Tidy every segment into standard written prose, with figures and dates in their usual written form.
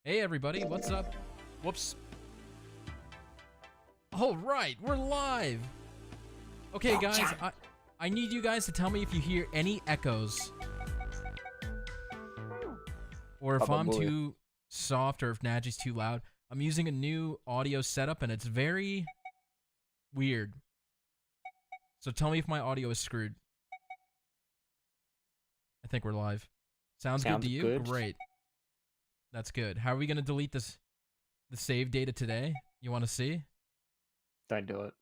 Hey everybody, what's up? Whoops. All right, we're live. Okay, guys, I need you guys to tell me if you hear any echoes. Or if I'm too soft or if Nadgey's too loud. I'm using a new audio setup and it's very weird. So tell me if my audio is screwed. I think we're live. Sounds good to you? Good. Great. That's good. How are we going to delete the save data today? You want to see? Don't do it.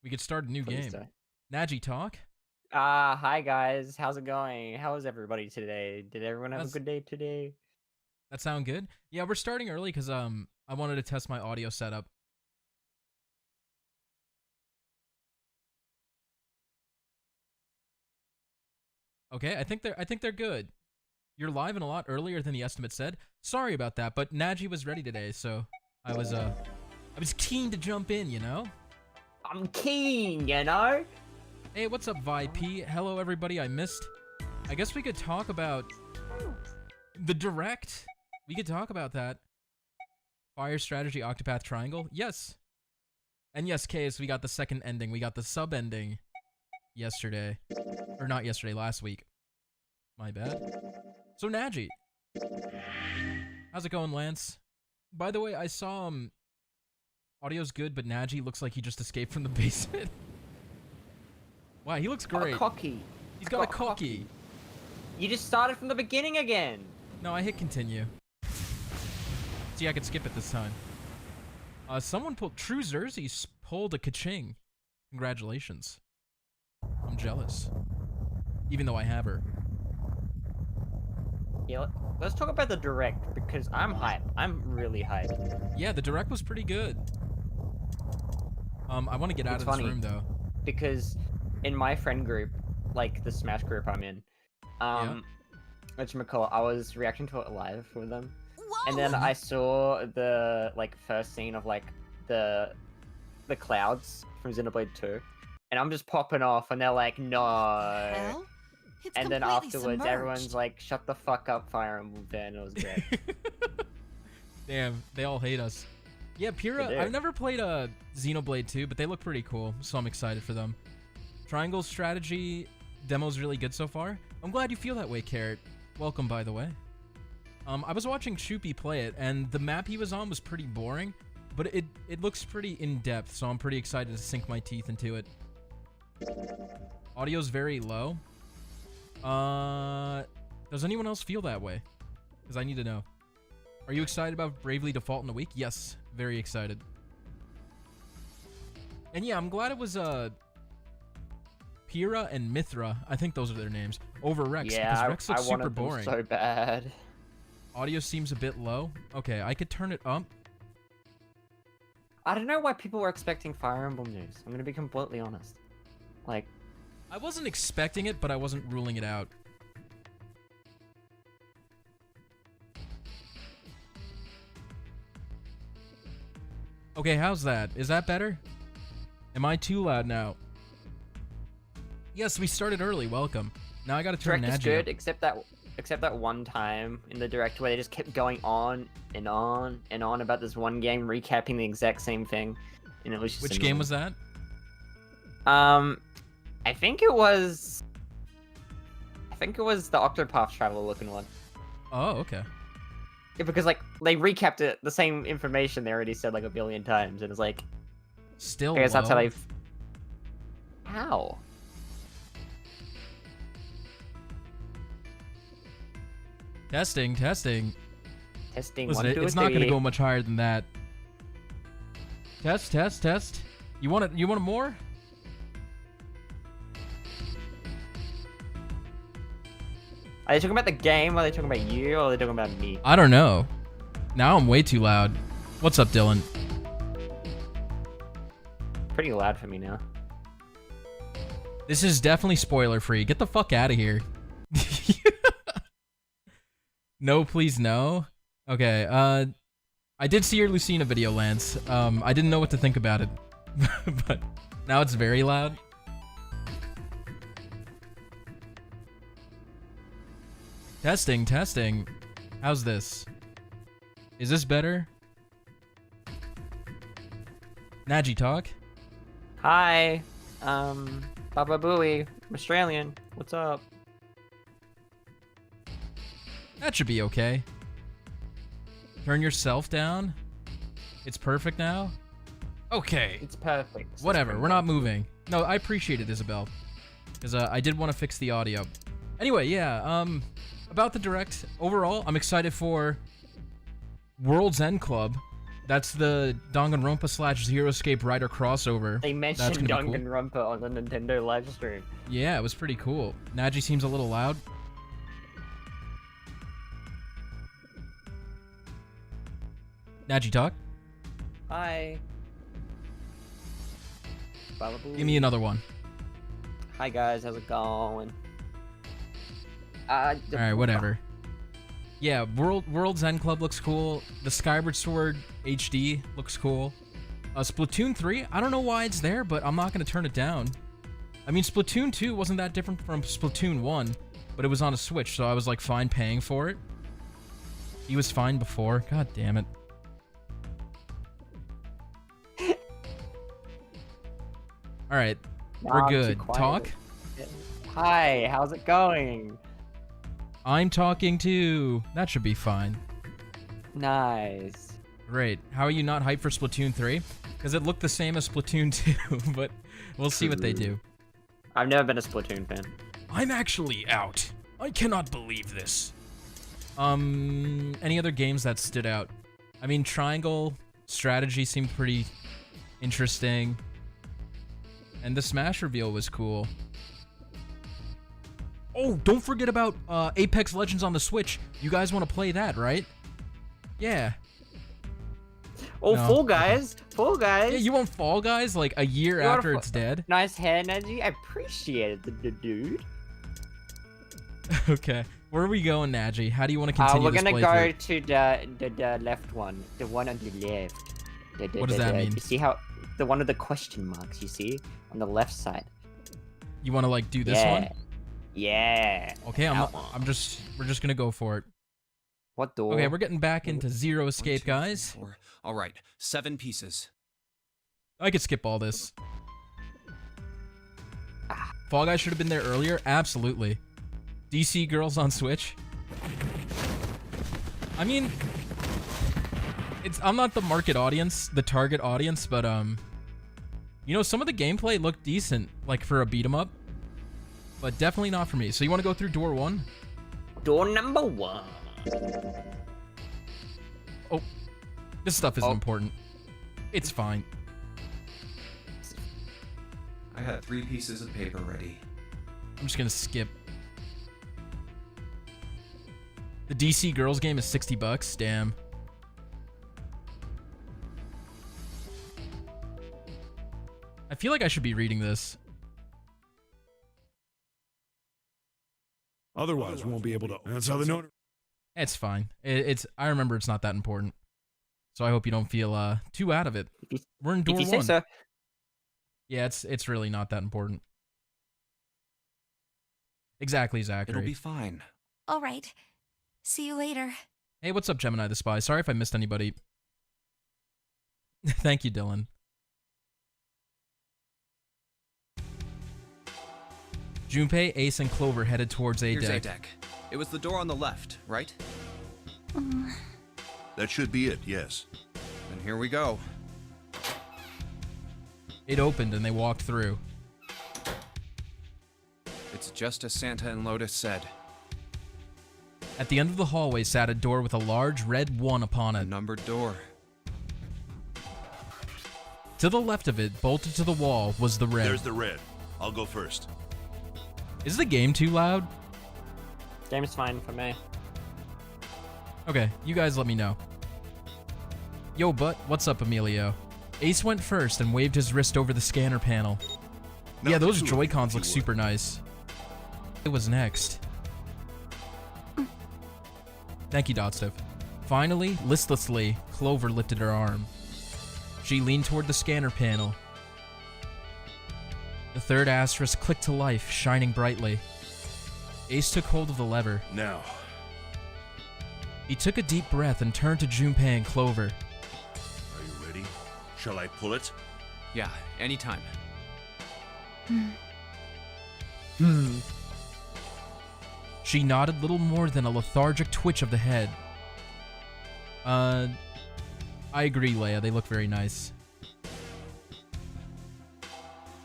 We could start a new Please game. don't. Nadgey, talk. Hi guys. How's it going? How is everybody today? Did everyone have a good day today? That sound good? Yeah, we're starting early because I wanted to test my audio setup. Okay, I think they're good. You're live and a lot earlier than the estimate said. Sorry about that, but Nadgey was ready today, so I was keen to jump in, you know? I'm keen, you know? Hey, what's up, VIP? Hello, everybody. I guess we could talk about the Direct. We could talk about that. Fire Strategy Octopath Triangle. Yes. And yes, Case, we got the second ending. We got the sub ending yesterday. Or not yesterday, last week. My bad. So, Nadgey. How's it going, Lance? By the way, I saw, audio's good, but Nadgey looks like he just escaped from the basement. Wow, he looks great. Cocky. He's got a cocky. You just started from the beginning again. No, I hit continue. See, I could skip it this time. Someone pulled... True Xerxes pulled a ka-ching. Congratulations. I'm jealous. Even though I have her. Yeah, let's talk about the Direct, because I'm hyped. I'm really hyped. Yeah, the Direct was pretty good. I want to get out of this room, though. Because in my friend group, like the Smash group I'm in, whatchamacallit, I was reacting to it live with them. And then I saw the first scene of the clouds from Xenoblade 2, and I'm just popping off, and they're like, "No." Well, and then afterwards, everyone's like, "Shut the fuck up, Fire Emblem fan." It was great. Damn, they all hate us. Yeah, Pyrrha. I've never played Xenoblade 2, but they look pretty cool, so I'm excited for them. Triangle Strategy demo's really good so far. I'm glad you feel that way, Carrot. Welcome, by the way. I was watching Choopy play it, and the map he was on was pretty boring, but it looks pretty in-depth, so I'm pretty excited to sink my teeth into it. Audio's very low. Does anyone else feel that way? Because I need to know. Are you excited about Bravely Default in a week? Yes, very excited. And yeah, I'm glad it was, Pyrrha and Mithra, I think those are their names, over Rex, because Rex looks super boring. So bad. Audio seems a bit low. Okay, I could turn it up. I don't know why people were expecting Fire Emblem news. I'm gonna be completely honest. Like, I wasn't expecting it, but I wasn't ruling it out. Okay, how's that? Is that better? Am I too loud now? Yes, we started early. Welcome. Now I gotta turn Nadgey Direct is good, up. except that one time in the Direct where they just kept going on and on and on about this one game, recapping the exact same thing, and it was just Which annoying. game was that? I think it was the Octopath Traveler looking one. Oh, okay. Yeah, because they recapped it, the same information they already said a billion times, and it's like, Still I guess low. that's how they've. How? Testing. Testing. Listen, 1, 2, it's not gonna go much higher than that. Test. You want it more? Are they talking about the game? Or are they talking about you? Or are they talking about me? I don't know. Now I'm way too loud. What's up, Dylan? Pretty loud for me now. This is definitely spoiler free. Get the fuck out of here. No, please no. Okay, I did see your Lucina video, Lance. I didn't know what to think about it. But now it's very loud. Testing. How's this? Is this better? Nadgey, talk. Hi. Baba Booey. I'm Australian. What's up? That should be okay. Turn yourself down. It's perfect now. Okay. It's perfect. Whatever. We're not moving. No, I appreciate it, Isabel, because I did want to fix the audio. Anyway, yeah. About the Direct overall, I'm excited for World's End Club. That's the Danganronpa / Zero Escape Rider crossover. They mentioned Danganronpa on the Nintendo live stream. Yeah, it was pretty cool. Nadgey seems a little loud. Nadgey, talk. Hi. Baba Booey. Give me another one. Hi guys, how's it going? Alright, whatever. Yeah, World's End Club looks cool. The Skyward Sword HD looks cool. Splatoon 3, I don't know why it's there, but I'm not going to turn it down. I mean, Splatoon 2 wasn't that different from Splatoon 1, but it was on a Switch, so I was like fine paying for it. He was fine before. God damn it. Alright, we're good. Talk? Hi, how's it going? I'm talking too. That should be fine. Nice. Great. How are you not hyped for Splatoon 3? Because it looked the same as Splatoon 2, but we'll see what they do. I've never been a Splatoon fan. I'm actually out. I cannot believe this. Any other games that stood out? I mean, Triangle strategy seemed pretty interesting. And the Smash reveal was cool. Oh, don't forget about Apex Legends on the Switch. You guys want to play that, right? Yeah. Oh, No. Fall Guys! Fall Guys! Yeah, you want Fall Guys like a year after it's dead? Nice hair, Nadgey. I appreciate it, the dude. Okay. Where are we going, Nadgey? How do you want to continue we're this gonna playthrough? go to the left one. The one on the left. What does that mean? You see how... The one with the question marks, you see? On the left side. You want to like do this one? Yeah. Okay, we're just gonna go for it. What door? Okay, we're getting back into Zero Escape, 1, 2, 3, guys. 4. All right, 7 pieces. I could skip all this. Fall Guys should have been there earlier. Absolutely. DC Girls on Switch. I mean, I'm not the market audience, the target audience, but you know, some of the gameplay looked decent, like for a beat 'em up, but definitely not for me. So you want to go through door 1? Door number 1. Oh, this stuff isn't important. It's fine. I had 3 pieces of paper ready. I'm just gonna skip. The DC Girls game is $60. Damn. I feel like I should be reading this. Otherwise, we won't be able to. That's how the note. It's fine. I remember it's not that important. So I hope you don't feel too out of it. We're in door 1. If you say so. Yeah, it's really not that important. Exactly, Zachary. It'll be fine. All right. See you later. Hey, what's up, Gemini the Spy? Sorry if I missed anybody. Thank you, Dylan. Junpei, Ace, and Clover headed towards A Here's deck. A-deck. It was the door on the left, right? That should be it. Yes. Then here we go. It opened and they walked through. It's just as Santa and Lotus said. At the end of the hallway sat a door with a large red 1 upon A it. numbered door. To the left of it, bolted to the wall, was the red. There's the red. I'll go first. Is the game too loud? Game's fine for me. Okay, you guys let me know. Yo, but what's up, Emilio? Ace went first and waved his wrist over the scanner panel. Now Yeah, the those two of you, Joy-Cons if you look would. super nice. It was next. Thank you, Dotstiff. Finally, listlessly, Clover lifted her arm. She leaned toward the scanner panel. The third asterisk clicked to life, shining brightly. Ace took hold of the lever. Now. He took a deep breath and turned to Junpei and Clover. Are you ready? Shall I pull it? Yeah, anytime. She nodded, little more than a lethargic twitch of the head. I agree, Leia. They look very nice.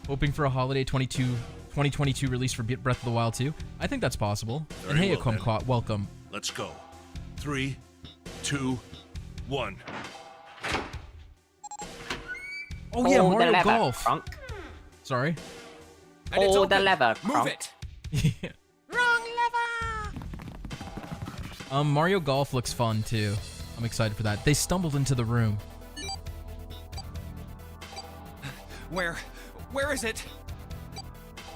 Hoping for a holiday 2022 release for Breath of the Wild 2? I think that's possible. And Very hey, well, then. Akumquat, welcome. Let's go. 3, 2, 1. Oh yeah, Hold the Mario lever, Golf. Crunk. Sorry. And it's Hold the open. lever, Move Crunk. it. Yeah. Wrong lever! Mario Golf looks fun too. I'm excited for that. They stumbled into the room. Where is it?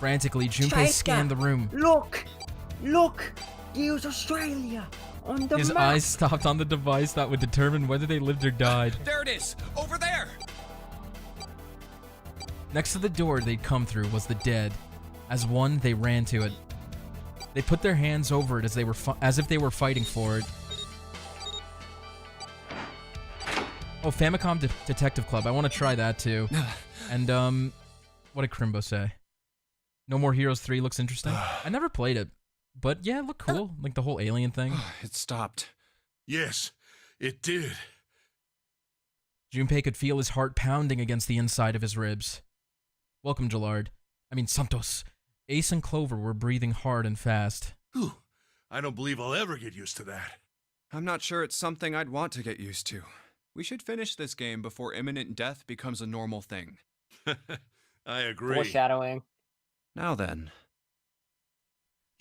Frantically, Junpei Striker. scanned the room. Look! Look! Use Australia! On the His map! eyes stopped on the device that would determine whether they lived or died. There it is. Over there. Next to the door they'd come through was the dead. As one, they ran to it. They put their hands over it as if they were fighting for it. Oh, Famicom Detective Club. I want to try that too. And what did Crimbo say? No More Heroes 3 looks interesting. I never played it, but yeah, it looked cool. Like the whole alien thing. It stopped. Yes, it did. Junpei could feel his heart pounding against the inside of his ribs. Welcome, Santos. Ace and Clover were breathing hard and fast. Whew. I don't believe I'll ever get used to that. I'm not sure it's something I'd want to get used to. We should finish this game before imminent death becomes a normal thing. I agree. Foreshadowing. Now then.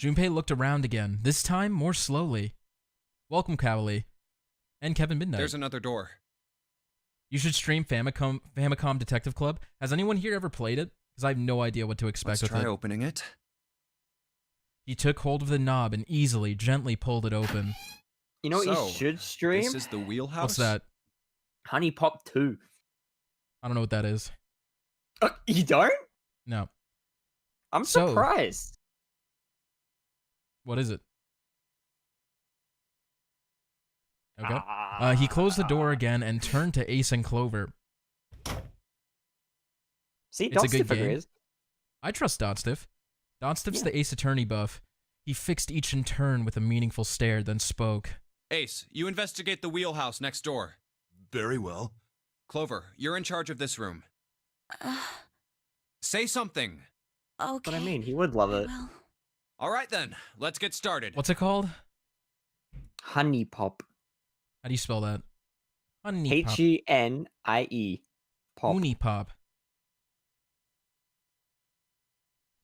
Junpei looked around again, this time more slowly. Welcome, Cowley. And Kevin Midnight. There's another door. You should stream Famicom Detective Club. Has anyone here ever played it? Because I have no idea what to expect Let's with try it. opening it. He took hold of the knob and easily, gently pulled it open. You know what So, you should stream? This is the wheelhouse. What's that? Honey Pop 2. I don't know what that is. You don't? No. I'm So- surprised. What is it? Okay. He closed the door again and turned to Ace and Clover. See, It's a good Dotstiff game. agrees. I trust Dotstiff. Dotstiff's the Ace Attorney buff. He fixed each in turn with a meaningful stare, then spoke. Ace, you investigate the wheelhouse next door. Very well. Clover, you're in charge of this room. Say something. Okay. What I mean, he would love it. Well, All right then, let's get started. What's it called? Honey Pop. How do you spell that? Honey Pop. H-E-N-I-E. Pop. Uni Pop.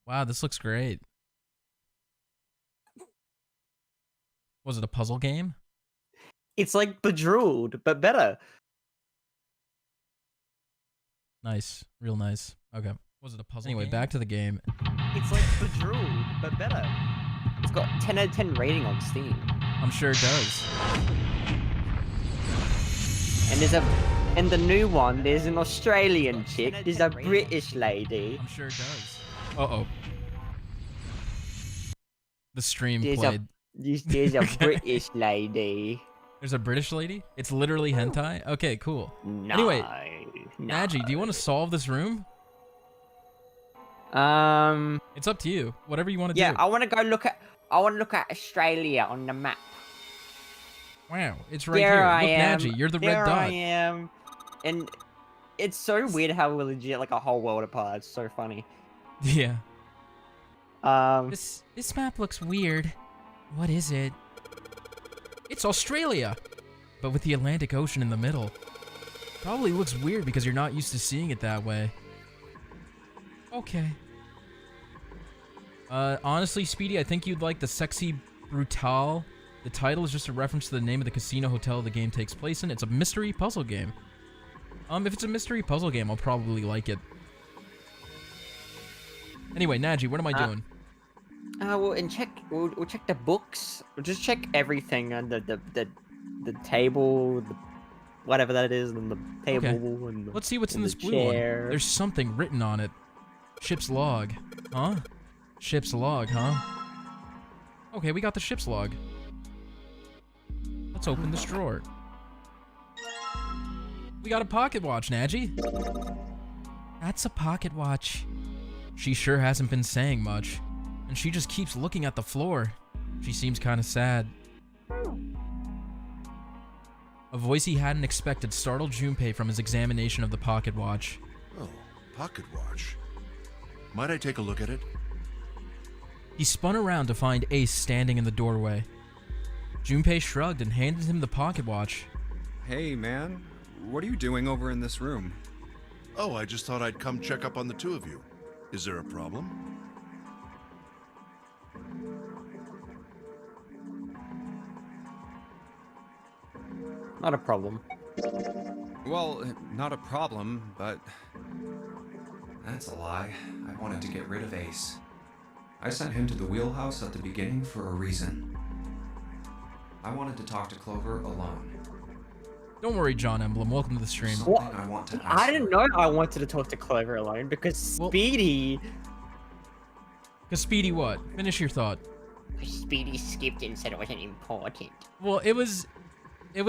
Wow, this looks great. Was it a puzzle game? It's like Bejeweled, but better. Nice. Real nice. Okay. Was it a puzzle Anyway, back to the game. It's like Bejeweled, but better. It's got 10 out of 10 rating on Steam. I'm sure it does. And and the new one, there's an Australian chick, there's a British lady. I'm sure it does. Uh-oh. The stream There's played. there's a British lady. There's a British lady? It's literally hentai? Okay, cool. No. Anyway, no. Nadgey, do you want to solve this room? It's up to you. Whatever you want to Yeah, do. I want to go look at. I want to look at Australia on the map. Wow, it's right There here. I Look, am. Nadgey, you're the there red dot. I am. And it's so weird how we're legit like a whole world apart. It's so funny. Yeah. Um, This map looks weird. What is it? It's Australia, but with the Atlantic Ocean in the middle. Probably looks weird because you're not used to seeing it that way. Okay. Honestly, Speedy, I think you'd like the Sexy Brutale. The title is just a reference to the name of the casino hotel the game takes place in. It's a mystery puzzle game. If it's a mystery puzzle game, I'll probably like it. Anyway, Nadgey, what am I doing? we'll check the books. We'll just check everything on the table, whatever that is, and the table. Okay. And the, Let's see what's in and this the blue one. chair. There's something written on it. Ship's log. Huh? Ship's log, huh? Okay, we got the ship's log. Let's open this drawer. We got a pocket watch, Nadgey. That's a pocket watch. She sure hasn't been saying much, and she just keeps looking at the floor. She seems kind of sad. A voice he hadn't expected startled Junpei from his examination of the pocket watch. Oh, pocket watch. Might I take a look at it? He spun around to find Ace standing in the doorway. Junpei shrugged and handed him the pocket watch. Hey, man. What are you doing over in this room? Oh, I just thought I'd come check up on the two of you. Is there a problem? Not a problem. Well, not a problem, but... That's a lie. I wanted to get rid of Ace. I sent him to the wheelhouse at the beginning for a reason. I wanted to talk to Clover alone. Don't worry, John Emblem. Welcome to the stream. Something What? I want to ask I didn't you. know I wanted to talk to Clover alone because Well- Speedy... Cause Speedy, what? Finish your thought. Speedy skipped and said it wasn't important. Well, it was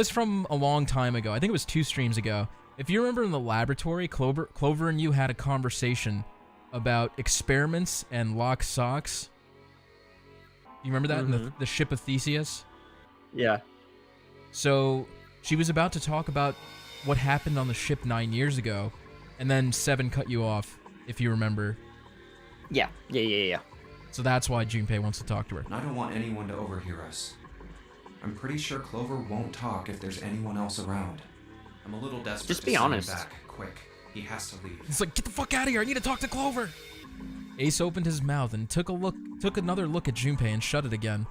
from a long time ago. I think it was 2 streams ago. If you remember in the laboratory, Clover and you had a conversation about experiments and locked socks. You remember that in the ship of Theseus? Yeah. So she was about to talk about what happened on the ship 9 years ago, and then Seven cut you off, if you remember. Yeah. So that's why Junpei wants to talk to her. And I don't want anyone to overhear us. I'm pretty sure Clover won't talk if there's anyone else around. I'm a little desperate Just to be send him honest. back. Quick. He has to leave. It's like, get the fuck out of here! I need to talk to Clover! Ace opened his mouth and took another look at Junpei and shut it again.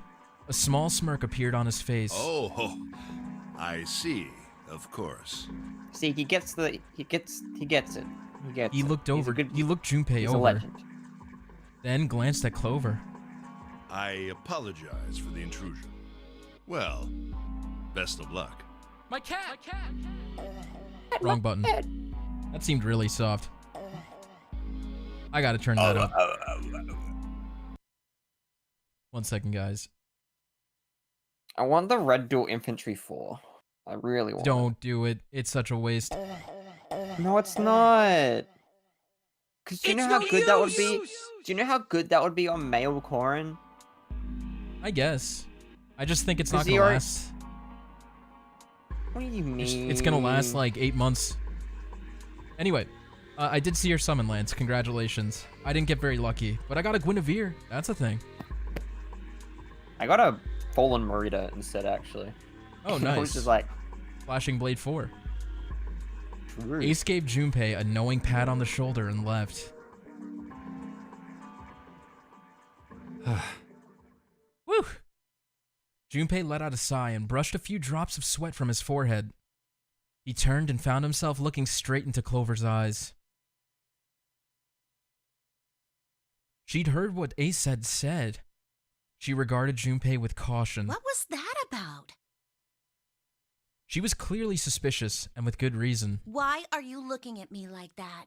A small smirk appeared on his face. Oh, I see. Of course. See, he gets it. He gets He it. looked He's a over. good- He looked Junpei he's over. a legend. Then glanced at Clover. I apologize for the intrusion. Well, best of luck. My cat! Wrong button. That seemed really soft. I gotta turn that up. 1 second, guys. I want the Red Dual Infantry 4. I really want Don't do it. It's such a waste. it. No, it's not. Cause do you know how good that would be? Do you know how good that would be on male Corrin? I guess. I just think it's not Is he gonna already- last. What do you mean? It's gonna last like 8 months. Anyway, I did see your summon, Lance. Congratulations. I didn't get very lucky, but I got a Guinevere. That's a thing. I got a Fallen Marita instead, actually. Oh, Which nice. is like, Flashing Blade 4. true. Ace gave Junpei a knowing pat on the shoulder and left. Woo! Junpei let out a sigh and brushed a few drops of sweat from his forehead. He turned and found himself looking straight into Clover's eyes. She'd heard what Ace had said. She regarded Junpei with caution. What was that about? She was clearly suspicious, and with good reason. Why are you looking at me like that?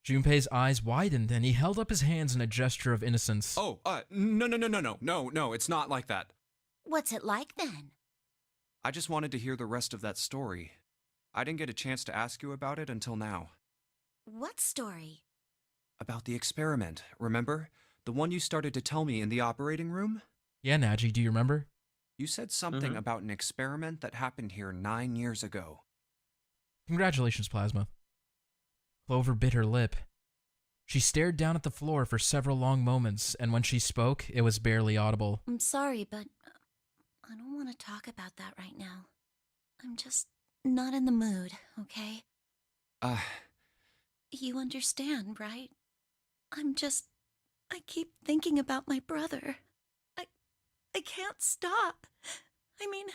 Junpei's eyes widened, and he held up his hands in a gesture of innocence. No, it's not like that. What's it like then? I just wanted to hear the rest of that story. I didn't get a chance to ask you about it until now. What story? About the experiment, remember? The one you started to tell me in the operating room? Yeah, Nadgey, do you remember? You said something about an experiment that happened here 9 years ago. Congratulations, Plasma. Clover bit her lip. She stared down at the floor for several long moments, and when she spoke, it was barely audible. I'm sorry, but I don't want to talk about that right now. I'm just not in the mood, okay? You understand, right? I keep thinking about my brother. I can't stop. I mean,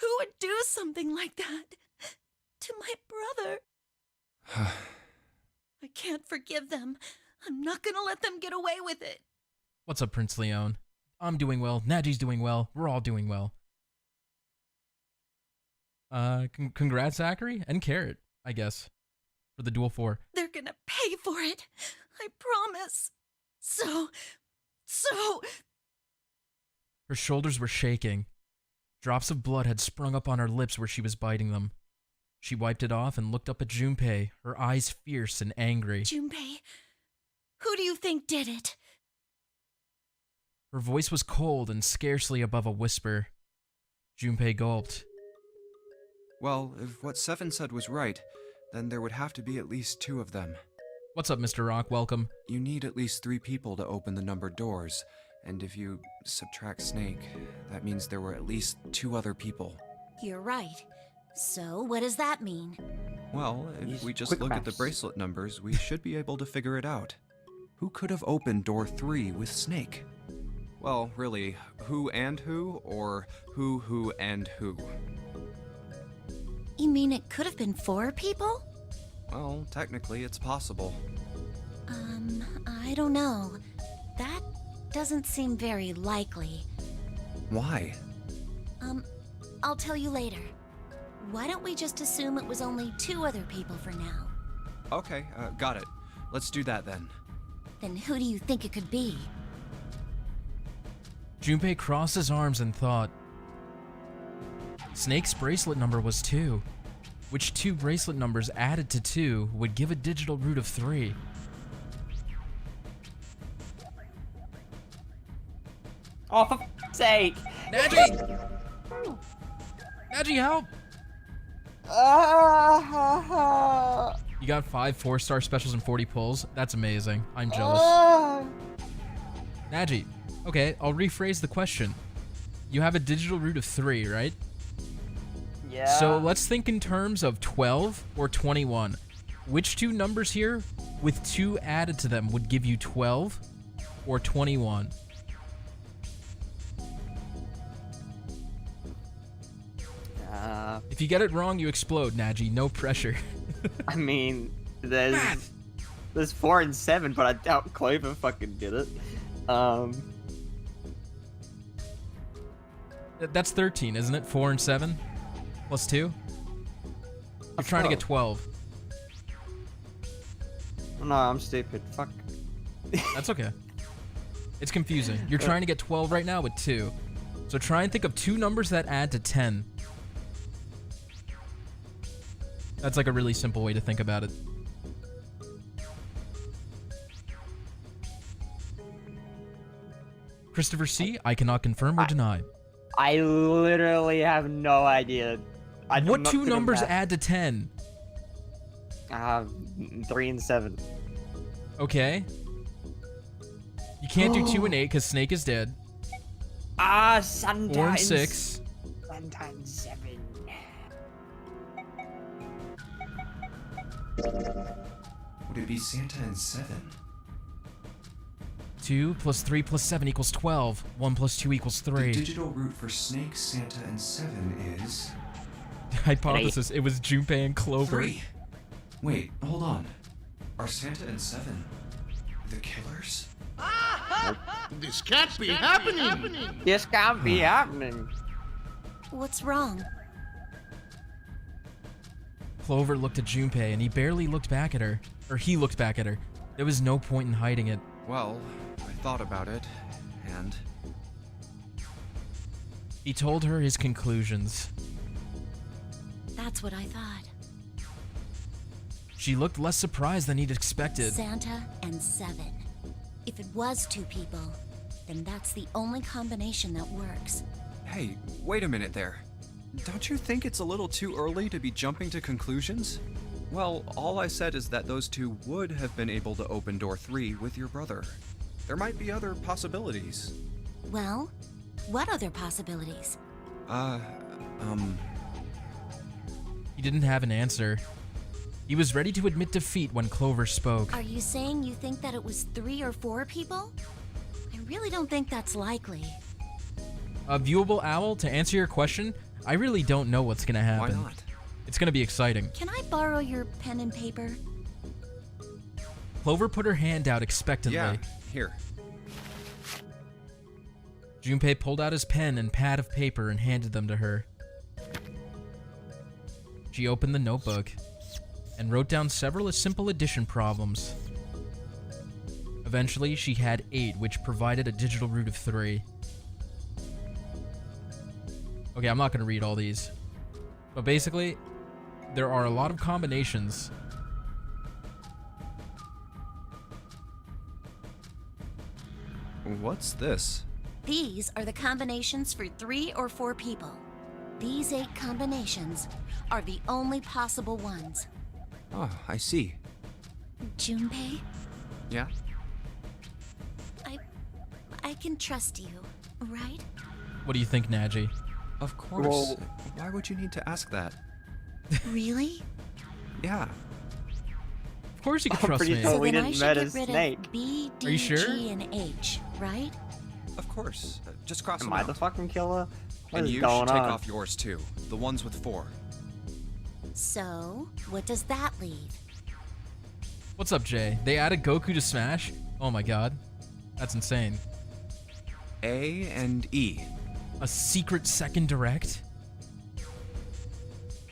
who would do something like that to my brother? I can't forgive them. I'm not gonna let them get away with it. What's up, Prince Leon? I'm doing well. Nadgey's doing well. We're all doing well. Congrats, Zachary and Carrot, I guess, for the Duel 4. They're gonna pay for it. I promise. So... Her shoulders were shaking. Drops of blood had sprung up on her lips where she was biting them. She wiped it off and looked up at Junpei, her eyes fierce and angry. Junpei, who do you think did it? Her voice was cold and scarcely above a whisper. Junpei gulped. Well, if what Seven said was right, then there would have to be at least 2 of them. What's up, Mr. Rock? Welcome. You need at least 3 people to open the numbered doors, and if you subtract Snake, that means there were at least 2 other people. You're right. So, what does that mean? Well, if Use we just quick look at the maths. bracelet numbers, we should be able to figure it out. Who could have opened door 3 with Snake? Well, really, who and who, or who and who? You mean it could have been 4 people? Well, technically it's possible. I don't know. That doesn't seem very likely. Why? I'll tell you later. Why don't we just assume it was only 2 other people for now? Okay, got it. Let's do that then. Then who do you think it could be? Junpei crossed his arms and thought. Snake's bracelet number was 2, which 2 bracelet numbers added to 2 would give a digital root of 3. Oh, for f***'s sake! Nadgey! Nadgey, help! You got 5 4-star specials and 40 pulls? That's amazing. I'm jealous. Nadgey, okay, I'll rephrase the question. You have a digital root of 3, right? Yeah. So let's think in terms of 12 or 21. Which 2 numbers here, with 2 added to them, would give you 12 or 21? If you get it wrong, you explode, Nadgey. No pressure. I mean, there's 4 and 7, but I doubt Clover fucking did it. That's 13, isn't it? 4 and 7? Plus 2? You're trying to get 12. No, I'm stupid. Fuck. That's okay. It's confusing. You're trying to get 12 right now with 2. So try and think of 2 numbers that add to 10. That's like a really simple way to think about it. Christopher C., I cannot confirm or deny. I literally have no idea. What 2 numbers add to 10? 3 and 7. Okay. You can't do 2 and 8 because Snake is dead. Sun 4 and times 6. 1 times 7. Would it be Santa and 7? 2 plus 3 plus 7 equals 12. 1 plus 2 equals The 3. digital root for Snake, Santa, and 7 is... Hypothesis, it was Junpei and Clover. 3. Wait, hold on. Are Santa and 7 the killers? This can't be happening! This can't be happening. What's wrong? Clover looked at Junpei and he barely looked back at her. Or he looked back at her. There was no point in hiding it. Well, I thought about it, and... He told her his conclusions. That's what I thought. She looked less surprised than he'd expected. Santa and 7. If it was 2 people, then that's the only combination that works. Hey, wait a minute there. Don't you think it's a little too early to be jumping to conclusions? Well, all I said is that those 2 would have been able to open door 3 with your brother. There might be other possibilities. Well, what other possibilities? He didn't have an answer. He was ready to admit defeat when Clover spoke. Are you saying you think that it was 3 or 4 people? I really don't think that's likely. Viewable Owl, to answer your question, I really don't know what's gonna happen. Why not? It's gonna be exciting. Can I borrow your pen and paper? Clover put her hand out expectantly. Yeah, here. Junpei pulled out his pen and pad of paper and handed them to her. She opened the notebook and wrote down several simple addition problems. Eventually, she had 8, which provided a digital root of 3. Okay, I'm not going to read all these. But basically, there are a lot of combinations. What's this? These are the combinations for 3 or 4 people. These 8 combinations are the only possible ones. Oh, I see. Junpei, Yeah? I can trust you, right? What do you think, Nadgey? Of course. Well- Why would you need to ask that? Really? Yeah. Of course you can I'm trust pretty me. sure So we then I didn't should murder get rid Snake. of B, Are you D, sure? G, and H, right? Of course. Just cross Am them I out. the fucking killer? What And is you going should take on? off yours too. The ones with 4. So, what does that leave? What's up, Jay? They added Goku to Smash? Oh my god. That's insane. A and E. A secret second direct?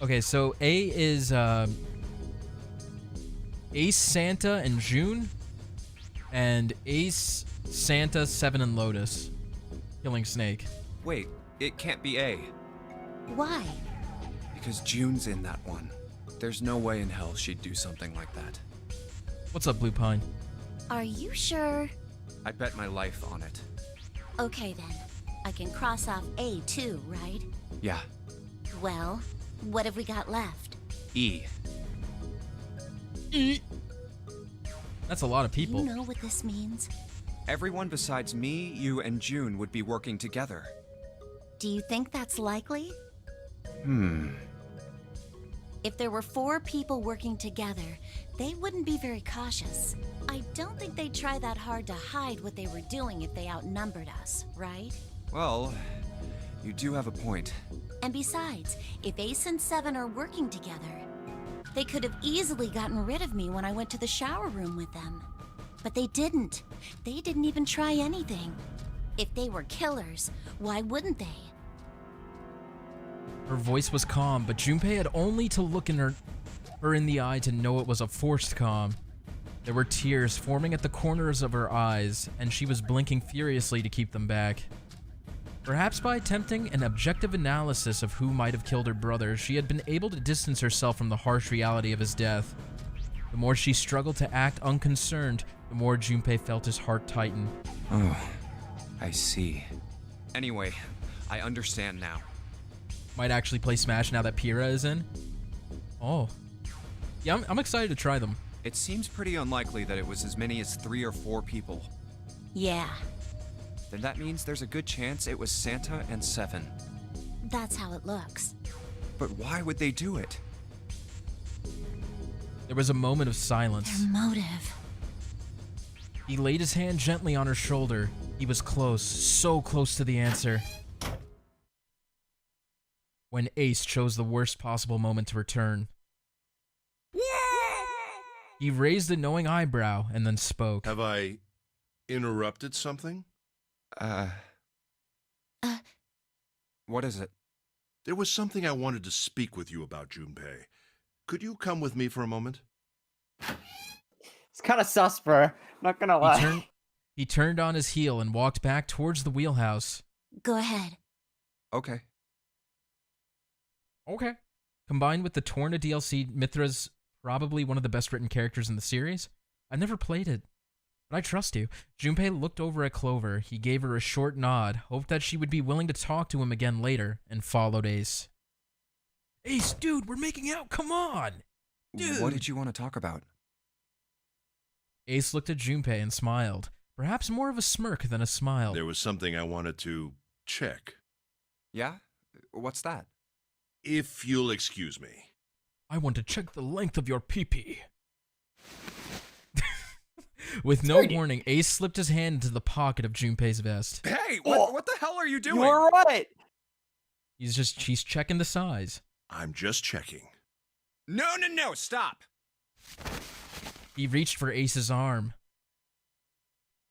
Okay, so A is Ace, Santa, and June. And Ace, Santa, Seven, and Lotus. Killing Snake. Wait, it can't be A. Why? Because June's in that one. There's no way in hell she'd do something like that. What's up, Blue Pine? Are you sure? I bet my life on it. Okay then. I can cross off A too, right? Yeah. Well, what have we got left? E. That's a lot of people. You know what this means? Everyone besides me, you, and June would be working together. Do you think that's likely? If there were 4 people working together, they wouldn't be very cautious. I don't think they'd try that hard to hide what they were doing if they outnumbered us, right? Well, you do have a point. And besides, if Ace and Seven are working together, they could have easily gotten rid of me when I went to the shower room with them. But they didn't. They didn't even try anything. If they were killers, why wouldn't they? Her voice was calm, but Junpei had only to look her in the eye to know it was a forced calm. There were tears forming at the corners of her eyes, and she was blinking furiously to keep them back. Perhaps by attempting an objective analysis of who might have killed her brother, she had been able to distance herself from the harsh reality of his death. The more she struggled to act unconcerned, the more Junpei felt his heart tighten. Oh, I see. Anyway, I understand now. Might actually play Smash now that Pyrrha is in. Oh. Yeah, I'm excited to try them. It seems pretty unlikely that it was as many as 3 or 4 people. Yeah, Then that means there's a good chance it was Santa and Seven. that's how it looks. But why would they do it? There was a moment of silence. Their motive. He laid his hand gently on her shoulder. He was close, so close to the answer. When Ace chose the worst possible moment to return. He raised a knowing eyebrow and then spoke. Have I interrupted something? What is it? There was something I wanted to speak with you about, Junpei. Could you come with me for a moment? It's kind of sus, bro. Not gonna lie. He turned on his heel and walked back towards the wheelhouse. Go ahead. Okay. Okay. Combined with the Torna DLC, Mithra's probably one of the best written characters in the series. I've never played it, but I trust you. Junpei looked over at Clover. He gave her a short nod, hoped that she would be willing to talk to him again later, and followed Ace. Ace, dude, we're making out. Come on. Dude. What did you want to talk about? Ace looked at Junpei and smiled. Perhaps more of a smirk than a smile. There was something I wanted to check. Yeah? What's that? If you'll excuse me. I want to check the length of your pee-pee. With no warning, Ace slipped his hand into the pocket of Junpei's vest. Hey, Oh. what the hell are you doing? You were right. He's checking the size. I'm just checking. No, stop! He reached for Ace's arm,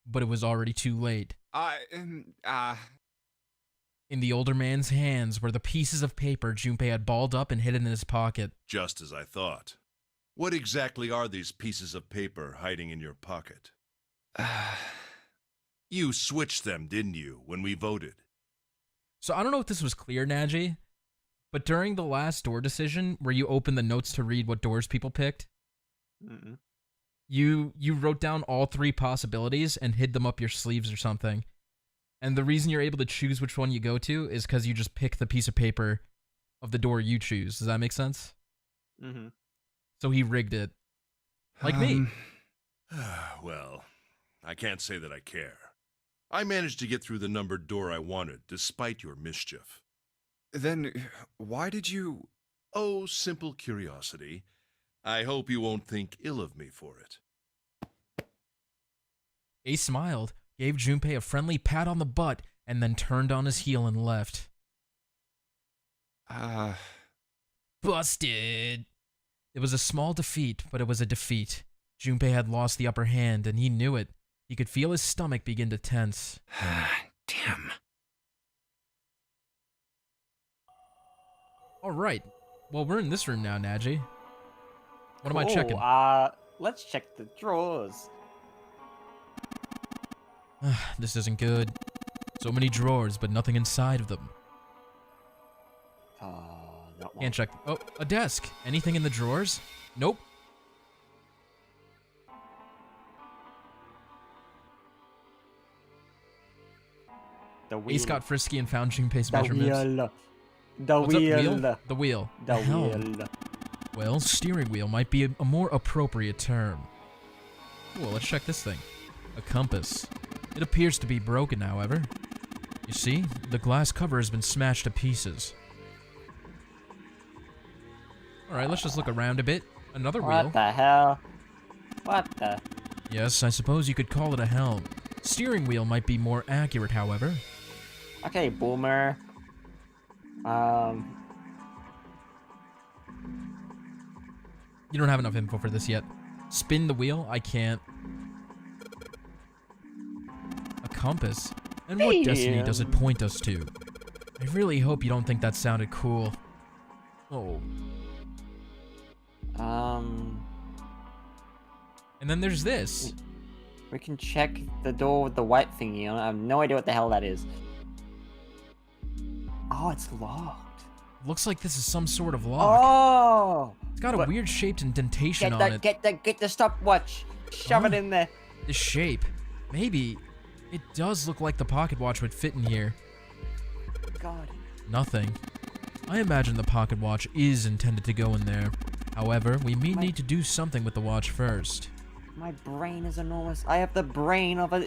but it was already too late. In the older man's hands were the pieces of paper Junpei had balled up and hidden in his pocket. Just as I thought. What exactly are these pieces of paper hiding in your pocket? You switched them, didn't you, when we voted? So I don't know if this was clear, Nadgey, but during the last door decision where you opened the notes to read what doors people picked, Mm-mm. you wrote down all 3 possibilities and hid them up your sleeves or something. And the reason you're able to choose which one you go to is because you just pick the piece of paper of the door you choose. Does that make sense? Mm-hmm. So he rigged it. Like me. Well, I can't say that I care. I managed to get through the numbered door I wanted, despite your mischief. Then why did you... Oh, simple curiosity. I hope you won't think ill of me for it. Ace smiled, gave Junpei a friendly pat on the butt, and then turned on his heel and left. Busted! It was a small defeat, but it was a defeat. Junpei had lost the upper hand, and he knew it. He could feel his stomach begin to tense. Damn. Alright. Well, we're in this room now, Nadgey. What am I Cool, checking? Let's check the drawers. This isn't good. So many drawers, but nothing inside of them. That one. Can't check. Oh, a desk. Anything in the drawers? Nope. The wheel. Ace got frisky and found Junpei's the measurements. wheel. The What's up, wheel. wheel? The wheel. The helm. wheel. Well, steering wheel might be a more appropriate term. Well, let's check this thing. A compass. It appears to be broken, however. You see, the glass cover has been smashed to pieces. Alright, let's just look around a bit. Another wheel. What the hell? What the? Yes, I suppose you could call it a helm. Steering wheel might be more accurate, however. Okay, boomer. You don't have enough info for this yet. Spin the wheel? I can't. A compass? And what destiny does it point us to? I really hope you don't think that sounded cool. Oh. And then there's this. We can check the door with the white thingy on it. I have no idea what the hell that is. Oh, it's locked. Looks like this is some sort of lock. Oh! It's got a What? weird shaped indentation on it. Get the stopwatch. Shove it Huh? in there. This shape. Maybe. It does look like the pocket watch would fit in here. God. Nothing. I imagine the pocket watch is intended to go in there. However, we may need to do something with the watch first. My brain is enormous. I have the brain of a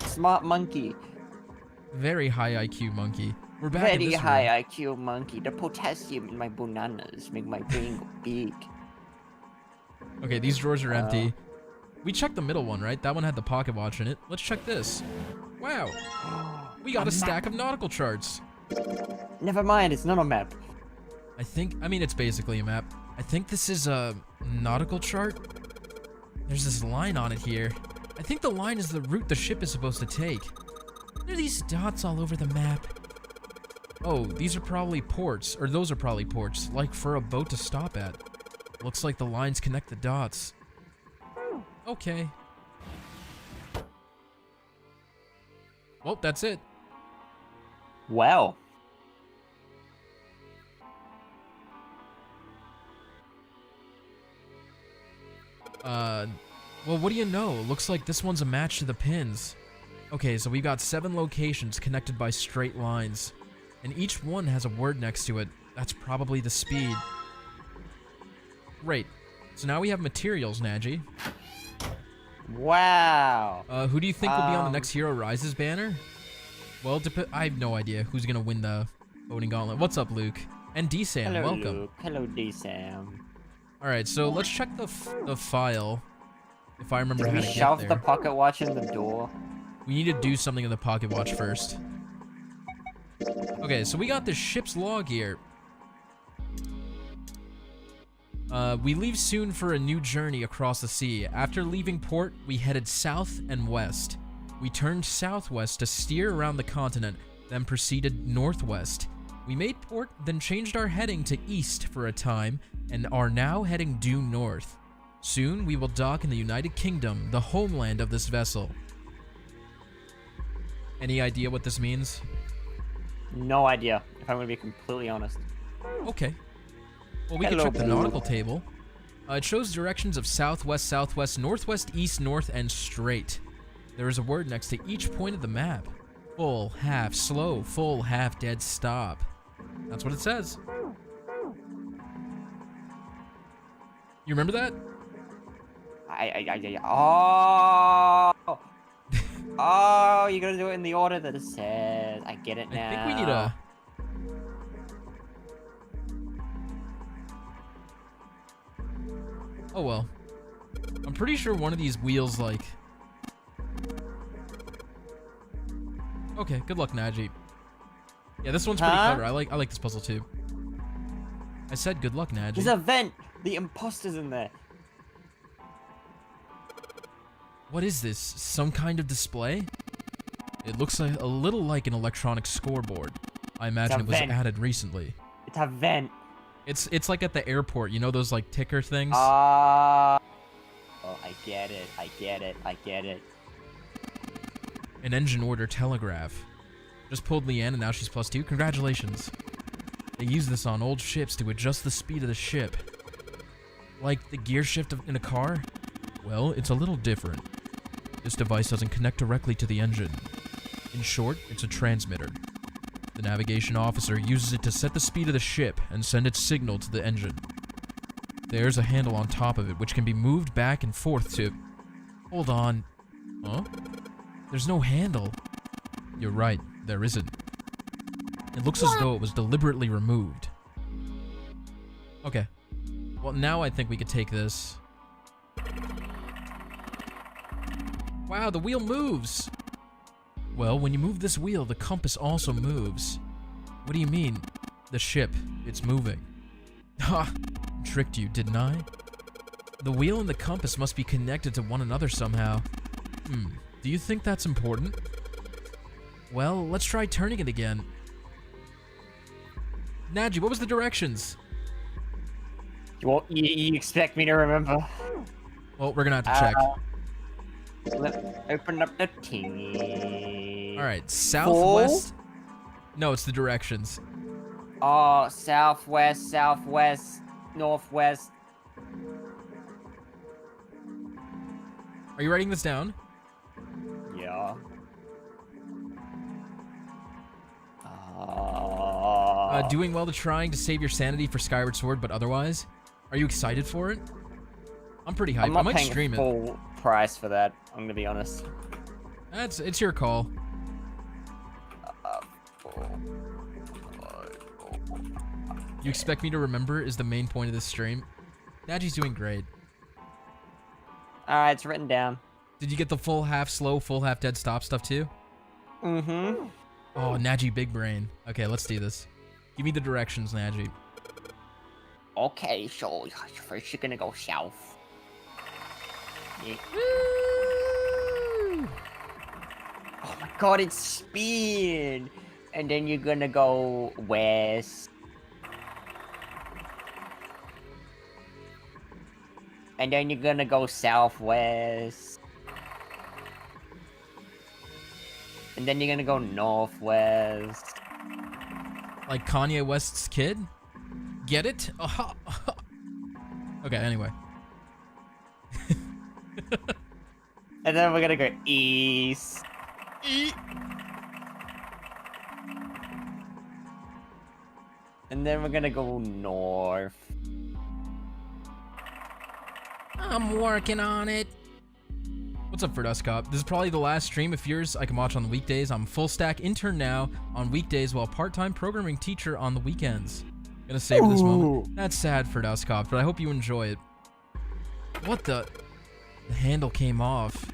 smart monkey. Very high IQ monkey. We're back in Very this high room. IQ monkey. The potassium in my bananas make my brain go big. Okay, these drawers are empty. We checked the middle one, right? That one had the pocket watch in it. Let's check this. Wow. We got a stack of nautical charts. Never mind, it's not a map. I mean, it's basically a map. I think this is a nautical chart. There's this line on it here. I think the line is the route the ship is supposed to take. There are these dots all over the map. Oh, these are probably ports, or those are probably ports, like for a boat to stop at. Looks like the lines connect the dots. Okay. Well, that's it. Wow. Well, what do you know? Looks like this one's a match to the pins. Okay, so we've got 7 locations connected by straight lines. And each one has a word next to it. That's probably the speed. Great. So now we have materials, Nadgey. Wow. Who do you think will be on the next Hero Rises banner? Well, I have no idea who's gonna win the voting gauntlet. What's up, Luke? And D-Sam, Hello, welcome. Luke. Hello, D-Sam. Alright, so let's check the file. If I remember Did how we to get shove there. the pocket watch in the door? We need to do something in the pocket watch first. Okay, so we got the ship's log here. We leave soon for a new journey across the sea. After leaving port, we headed south and west. We turned southwest to steer around the continent, then proceeded northwest. We made port, then changed our heading to east for a time, and are now heading due north. Soon, we will dock in the United Kingdom, the homeland of this vessel. Any idea what this means? No idea, if I'm gonna be completely honest. Okay. Well, we can Hello, check the Boo. nautical table. It shows directions of southwest, southwest, northwest, east, north, and straight. There is a word next to each point of the map. Full, half, slow, full, half, dead, stop. That's what it says. You remember that? Oh! Oh, you gotta do it in the order that it says. I get it now. I think we need a... Oh well. I'm pretty sure one of these wheels, like... Okay, good luck, Nadgey. Yeah, this one's pretty clever. I like this puzzle too. I said good luck, Nadgey. There's a vent! The imposter's in there. What is this? Some kind of display? It looks like a little like an electronic scoreboard. I imagine it was vent. added recently. It's a vent. It's like at the airport, you know those like ticker things? Oh, I get it. I get it. I get it. An engine order telegraph. Just pulled Leanne and now she's +2. Congratulations. They use this on old ships to adjust the speed of the ship. Like the gear shift in a car? Well, it's a little different. This device doesn't connect directly to the engine. In short, it's a transmitter. The navigation officer uses it to set the speed of the ship and send its signal to the engine. There's a handle on top of it which can be moved back and forth to... Hold on. Huh? There's no handle. You're right, there isn't. It looks as though it was deliberately removed. Okay. Well, now I think we could take this. Wow, the wheel moves! Well, when you move this wheel, the compass also moves. What do you mean? The ship, it's moving. Ha! Tricked you, didn't I? The wheel and the compass must be connected to one another somehow. Do you think that's important? Well, let's try turning it again. Nadgey, what was the directions? You expect me to remember? Well, we're gonna have to check. Open up the thingy. Alright, southwest? No, it's the directions. Oh, southwest, southwest, northwest. Are you writing this down? Yeah. Doing well to trying to save your sanity for Skyward Sword, but otherwise? Are you excited for it? I'm pretty hyped. I'm not I might paying stream it. full price for that. I'm gonna be honest. It's your call. You expect me to remember is the main point of this stream. Nadgey's doing great. Alright, it's written down. Did you get the full half slow, full half dead stop stuff too? Mm-hmm. Oh, Nadgey big brain. Okay, let's do this. Give me the directions, Nadgey. Okay, so first you're gonna go south. Yeah. Oh my god, it's speed! And then you're gonna go west. And then you're gonna go southwest. And then you're gonna go northwest. Like Kanye West's kid? Get it? Aha! Okay, anyway. And then we're gonna go east. And then we're gonna go north. I'm working on it. What's up, Verduscop? This is probably the last stream of yours I can watch on the weekdays. I'm full stack intern now on weekdays while part-time programming teacher on the weekends. Gonna savor this moment. That's sad for Verduscop, but I hope you enjoy it. What the? The handle came off.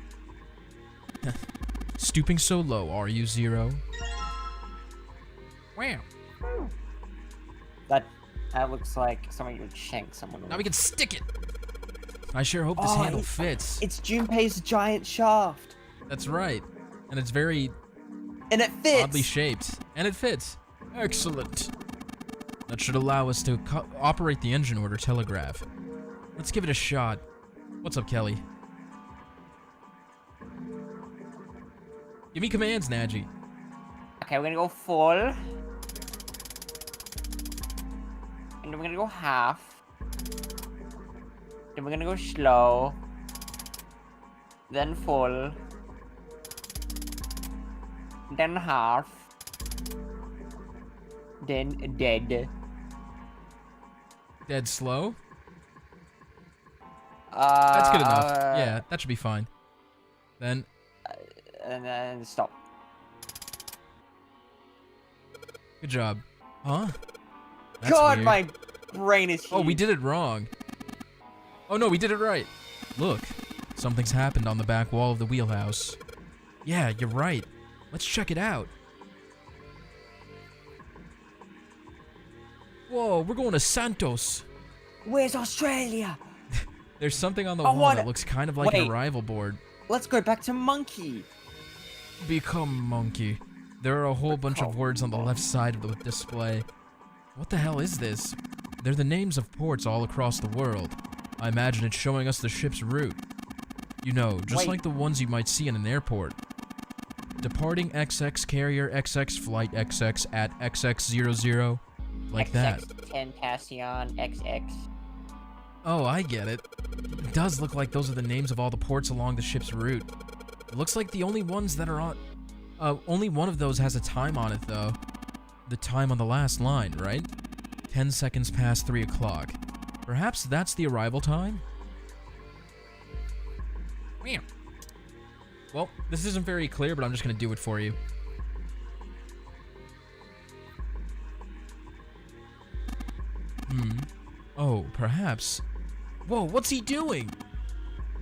Stooping so low, are you, Zero? Wow. That looks like something you would shank someone with. Now we can stick it. I sure hope this handle fits. It's Junpei's giant shaft. That's right. And it's very And it fits! oddly shaped. And it fits. Excellent. That should allow us to operate the engine order telegraph. Let's give it a shot. What's up, Kelly? Give me commands, Nadgey. Okay, we're gonna go full. And then we're gonna go half. Then we're gonna go slow. Then full. Then half. Then dead. Dead slow? That's good enough. Yeah, that should be fine. Then, And then stop. good job. Huh? That's God, weird. my brain is huge. Oh, we did it wrong. Oh no, we did it right. Look, something's happened on the back wall of the wheelhouse. Yeah, you're right. Let's check it out. Whoa, we're going to Santos. Where's Australia? There's something on the I wall wanna- that looks kind of like an Wait. arrival board. Let's go back to Monkey. Become monkey. There are a whole bunch of Become words on the left side of the display. What the hell is this? They're the names of ports all across the world. I imagine it's showing us the ship's route. You know, just Wait. like the ones you might see in an airport. Departing XX carrier XX flight XX at XX00. Like that. XX10 Tassion XX. Oh, I get it. It does look like those are the names of all the ports along the ship's route. It looks like the only ones that are on... only one of those has a time on it, though. The time on the last line, right? 10 seconds past 3 o'clock. Perhaps that's the arrival time? Meow. Well, this isn't very clear, but I'm just gonna do it for you. Oh, perhaps... Whoa, what's he doing?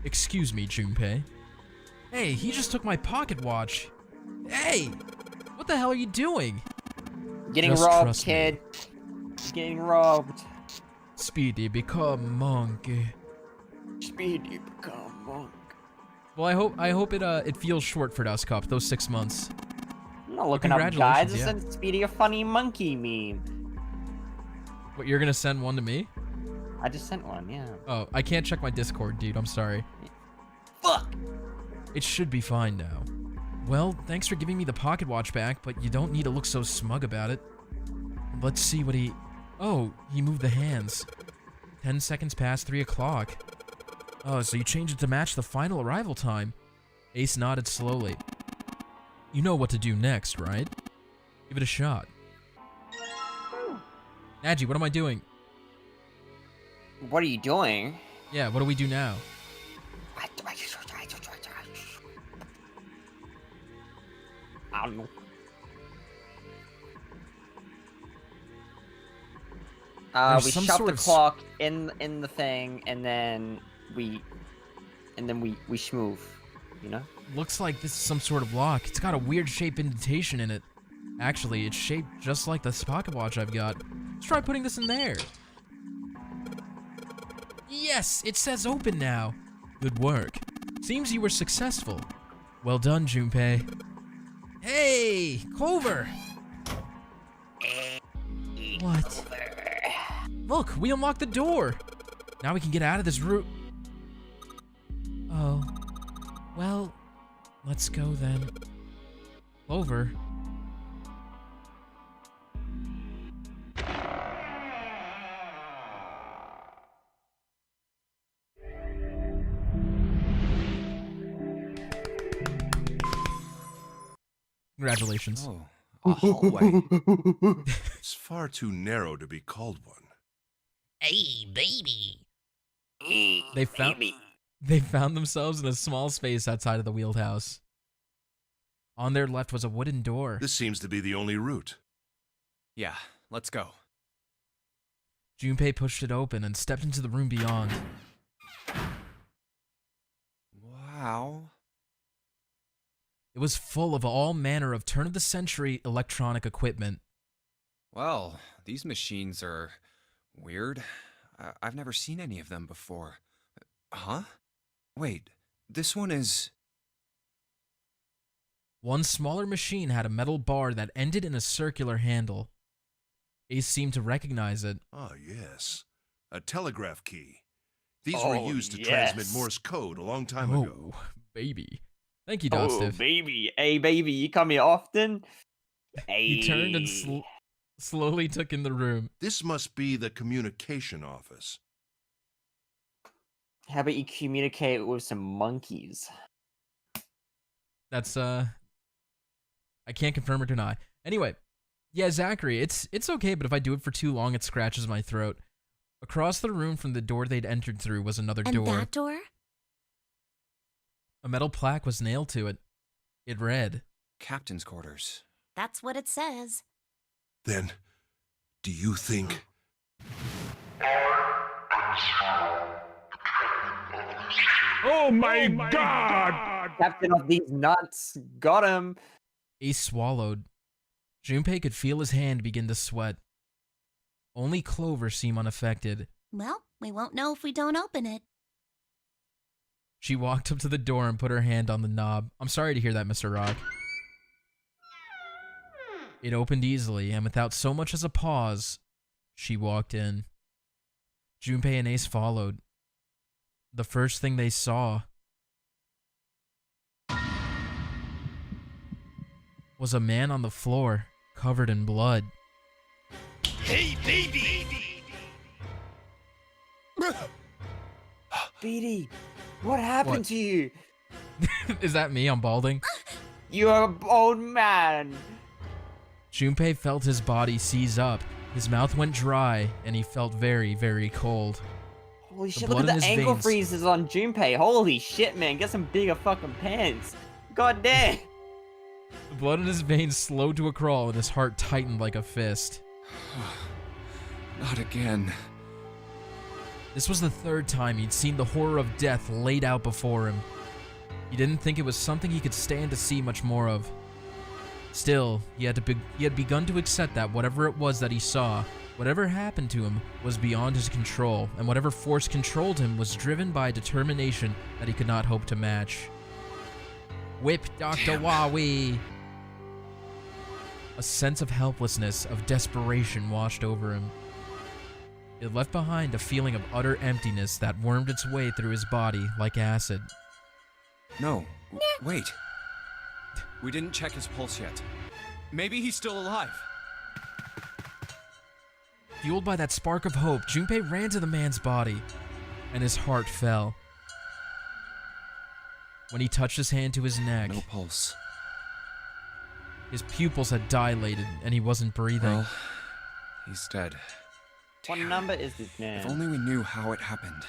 Excuse me, Junpei. Hey, he just took my pocket watch. Hey! What the hell are you doing? Getting Just robbed, trust me. kid. Getting robbed. Speedy, become monkey. Speedy become monk. Well, I hope it feels short for Dust Cup, those 6 months. I'm not looking up guides. congratulations, I yeah. sent Speedy a funny monkey meme. What, you're gonna send one to me? I just sent one, yeah. Oh, I can't check my Discord, dude, I'm sorry. Fuck! It should be fine now. Well, thanks for giving me the pocket watch back, but you don't need to look so smug about it. Let's see what he... Oh, he moved the hands. 10 seconds past 3 o'clock. Oh, so you changed it to match the final arrival time. Ace nodded slowly. You know what to do next, right? Give it a shot. Nadgey, what am I doing? What are you doing? Yeah, what do we do now? I don't know. There's We some shut sort the of clock in the thing, and then we schmoove, you know? Looks like this is some sort of lock. It's got a weird shape indentation in it. Actually, it's shaped just like this pocket watch I've got. Let's try putting this in there. Yes, it says open now. Good work. Seems you were successful. Well done, Junpei. Hey, Clover! What? Look, we unlocked the door. Now we can get out of this room. Oh. Well, let's go then. Clover. Congratulations. Oh, a hallway. It's far too narrow to be called one. Hey, baby. They found themselves in a small space outside of the wheelhouse. On their left was a wooden door. This seems to be the only route. Yeah, let's go. Junpei pushed it open and stepped into the room beyond. Wow. It was full of all manner of turn-of-the-century electronic equipment. Well, these machines are weird. I've never seen any of them before. Huh? Wait, this one is... One smaller machine had a metal bar that ended in a circular handle. Ace seemed to recognize it. Ah, yes. A telegraph key. These Oh, were used to yes. transmit Morse code a long time ago. Oh, baby. Thank you, Oh, Dostif. baby. Hey, baby, you come here often? Hey. He turned and slowly took in the room. This must be the communication office. How about you communicate with some monkeys? That's I can't confirm or deny. Anyway, yeah, Zachary, it's okay, but if I do it for too long, it scratches my throat. Across the room from the door they'd entered through was another And door. that door? A metal plaque was nailed to it. It read, Captain's quarters. That's what it says. Then, do you think... Oh my god! Captain of these nuts, got him. Ace swallowed. Junpei could feel his hand begin to sweat. Only Clover seemed unaffected. Well, we won't know if we don't open it. She walked up to the door and put her hand on the knob. I'm sorry to hear that, Mr. Rock. It opened easily, and without so much as a pause, she walked in. Junpei and Ace followed. The first thing they saw was a man on the floor, covered in blood. Hey, baby! Speedy, what happened What? to you? Is that me? I'm balding. You're an old man. Junpei felt his body seize up. His mouth went dry, and he felt very, very cold. Holy shit, blood look at in the his ankle veins. freezes on Junpei. Holy shit, man. Get some bigger fucking pants. God damn. The blood in his veins slowed to a crawl, and his heart tightened like a fist. Not again. This was the third time he'd seen the horror of death laid out before him. He didn't think it was something he could stand to see much more of. Still, he had begun to accept that whatever it was that he saw, whatever happened to him, was beyond his control, and whatever force controlled him was driven by a determination that he could not hope to match. Whip Dr. Wawi! A sense of helplessness, of desperation washed over him. It left behind a feeling of utter emptiness that wormed its way through his body like acid. No, wait. We didn't check his pulse yet. Maybe he's still alive. Fueled by that spark of hope, Junpei ran to the man's body, and his heart fell. When he touched his hand to his neck, No pulse. his pupils had dilated, and he wasn't breathing. Well, he's dead. What number is this man? If only we knew how it happened.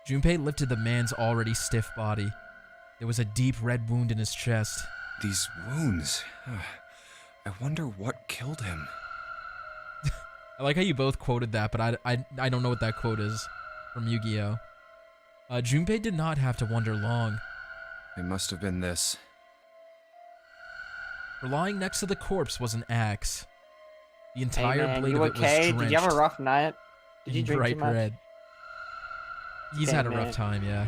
Junpei lifted the man's already stiff body. There was a deep red wound in his chest. These wounds. I wonder what killed him. I like how you both quoted that, but I don't know what that quote is from Yu-Gi-Oh! Junpei did not have to wonder long. It must have been this. For lying next to the corpse was an axe. The Hey entire man, blade you of it was okay? drenched Did you have a rough night? Did you in drink bright too much? red. He's Damn had a it. rough time, yeah.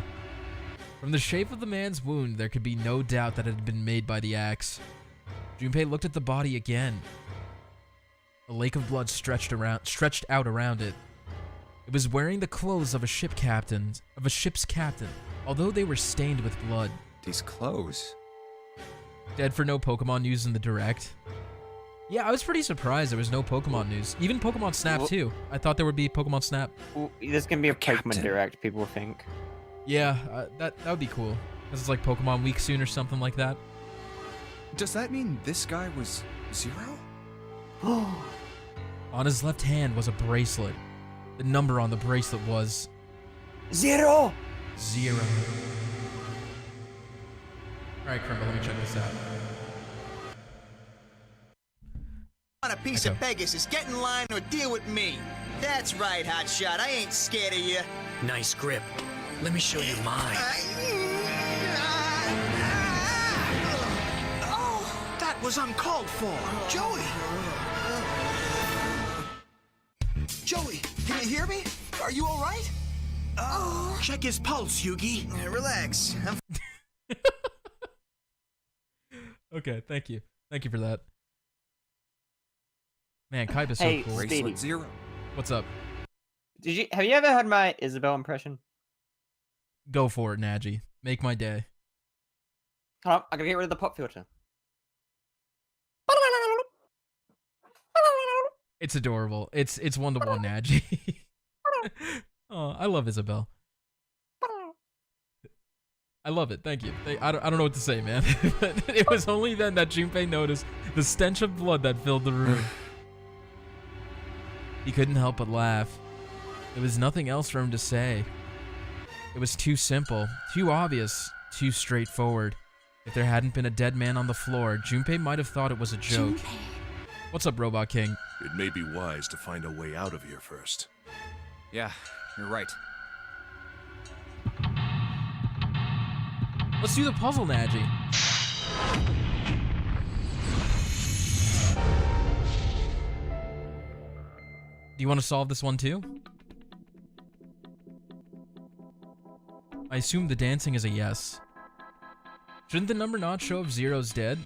From the shape of the man's wound, there could be no doubt that it had been made by the axe. Junpei looked at the body again. A lake of blood stretched out around it. It was wearing the clothes of a ship's captain, although they were stained with blood. These clothes. Dead for no Pokemon news in the Direct. Yeah, I was pretty surprised there was no Pokemon news. Even Pokemon Snap, Well- too. I thought there would be Pokemon Snap. Ooh, there's gonna be a Pokemon Captain. Direct, people think. Yeah, that would be cool. Because it's like Pokemon Week soon or something like that. Does that mean this guy was Zero? On his left hand was a bracelet. The number on the bracelet was Zero! 0. Alright, Crimble, let me check this out. Want a piece of Pegasus, get in line or deal with me. That's right, hotshot. I ain't scared of you. Nice grip. Let me show you mine. Oh, that was uncalled for. Joey! Joey, can you hear me? Are you all right? Oh. Check his pulse, Yugi. Relax. I'm Okay, thank you. Thank you for that. Man, Kaiba's so Hey, cool. Speedy. Bracelet 0. What's up? Have you ever heard my Isabel impression? Go for it, Nadgey. Make my day. Hold on, I gotta get rid of the pop filter. It's adorable. It's 1-to-1 Nadgey. Oh, I love Isabel. I love it. Thank you. I don't know what to say, man. But it was only then that Junpei noticed the stench of blood that filled the room. He couldn't help but laugh. There was nothing else for him to say. It was too simple, too obvious, too straightforward. If there hadn't been a dead man on the floor, Junpei might have thought it was a joke. Junpei. What's up, Robot King? It may be wise to find a way out of here first. Yeah, you're right. Let's do the puzzle, Nadgey. Do you want to solve this one too? I assume the dancing is a yes. Shouldn't the number not show if Zero's dead?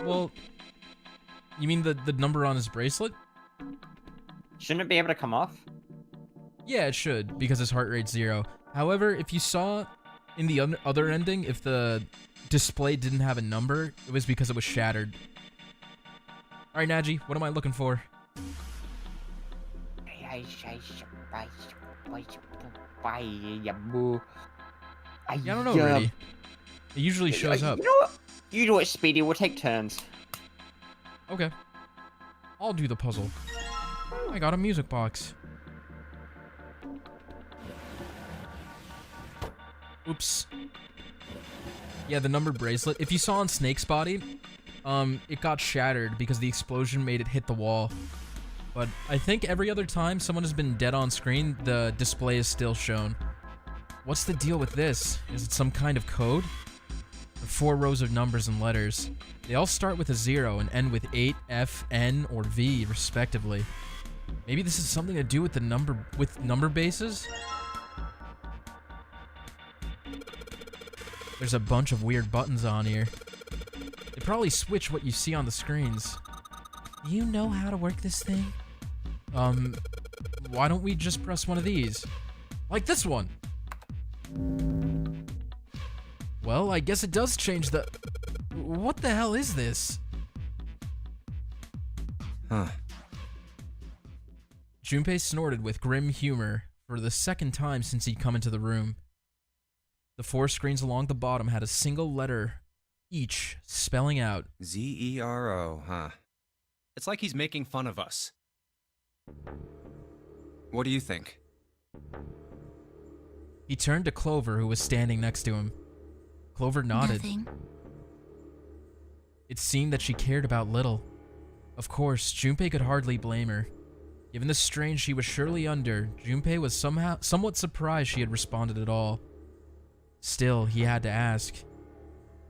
Well, you mean the number on his bracelet? Shouldn't it be able to come off? Yeah, it should, because his heart rate's 0. However, if you saw in the other ending, if the display didn't have a number, it was because it was shattered. Alright, Nadgey, what am I looking for? I don't know, really. It usually shows up. You know what? You do it, Speedy. We'll take turns. Okay. I'll do the puzzle. I got a music box. Oops. Yeah, the numbered bracelet. If you saw on Snake's body, it got shattered because the explosion made it hit the wall. But I think every other time someone has been dead on screen, the display is still shown. What's the deal with this? Is it some kind of code? There are 4 rows of numbers and letters. They all start with a 0 and end with 8, F, N, or V, respectively. Maybe this is something to do with the number bases? There's a bunch of weird buttons on here. They probably switch what you see on the screens. Do you know how to work this thing? Why don't we just press one of these? Like this one! Well, I guess it does change the... What the hell is this? Huh. Junpei snorted with grim humor for the second time since he'd come into the room. The 4 screens along the bottom had a single letter each, spelling out Z-E-R-O, huh? It's like he's making fun of us. What do you think? He turned to Clover, who was standing next to him. Clover nodded. Nothing. It seemed that she cared about Little. Of course, Junpei could hardly blame her. Given the strain she was surely under, Junpei was somewhat surprised she had responded at all. Still, he had to ask.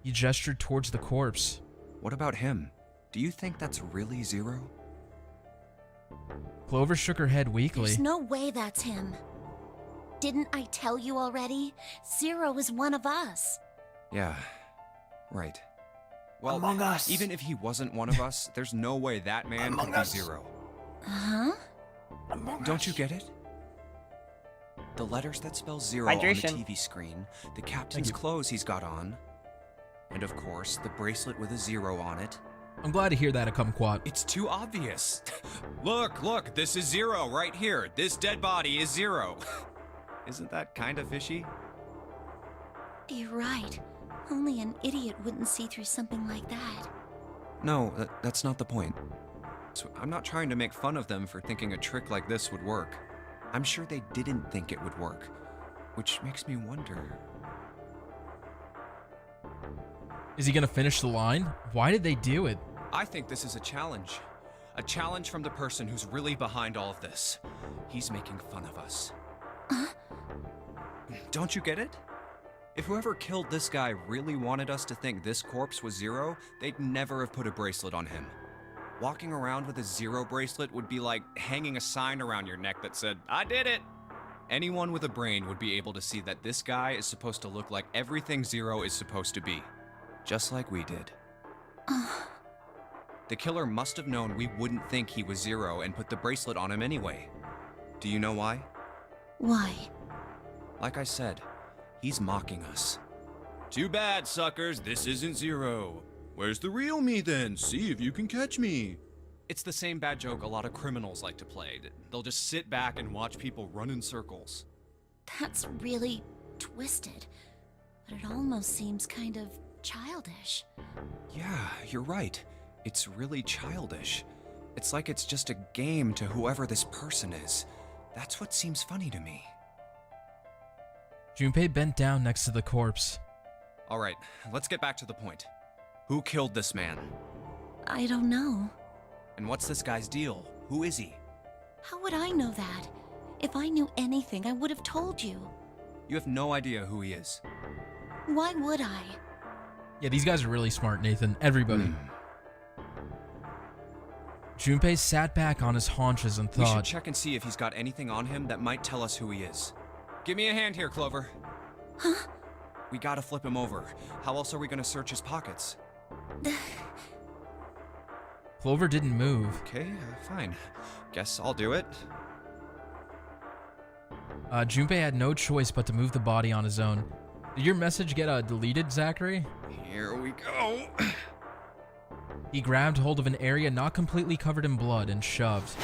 He gestured towards the corpse. What about him? Do you think that's really Zero? Clover shook her head weakly. There's no way that's him. Didn't I tell you already? Zero is one of us. Yeah, right. Well, Among Us. even if he wasn't one of us, there's no way that man Among could be Us. Zero. Huh? Don't you get it? The letters that spell Zero Hydration. on the TV screen, the captain's you. clothes he's got on, and of course, the bracelet with a 0 on it. I'm glad to hear that, a kumquat. It's too obvious. Look, this is 0 right here. This dead body is 0. Isn't that kind of fishy? You're right. Only an idiot wouldn't see through something like that. No, that's not the point. So I'm not trying to make fun of them for thinking a trick like this would work. I'm sure they didn't think it would work, which makes me wonder. Is he gonna finish the line? Why did they do it? I think this is a challenge. A challenge from the person who's really behind all of this. He's making fun of us. Don't you get it? If whoever killed this guy really wanted us to think this corpse was 0, they'd never have put a bracelet on him. Walking around with a 0 bracelet would be like hanging a sign around your neck that said, "I did it!" Anyone with a brain would be able to see that this guy is supposed to look like everything 0 is supposed to be. Just like we did. The killer must have known we wouldn't think he was 0 and put the bracelet on him anyway. Do you know why? Why? Like I said, he's mocking us. Too bad, suckers, this isn't 0. Where's the real me then? See if you can catch me. It's the same bad joke a lot of criminals like to play. They'll just sit back and watch people run in circles. That's really twisted, but it almost seems kind of childish. Yeah, you're right. It's really childish. It's like it's just a game to whoever this person is. That's what seems funny to me. Junpei bent down next to the corpse. All right, let's get back to the point. Who killed this man? I don't know. And what's this guy's deal? Who is he? How would I know that? If I knew anything, I would have told you. You have no idea who he is. Why would I? Yeah, these guys are really smart, Nathan. Everybody. Junpei sat back on his haunches and We should thought, check and see if he's got anything on him that might tell us who he is. Give me a hand here, Clover. Huh? We gotta flip him over. How else are we gonna search his pockets? Clover didn't move. Okay, fine. Guess I'll do it. Junpei had no choice but to move the body on his own. Did your message get deleted, Zachary? Here we go. He grabbed hold of an area not completely covered in blood and shoved.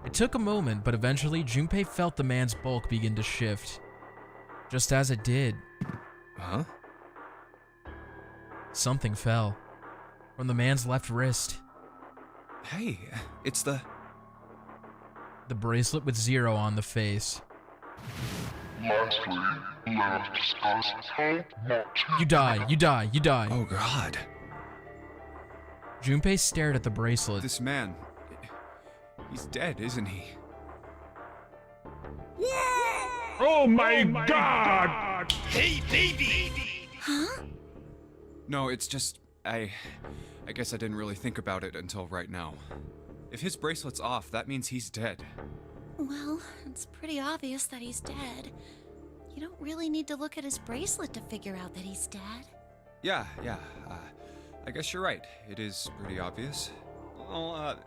It took a moment, but eventually Junpei felt the man's bulk begin to shift. Just as it did, Huh? something fell from the man's left wrist. Hey, it's the bracelet with 0 on the face. Lastly, let us discuss how much You die, you die, you die. Oh god. Junpei stared at the bracelet. This man, he's dead, isn't he? Oh my god! Hey, baby! Huh? No, it's just I guess I didn't really think about it until right now. If his bracelet's off, that means he's dead. Well, it's pretty obvious that he's dead. You don't really need to look at his bracelet to figure out that he's dead. Yeah. I guess you're right. It is pretty obvious. Well,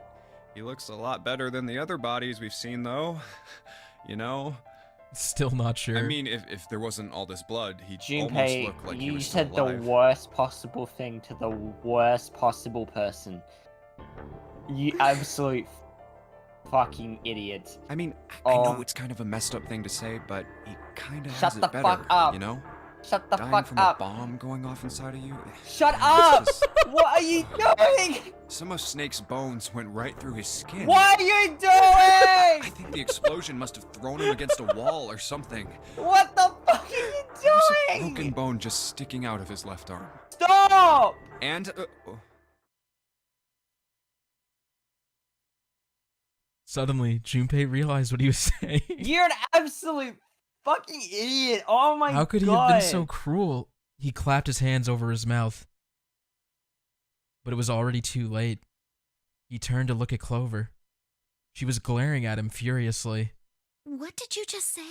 he looks a lot better than the other bodies we've seen, though. You know? Still not sure. I mean, if there wasn't all this blood, he'd almost Junpei, look like he you was still said the alive. worst possible thing to the worst possible person. You absolute fucking idiot. I mean, I Oh. know it's kind of a messed up thing to say, but he kind of Shut has it the better, fuck up. you know? Shut the Dying fuck from up. a bomb going off inside of you. Shut It's up! just- What are you doing? Some of Snake's bones went right through his skin. What are you I doing? think the explosion must have thrown him against a wall or something. What the fuck are you There's a doing? broken bone just sticking out of his left arm. Stop! And, Suddenly, Junpei realized what he was saying. You're an absolute fucking idiot. Oh my god. How could he have been so cruel? He clapped his hands over his mouth. But it was already too late. He turned to look at Clover. She was glaring at him furiously. What did you just say?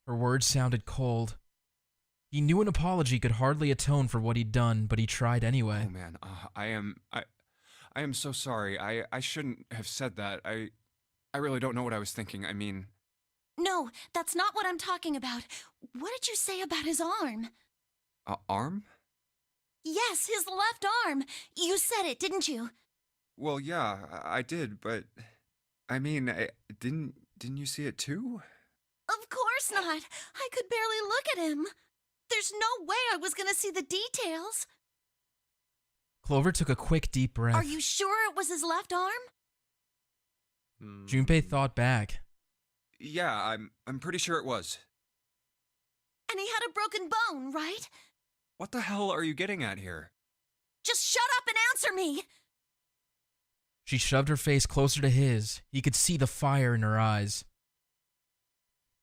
Her words sounded cold. He knew an apology could hardly atone for what he'd done, but he tried anyway. oh man, I am so sorry. I shouldn't have said that. I really don't know what I was thinking. I mean, No, that's not what I'm talking about. What did you say about his arm? arm? Yes, his left arm. You said it, didn't you? Well, yeah, I did, but I mean, didn't you see it too? Of course not. I could barely look at him. There's no way I was gonna see the details. Clover took a quick, deep breath. Are you sure it was his left arm? Junpei thought back. Yeah, I'm pretty sure it was. And he had a broken bone, right? What the hell are you getting at here? Just shut up and answer me! She shoved her face closer to his. He could see the fire in her eyes.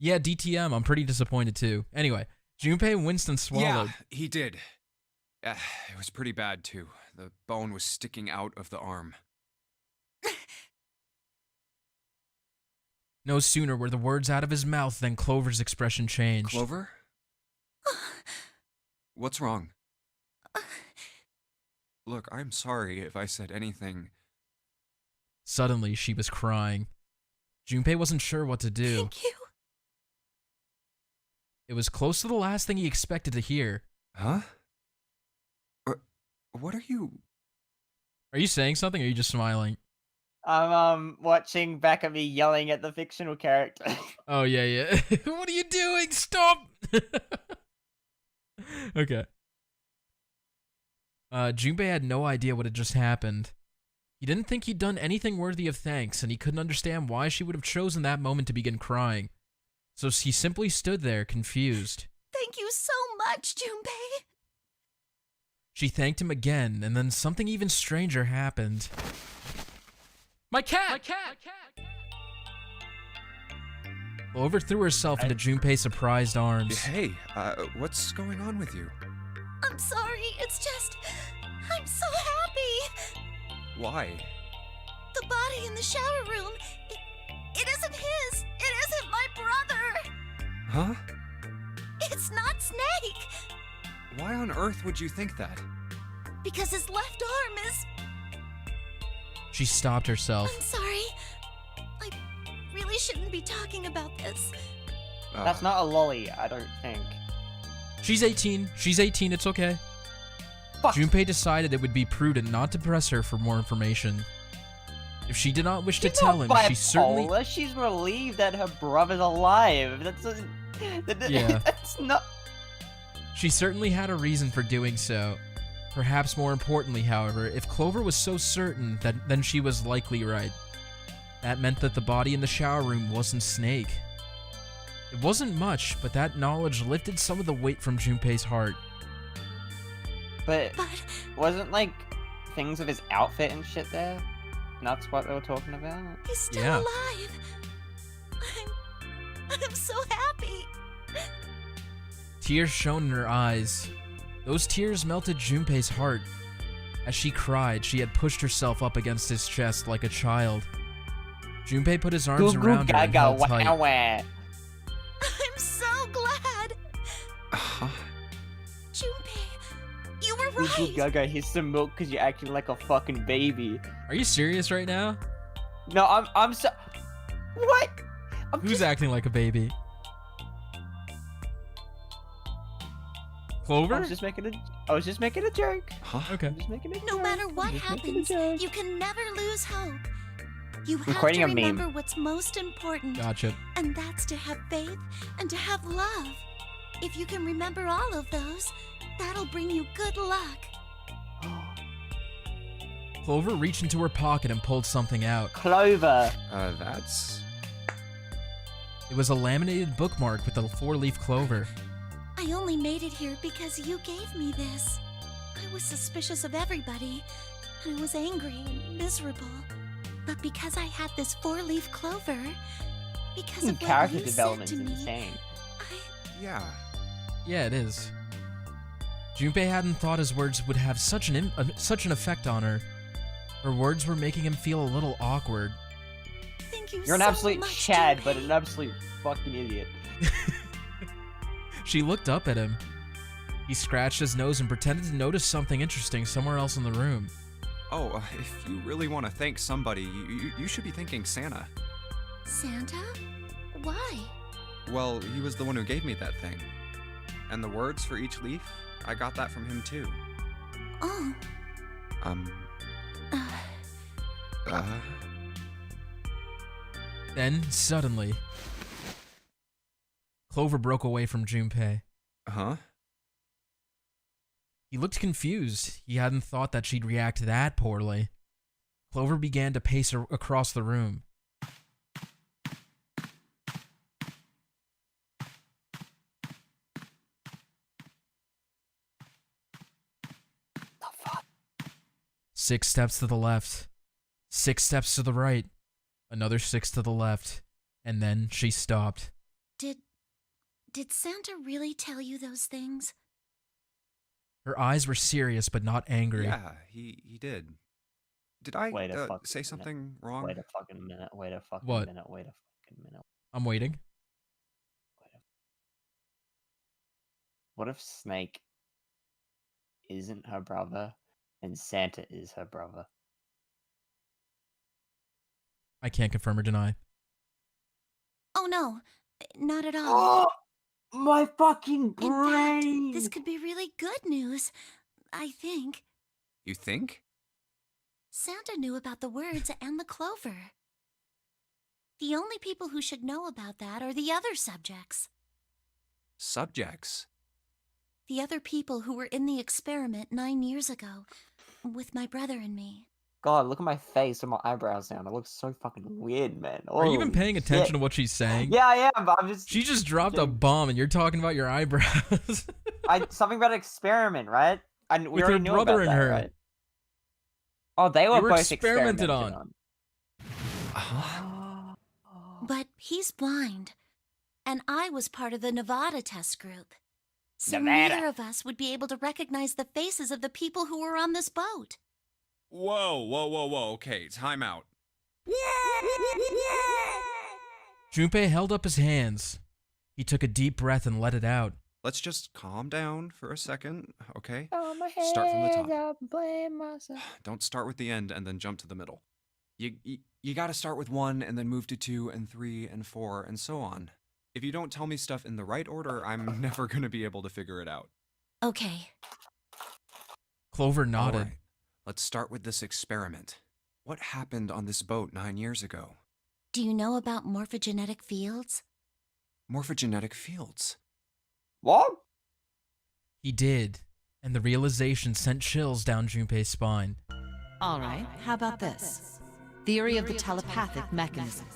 Yeah, DTM, I'm pretty disappointed too. Anyway, Junpei winced and swallowed. Yeah, he did. It was pretty bad too. The bone was sticking out of the arm. No sooner were the words out of his mouth than Clover's expression changed. Clover? What's wrong? Look, I'm sorry if I said anything. Suddenly, she was crying. Junpei wasn't sure what to do. Thank you. It was close to the last thing he expected to hear. Huh? What are you... Are you saying something or are you just smiling? I'm watching back at me yelling at the fictional character. Oh, yeah, yeah. What are you doing? Stop! Okay. Junpei had no idea what had just happened. He didn't think he'd done anything worthy of thanks, and he couldn't understand why she would have chosen that moment to begin crying. So he simply stood there, confused. Thank you so much, Junpei. She thanked him again, and then something even stranger happened. My cat! My cat! Clover threw herself into Junpei's surprised arms. Hey, what's going on with you? I'm sorry, it's just... I'm so happy. Why? The body in the shower room, it isn't his. It isn't my brother. Huh? It's not Snake. Why on earth would you think that? Because his left arm is... She stopped herself. I'm sorry. I really shouldn't be talking about this. That's not a lolly, I don't think. She's 18. She's 18. It's okay. Fuck. Junpei decided it would be prudent not to press her for more information. If she did not wish to She's tell not him, she certainly... bipolar, she's relieved that her brother's alive. Yeah. That's not... She certainly had a reason for doing so. Perhaps more importantly, however, if Clover was so certain, then she was likely right. That meant that the body in the shower room wasn't Snake. It wasn't much, but that knowledge lifted some of the weight from Junpei's heart. But wasn't, like, things of his outfit and shit there? And that's what they were talking about? He's still Yeah. alive. I'm so happy. Tears shone in her eyes. Those tears melted Junpei's heart. As she cried, she had pushed herself up against his chest like a child. Junpei put his arms around her and held tight. I'm so glad. Junpei, you were right. Gaga, here's some milk because you're acting like a fucking baby. Are you serious right now? No, I'm so... What? Who's acting like a baby? Clover? I was just making a joke. Huh? Okay. I'm just making a joke. No matter what I'm just making a happens, joke. you can never lose hope. You have creating to a meme. remember what's most important, Gotcha. and that's to have faith and to have love. If you can remember all of those, that'll bring you good luck. Clover reached into her pocket and pulled something out. Clover. That's... It was a laminated bookmark with a 4-leaf clover. I only made it here because you gave me this. I was suspicious of everybody, and I was angry and miserable. But because I had this 4-leaf clover, because of what Character you said development to is me, insane. Yeah. Yeah, it is. Junpei hadn't thought his words would have such an effect on her. Her words were making him feel a little awkward. Thank you You're an so absolute much, Chad, Junpei. but an absolute fucking idiot. She looked up at him. He scratched his nose and pretended to notice something interesting somewhere else in the room. Oh, if you really want to thank somebody, you should be thanking Santa. Santa? Why? Well, he was the one who gave me that thing. And the words for each leaf, I got that from him too. Oh. Then, suddenly, Clover broke away from Junpei. Huh? He looked confused. He hadn't thought that she'd react that poorly. Clover began to pace across the room. The fuck? 6 steps to the left. 6 steps to the right. Another 6 to the left. And then she stopped. Did Santa really tell you those things? Her eyes were serious but not angry. Yeah, he did. Did I Wait a fucking say minute. something wrong? Wait a fucking minute. Wait a fucking What? minute. Wait a fucking minute. I'm waiting. What if Snake isn't her brother and Santa is her brother? I can't confirm or deny. Oh no, not at all. Oh, my fucking In fact, brain! this could be really good news, I think. You think? Santa knew about the words and the clover. The only people who should know about that are the other subjects. Subjects? The other people who were in the experiment 9 years ago, with my brother and me. God, look at my face and my eyebrows down. It looks so fucking weird, man. Are you even Holy paying attention shit. to what she's saying? Yeah, I am, but I'm just... She just dropped a bomb and you're talking about your eyebrows. Something about an experiment, right? And we With already her knew brother about and that, her. right? Oh, they were were both experimented experimented on. on. But he's blind, and I was part of the Nevada test group. So Nevada. neither of us would be able to recognize the faces of the people who were on this boat. Whoa. Okay, time out. Junpei held up his hands. He took a deep breath and let it out. Let's just calm down for a second, okay? Oh, my Start from the top. hands up and blame myself. Don't start with the end and then jump to the middle. You gotta start with 1 and then move to 2 and 3 and 4 and so on. If you don't tell me stuff in the right order, I'm never gonna be able to figure it out. Okay. Clover nodded. All right, let's start with this experiment. What happened on this boat 9 years ago? Do you know about morphogenetic fields? Morphogenetic fields. What? He did, and the realization sent chills down Junpei's spine. All right, how about this? Theory of the telepathic mechanism.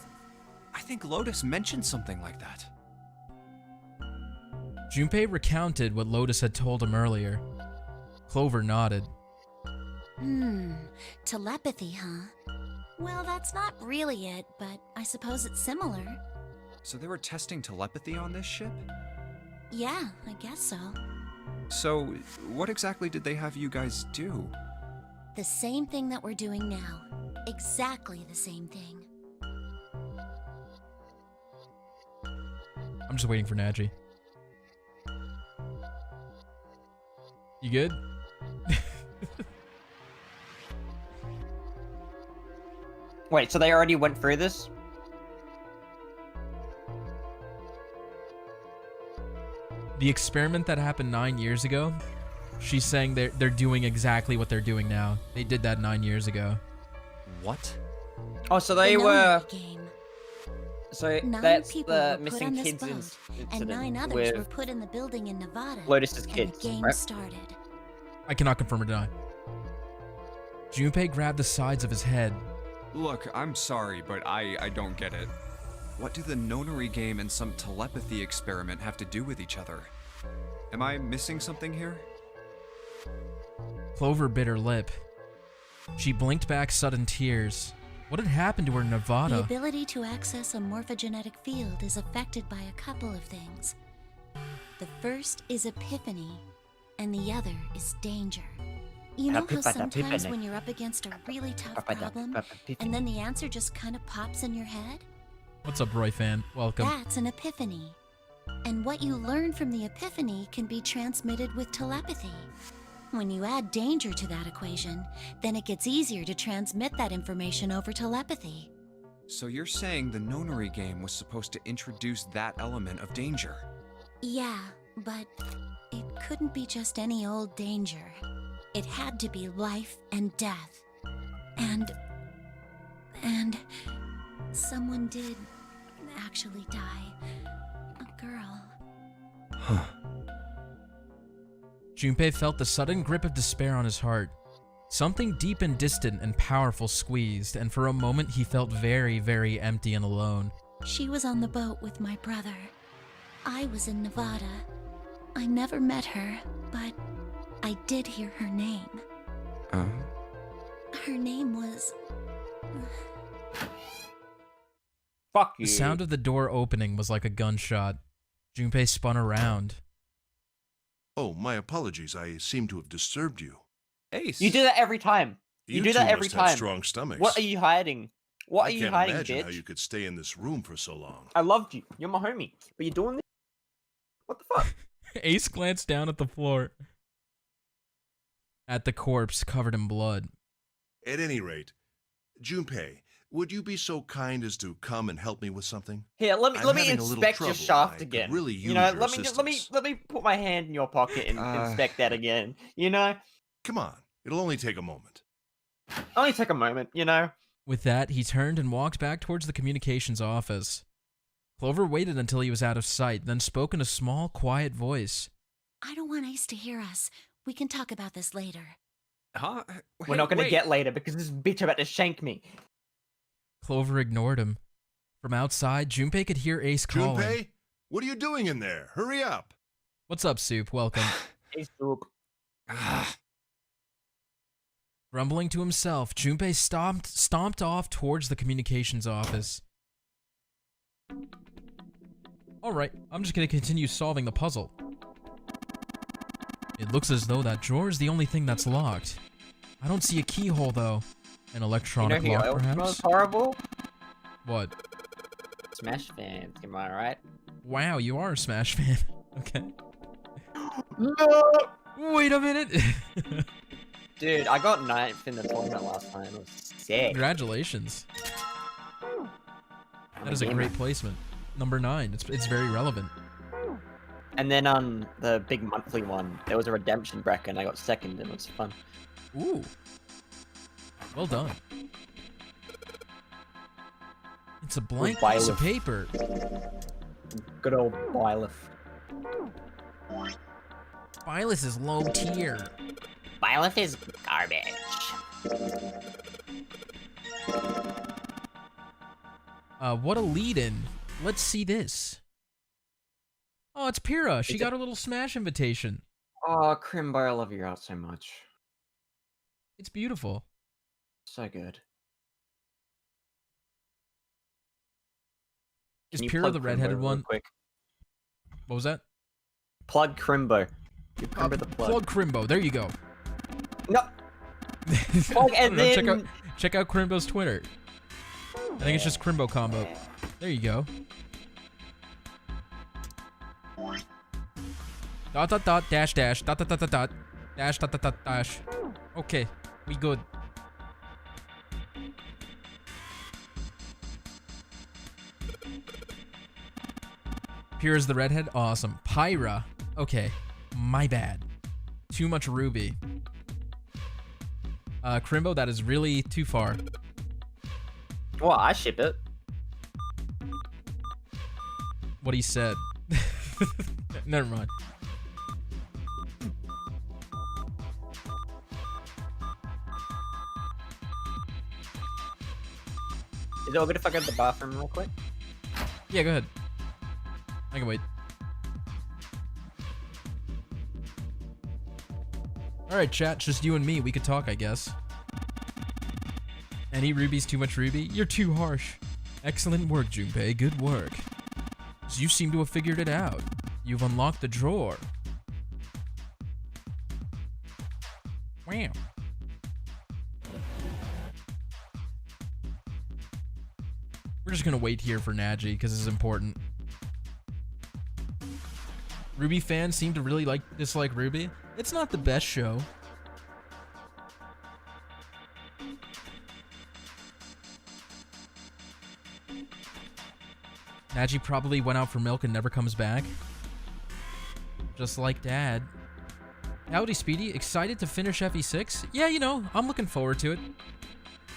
I think Lotus mentioned something like that. Junpei recounted what Lotus had told him earlier. Clover nodded. Telepathy, huh? Well, that's not really it, but I suppose it's similar. So they were testing telepathy on this ship? Yeah, I guess so. So, what exactly did they have you guys do? The same thing that we're doing now. Exactly the same thing. I'm just waiting for Nadgey. You good? Wait, so they already went through this? The experiment that happened 9 years ago, she's saying they're doing exactly what they're doing now. They did that 9 years ago. What? Oh, so they The were... Nonary game. So 9 that's people the were put missing on this kids boat, incident and 9 others with were put in the building in Nevada. Lotus's and kids, the game right? started. I cannot confirm or deny. Junpei grabbed the sides of his head. Look, I'm sorry, but I don't get it. What do the nonary game and some telepathy experiment have to do with each other? Am I missing something here? Clover bit her lip. She blinked back sudden tears. What had happened to her in The Nevada? ability to access a morphogenetic field is affected by a couple of things. The first is epiphany, and the other is danger. You know how sometimes when you're up against a really tough problem, and then the answer just kind of pops in your head? What's up, Roy fan? Welcome. That's an epiphany. And what you learn from the epiphany can be transmitted with telepathy. When you add danger to that equation, then it gets easier to transmit that information over telepathy. So you're saying the nonary game was supposed to introduce that element of danger? Yeah, but it couldn't be just any old danger. It had to be life and death. And someone did actually die. A girl. Huh. Junpei felt the sudden grip of despair on his heart. Something deep and distant and powerful squeezed, and for a moment he felt very, very empty and alone. She was on the boat with my brother. I was in Nevada. I never met her, but I did hear her name. Her name was... Fuck you. The sound of the door opening was like a gunshot. Junpei spun around. Oh, my apologies. I seem to have disturbed you. Ace! You do that every time. You do two that every must have time. strong stomachs. What are you hiding? What are I you can't hiding, imagine bitch? how you could stay in this room for so long. I loved you. You're my homie. But you're doing this? What the fuck? Ace glanced down at the floor. At the corpse covered in blood. At any rate, Junpei, would you be so kind as to come and help me with something? Here, let me I'm having a little inspect your trouble. shaft I could again. really you use know, your let me put my hand in your pocket and inspect that again. You know? Come on. It'll only take a moment. Only take a moment, you know? With that, he turned and walked back towards the communications office. Clover waited until he was out of sight, then spoke in a small, quiet voice. I don't want Ace to hear us. We can talk about this later. Huh? We're not gonna Wait. get later because this bitch about to shank me. Clover ignored him. From outside, Junpei could hear Ace calling. Junpei, what are you doing in there? Hurry up. What's up, Soup? Welcome. Ace Soup. Grumbling to himself, Junpei stomped off towards the communications office. Alright, I'm just gonna continue solving the puzzle. It looks as though that drawer is the only thing that's locked. I don't see a keyhole, though. An electronic You know lock, who else perhaps? smells horrible? What? Smash fans, am I right? Wow, you are a Smash fan. Okay. No! Wait a minute! Dude, I got 9th in the tournament last time. It was sick. Congratulations. That is a great placement. Number 9. It's very relevant. And then on the big monthly one, there was a redemption bracket and I got 2nd and it was fun. Ooh. Well done. It's a blank piece of paper. Good old Byleth. Byleth is low tier. Byleth is garbage. What a lead-in. Let's see this. Oh, it's Pyrrha. She got a little Smash invitation. Oh, Crimbo, I love your art so much. It's beautiful. So good. Is Can you Pyrrha plug the Crimbo redheaded real one? Quick? What was that? Plug Crimbo. Give Crimbo the plug. Plug Crimbo. There you go. No. Plug I and don't know, then... check out Crimbo's Twitter. I think it's just Crimbo combo. There you go. Dot dot dot dash dash dot dot dot dot dot dash dot dot dot dash. Okay, we good. Pyrrha's the redhead. Awesome. Pyra. Okay, my bad. Too much Ruby. Crimbo, that is really too far. Well, I ship it. What he said. Never mind. Is it all good if I go to the bathroom real quick? Yeah, go ahead. I can wait. Alright, chat, just you and me. We could talk, I guess. Any Ruby's too much Ruby? You're too harsh. Excellent work, Junpei. Good work. So you seem to have figured it out. You've unlocked the drawer. Wow. We're just gonna wait here for Nadgey, because this is important. Ruby fans seem to really dislike Ruby. It's not the best show. Nadgey probably went out for milk and never comes back. Just like Dad. Howdy, Speedy. Excited to finish FE6? Yeah, you know, I'm looking forward to it.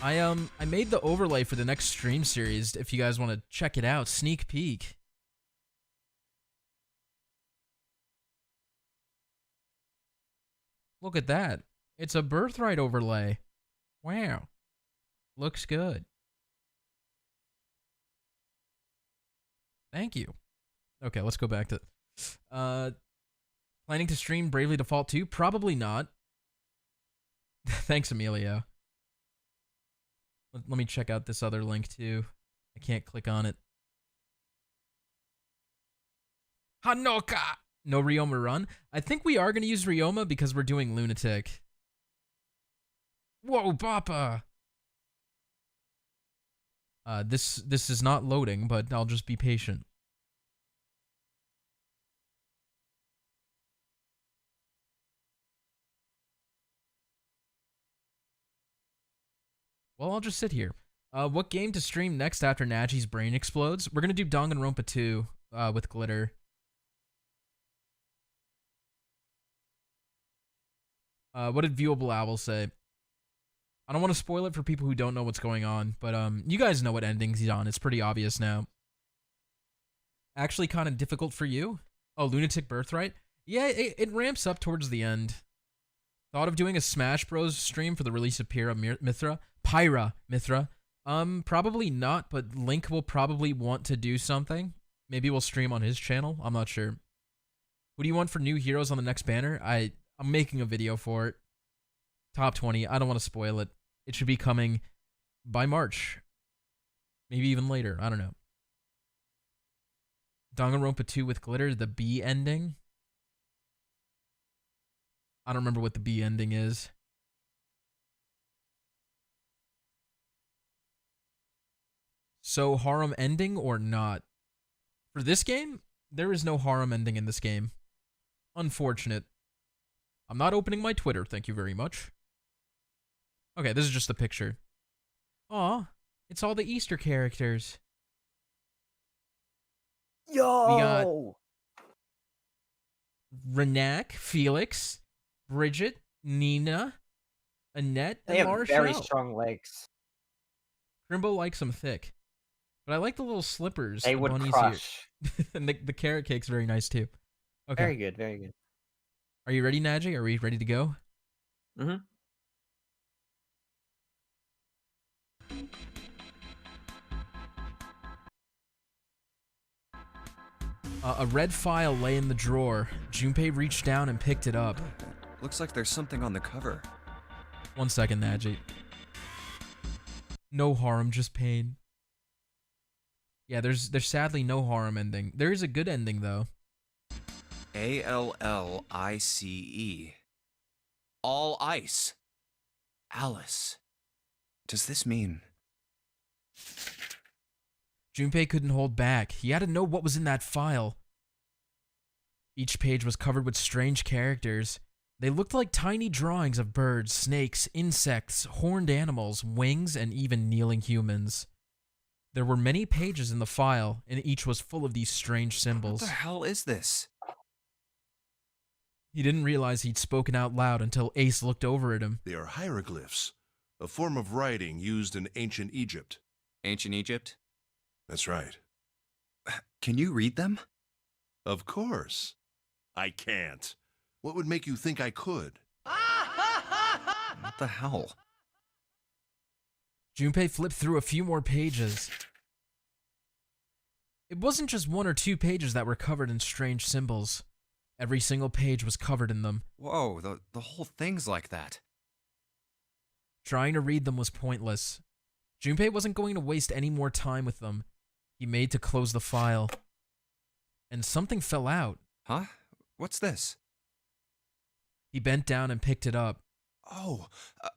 I made the overlay for the next stream series if you guys want to check it out. Sneak peek. Look at that. It's a birthright overlay. Wow. Looks good. Thank you. Okay, let's go back to... planning to stream Bravely Default 2? Probably not. Thanks, Emilio. Let me check out this other link, too. I can't click on it. Hanoka! No Ryoma run? I think we are going to use Ryoma because we're doing Lunatic. Whoa, Papa! This is not loading, but I'll just be patient. Well, I'll just sit here. What game to stream next after Nadgey's brain explodes? We're gonna do Danganronpa 2 with Glitter. What did Viewable Owl say? I don't want to spoil it for people who don't know what's going on, but you guys know what endings he's on. It's pretty obvious now. Actually kind of difficult for you? Oh, Lunatic Birthright? Yeah, it ramps up towards the end. Thought of doing a Smash Bros stream for the release of Pyra Mithra. Probably not, but Link will probably want to do something. Maybe we'll stream on his channel. I'm not sure. What do you want for new heroes on the next banner? I'm making a video for it. Top 20. I don't want to spoil it. It should be coming by March. Maybe even later. I don't know. Danganronpa 2 with glitter, the B ending. I don't remember what the B ending is. So, harem ending or not? For this game, there is no harem ending in this game. Unfortunate. I'm not opening my Twitter, thank you very much. Okay, this is just a picture. Aw, it's all the Easter characters. Yo! We got Renak, Felix, Bridget, Nina, Annette, They and have Marshall. very strong legs. Crimbo likes them thick. But I like the little slippers. They the would bunnies crush. Here. And the carrot cake's very nice too. Okay. Very good, very good. Are you ready, Nadgey? Are we ready to go? Mm-hmm. A red file lay in the drawer. Junpei reached down and picked it up. Looks like there's something on the cover. 1 second, Nadgey. No harm, just pain. Yeah, there's sadly no harm ending. There is a good ending, though. ALLICE. All ice. Alice. Does this mean... Junpei couldn't hold back. He had to know what was in that file. Each page was covered with strange characters. They looked like tiny drawings of birds, snakes, insects, horned animals, wings, and even kneeling humans. There were many pages in the file, and each was full of these strange symbols. What the hell is this? He didn't realize he'd spoken out loud until Ace looked over at him. They are hieroglyphs, a form of writing used in ancient Egypt. Ancient Egypt? That's right. Can you read them? Of course. I can't. What would make you think I could? What the hell? Junpei flipped through a few more pages. It wasn't just 1 or 2 pages that were covered in strange symbols. Every single page was covered in them. Whoa, the whole thing's like that. Trying to read them was pointless. Junpei wasn't going to waste any more time with them. He made to close the file. And something fell out. Huh? What's this? He bent down and picked it up. Oh,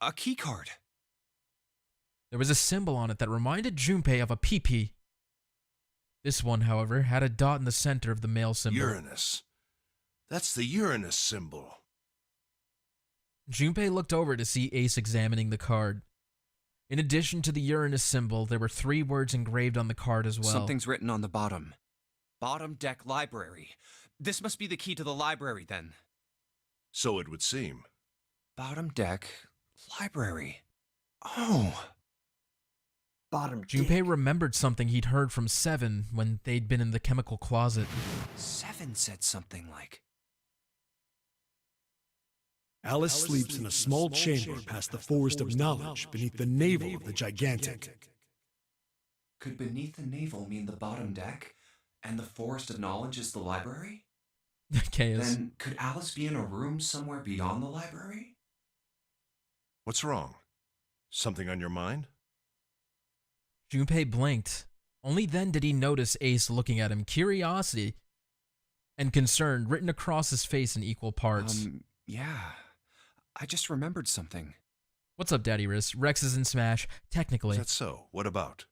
a key card. There was a symbol on it that reminded Junpei of a pee-pee. This one, however, had a dot in the center of the male symbol. Uranus. That's the Uranus symbol. Junpei looked over to see Ace examining the card. In addition to the Uranus symbol, there were 3 words engraved on the card as well. Something's written on the bottom. Bottom deck library. This must be the key to the library, then. So it would seem. Bottom deck library. Oh. Bottom Junpei remembered something he'd heard from Seven when they'd been in the chemical closet. Seven said something like... Alice sleeps in a small chamber past the forest of knowledge beneath the navel of the gigantic. Could beneath the navel mean the bottom deck, and the forest of knowledge is the library? Chaos. Then could Alice be in a room somewhere beyond the library? What's wrong? Something on your mind? Junpei blinked. Only then did he notice Ace looking at him, curiosity and concern written across his face in equal parts. Yeah. I just remembered something. What's up, Daddy Riss? Rex is in Smash, technically. Is that so? What about?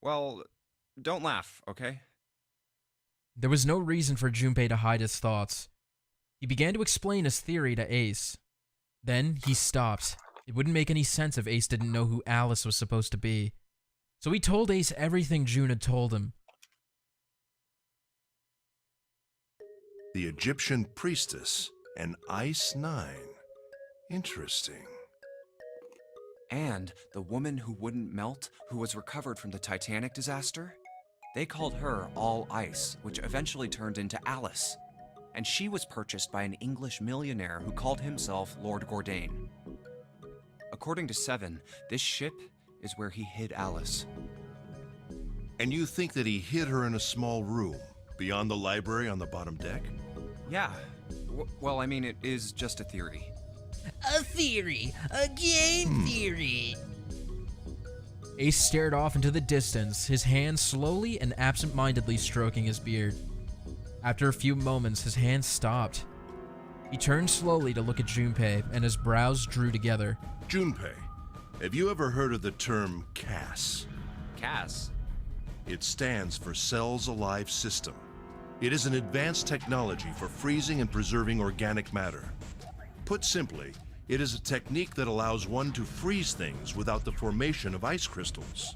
Well, don't laugh, okay? There was no reason for Junpei to hide his thoughts. He began to explain his theory to Ace. Then he stopped. It wouldn't make any sense if Ace didn't know who Alice was supposed to be. So he told Ace everything June had told him. The Egyptian priestess, an Ice 9. Interesting. And the woman who wouldn't melt, who was recovered from the Titanic disaster? They called her All Ice, which eventually turned into Alice. And she was purchased by an English millionaire who called himself Lord Gordain. According to Seven, this ship is where he hid Alice. And you think that he hid her in a small room, beyond the library on the bottom deck? Yeah. Well, I mean, it is just a theory. A theory. A game theory. Ace stared off into the distance, his hand slowly and absent-mindedly stroking his beard. After a few moments, his hand stopped. He turned slowly to look at Junpei, and his brows drew together. Junpei, have you ever heard of the term CAS? Cass? It stands for Cells Alive System. It is an advanced technology for freezing and preserving organic matter. Put simply, it is a technique that allows one to freeze things without the formation of ice crystals.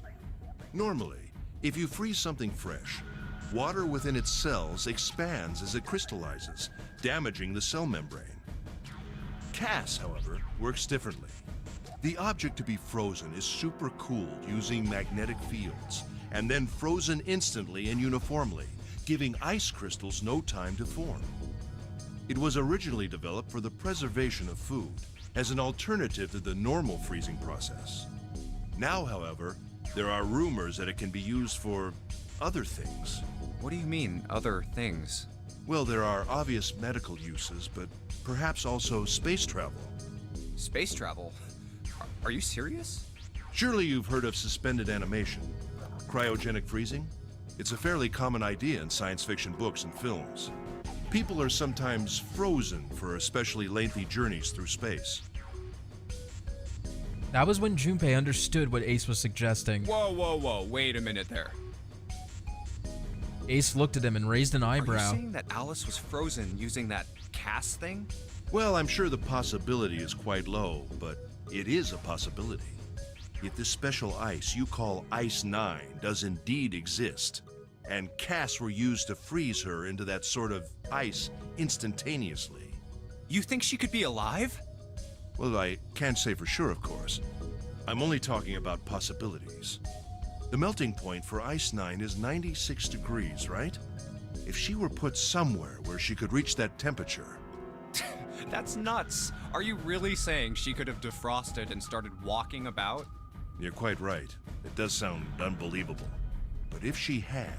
Normally, if you freeze something fresh, water within its cells expands as it crystallizes, damaging the cell membrane. CAS, however, works differently. The object to be frozen is supercooled using magnetic fields, and then frozen instantly and uniformly, giving ice crystals no time to form. It was originally developed for the preservation of food, as an alternative to the normal freezing process. Now, however, there are rumors that it can be used for other things. What do you mean, other things? Well, there are obvious medical uses, but perhaps also space travel. Space travel? Are you serious? Surely you've heard of suspended animation. Cryogenic freezing? It's a fairly common idea in science fiction books and films. People are sometimes frozen for especially lengthy journeys through space. That was when Junpei understood what Ace was suggesting. Whoa, wait a minute there. Ace looked at him and raised an eyebrow. Are you saying that Alice was frozen using that CAS thing? Well, I'm sure the possibility is quite low, but it is a possibility. If this special ice you call Ice 9 does indeed exist, and CAS were used to freeze her into that sort of ice instantaneously. You think she could be alive? Well, I can't say for sure, of course. I'm only talking about possibilities. The melting point for Ice 9 is 96 degrees, right? If she were put somewhere where she could reach that temperature... That's nuts. Are you really saying she could have defrosted and started walking about? You're quite right. It does sound unbelievable. But if she had,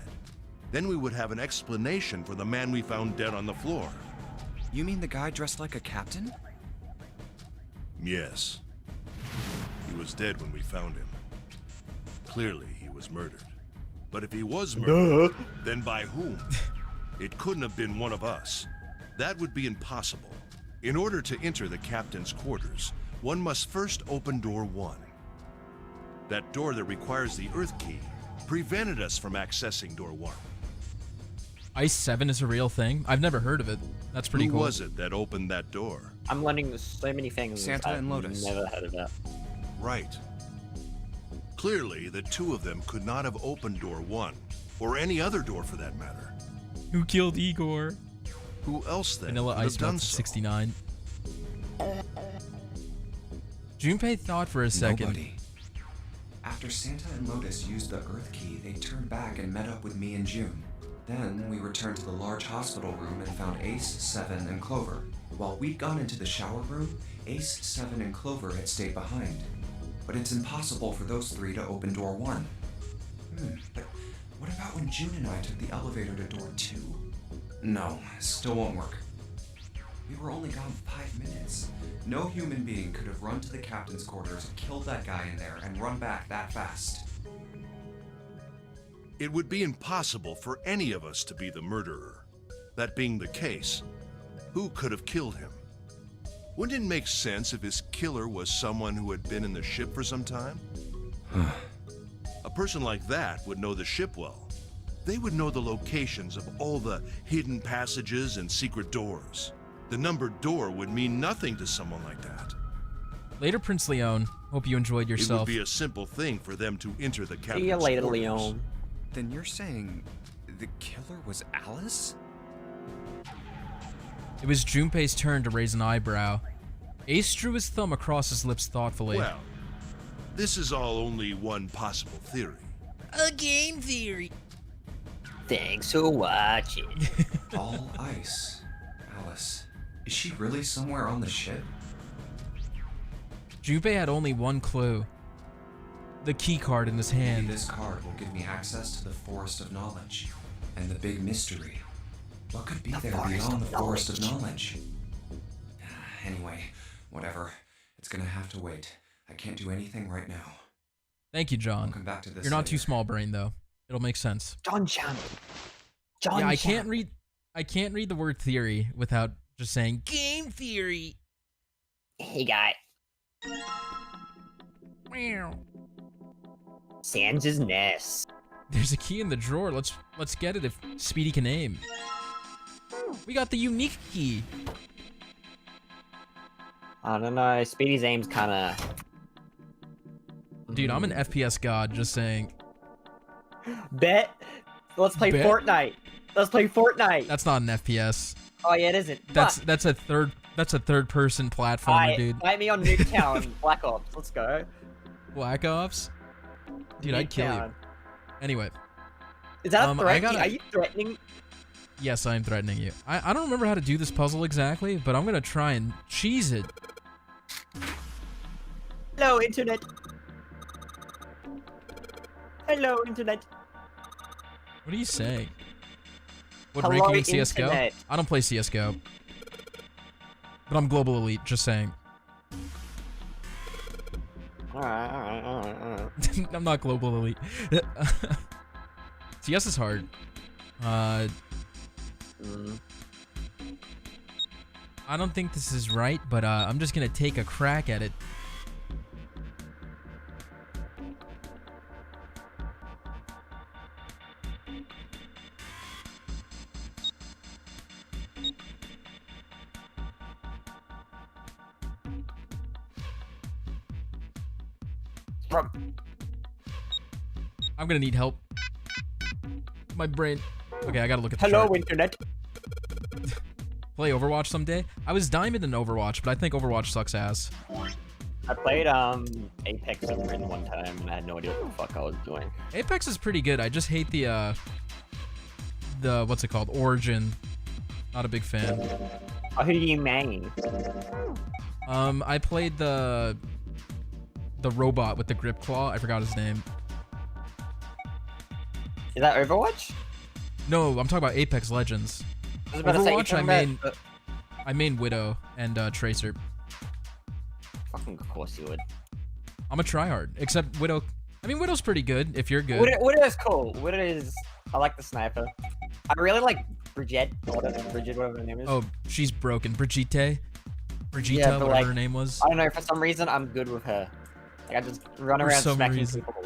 then we would have an explanation for the man we found dead on the floor. You mean the guy dressed like a captain? Yes. He was dead when we found him. Clearly, he was murdered. But if he was murdered, then by whom? It couldn't have been one of us. That would be impossible. In order to enter the captain's quarters, one must first open door 1. That door that requires the Earth key prevented us from accessing door 1. Ice 7 is a real thing? I've never heard of it. That's pretty cool. Who was it that opened that door? I'm learning so many things. Santa I've and Lotus. Never heard of that. Right. Clearly, the two of them could not have opened door 1, or any other door for that matter. Who killed Igor? Who else then Vanilla could have Ice done Melts so? 69. Junpei thought for a second. Nobody. After Santa and Lotus used the Earth key, they turned back and met up with me and June. Then we returned to the large hospital room and found Ace, 7, and Clover. While we'd gone into the shower room, Ace, 7, and Clover had stayed behind. But it's impossible for those 3 to open door 1. But what about when June and I took the elevator to door 2? No, still won't work. We were only gone 5 minutes. No human being could have run to the captain's quarters, killed that guy in there, and run back that fast. It would be impossible for any of us to be the murderer. That being the case, who could have killed him? Wouldn't it make sense if his killer was someone who had been in the ship for some time? A person like that would know the ship well. They would know the locations of all the hidden passages and secret doors. The numbered door would mean nothing to someone like that. Later, Prince Leon. Hope you enjoyed yourself. It would be a simple thing for them to enter the captain's See you later, quarters. Leon. Then you're saying the killer was Alice? It was Junpei's turn to raise an eyebrow. Ace drew his thumb across his lips thoughtfully. Well, this is all only one possible theory. A game theory. Thanks for watching. All ice. Alice, is she really somewhere on the ship? Junpei had only one clue. The key card in his Maybe hand. this card will give me access to the Forest of Knowledge. And the big mystery. What could be there beyond the Forest of Knowledge? Anyway, whatever. It's gonna have to wait. I can't do anything right now. Thank you, John. I'll come back to this You're not later. too small brain though. It'll make sense. John Chan. John Yeah, I Chan. can't read the word theory without just saying game theory. Hey, guy. Sans' nest. There's a key in the drawer. Let's get it if Speedy can aim. We got the unique key. I don't know. Speedy's aim's kind of. Dude, I'm an FPS god, just saying. Bet. Let's play Bet? Fortnite. Let's play Fortnite. That's not an FPS. Oh yeah, it isn't. That's a third person platformer, dude. Fight me on Nuketown, Black Ops. Let's go. Black Ops? Dude, I'd kill you. Nuketown. Anyway. Is that a threat? gotta- Are you threatening? Yes, I am threatening you. I don't remember how to do this puzzle exactly, but I'm gonna try and cheese it. Hello, internet. Hello, internet. What are you saying? What Hello, ranking in CSGO? internet. I don't play CSGO. But I'm global elite, just saying. Alright. I'm not global elite. CS is hard. I don't think this is right, but I'm just gonna take a crack at it. I'm gonna need help. My brain. Okay, I gotta look at the Hello, chart. internet. Play Overwatch someday? I was diamond in Overwatch, but I think Overwatch sucks ass. I played Apex Overwatch one time and I had no idea what the fuck I was doing. Apex is pretty good. I just hate the what's it called? Origin. Not a big fan. Oh, who do you main? I played the robot with the grip claw. I forgot his name. Is that Overwatch? No, I'm talking about Apex Legends. I was about to say, you're Overwatch, I talking about I main Widow and Tracer. Fucking of course you would. I'm a tryhard, except Widow. I mean, Widow's pretty good if you're good. Widow is cool. Widow is. I like the sniper. I really like Bridget, whatever her name is. Oh, she's broken. Brigitte, Yeah, whatever but, like, her name was. I don't know. For some reason, I'm good with her. Like I just run around some smacking reason. people.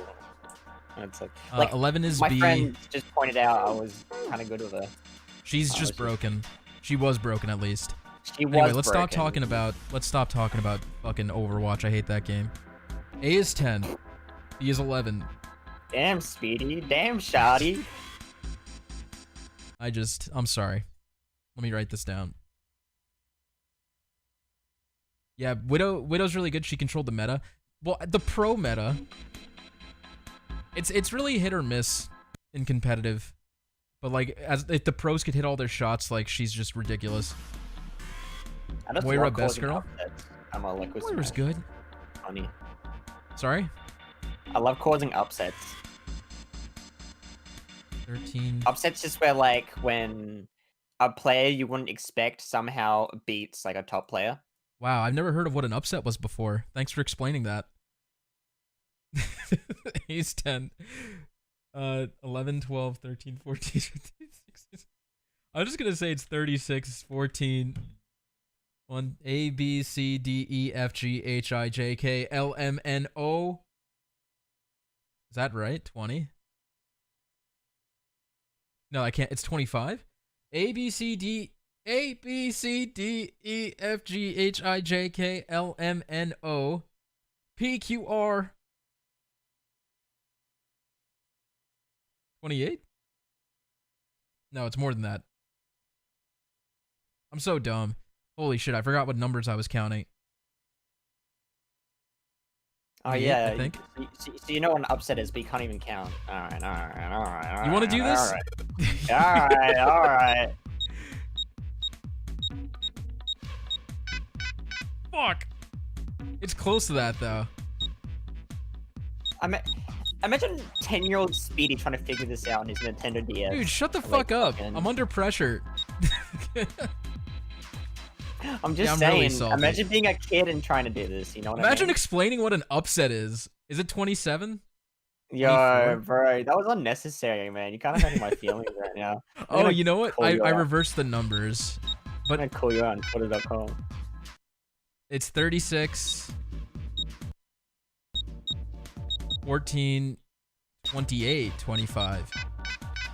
And it's like 11 is my B. friend just pointed out I was kind of good with her. She's just broken. She was broken at least. She was Anyway, let's stop broken. talking about fucking Overwatch. I hate that game. A is 10. B is 11. Damn, Speedy. Damn, Shoddy. I'm sorry. Let me write this down. Yeah, Widow's really good. She controlled the meta. Well, the pro meta. It's really hit or miss in competitive. But like if the pros could hit all their shots, like she's just ridiculous. I just Moira love best causing girl? upsets. I'm a liquid Moira's smash. good. Funny. Sorry? I love causing upsets. 13. Upsets just where like when a player you wouldn't expect somehow beats like a top player. Wow, I've never heard of what an upset was before. Thanks for explaining that. He's 10. 11, 12, 13, 14, 15, 16. I'm just going to say it's 36, 14, 1, A, B, C, D, E, F, G, H, I, J, K, L, M, N, O. Is that right? 20? No, I can't. It's 25? A, B, C, D, A, B, C, D, E, F, G, H, I, J, K, L, M, N, O, P, Q, R. 28? No, it's more than that. I'm so dumb. Holy shit, I forgot what numbers I was counting. Oh 28, yeah, I think. So you know what an upset is, but you can't even count. All right. You want to do this? All right. Fuck. It's close to that though. Imagine 10-year-old Speedy trying to figure this out on his Nintendo DS. Dude, shut the Like, fuck up. fucking- I'm under pressure. I'm just I'm saying. really salty. Imagine being a kid and trying to do this. You know what I Imagine mean? explaining what an upset is. Is it 27? Yo, 24? bro, that was unnecessary, man. You kind of hurting my feelings right now. I'm Oh, gonna you know what? call I you out. reversed the numbers. I'm But gonna call you out on Twitter.com. it's 36, 14, 28, 25.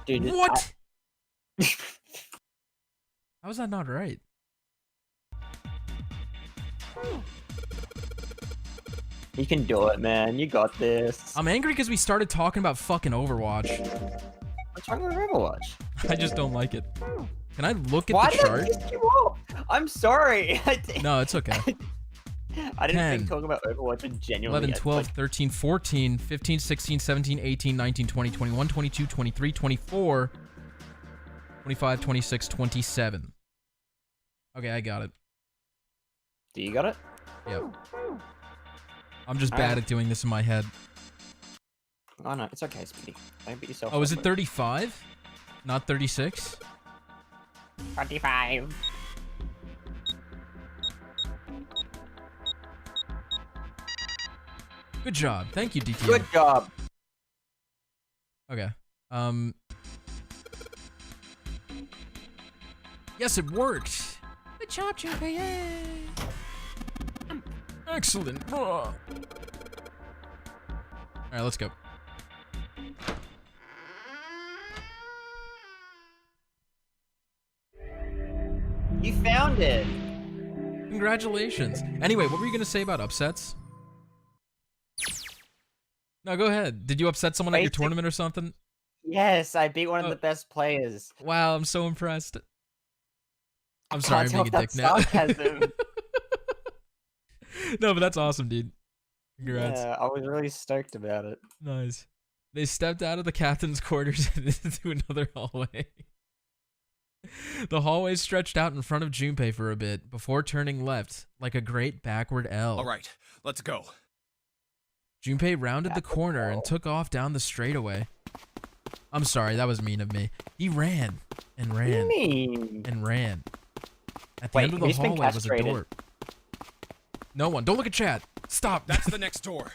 Dude, What? How is that not right? You can do it, man. You got this. I'm angry because we started talking about fucking Overwatch. What's wrong with Overwatch? I just don't like it. Can I look at Why the did I chart? piss you off? I'm sorry. No, it's okay. I didn't 10, think talking about Overwatch would genuinely 11, 12, 13, 14, 15, 16, 17, 18, 19, 20, 21, 22, 23, 24, 25, 26, 27. Okay, I got it. Do you got it? Yep. I'm just bad at doing this in my head. Oh no, it's okay, Speedy. Don't beat yourself Oh, up, is it man. 35? Not 36? 25. Good job. Thank you, DTM. Good job. Okay. Yes, it worked. Good job, Junpei. Yay. Excellent. All right, let's go. You found it. Congratulations. Anyway, what were you going to say about upsets? No, go ahead. Did you upset someone at your tournament or something? Yes, I beat one of the best players. Wow, I'm so impressed. I'm sorry, I'm Can't being tell a dick if now. that's sarcasm. No, but that's awesome, dude. Congrats. Yeah, I was really stoked about it. Nice. They stepped out of the captain's quarters and into another hallway. The hallway stretched out in front of Junpei for a bit before turning left, like a great backward L. All right, let's go. Junpei rounded the corner and took off down the straightaway. I'm sorry, that was mean of me. He ran and ran mean? and ran. At the Wait, end of the who's been hallway was a castrated? door. No one. Don't look at chat. Stop. That's the next door.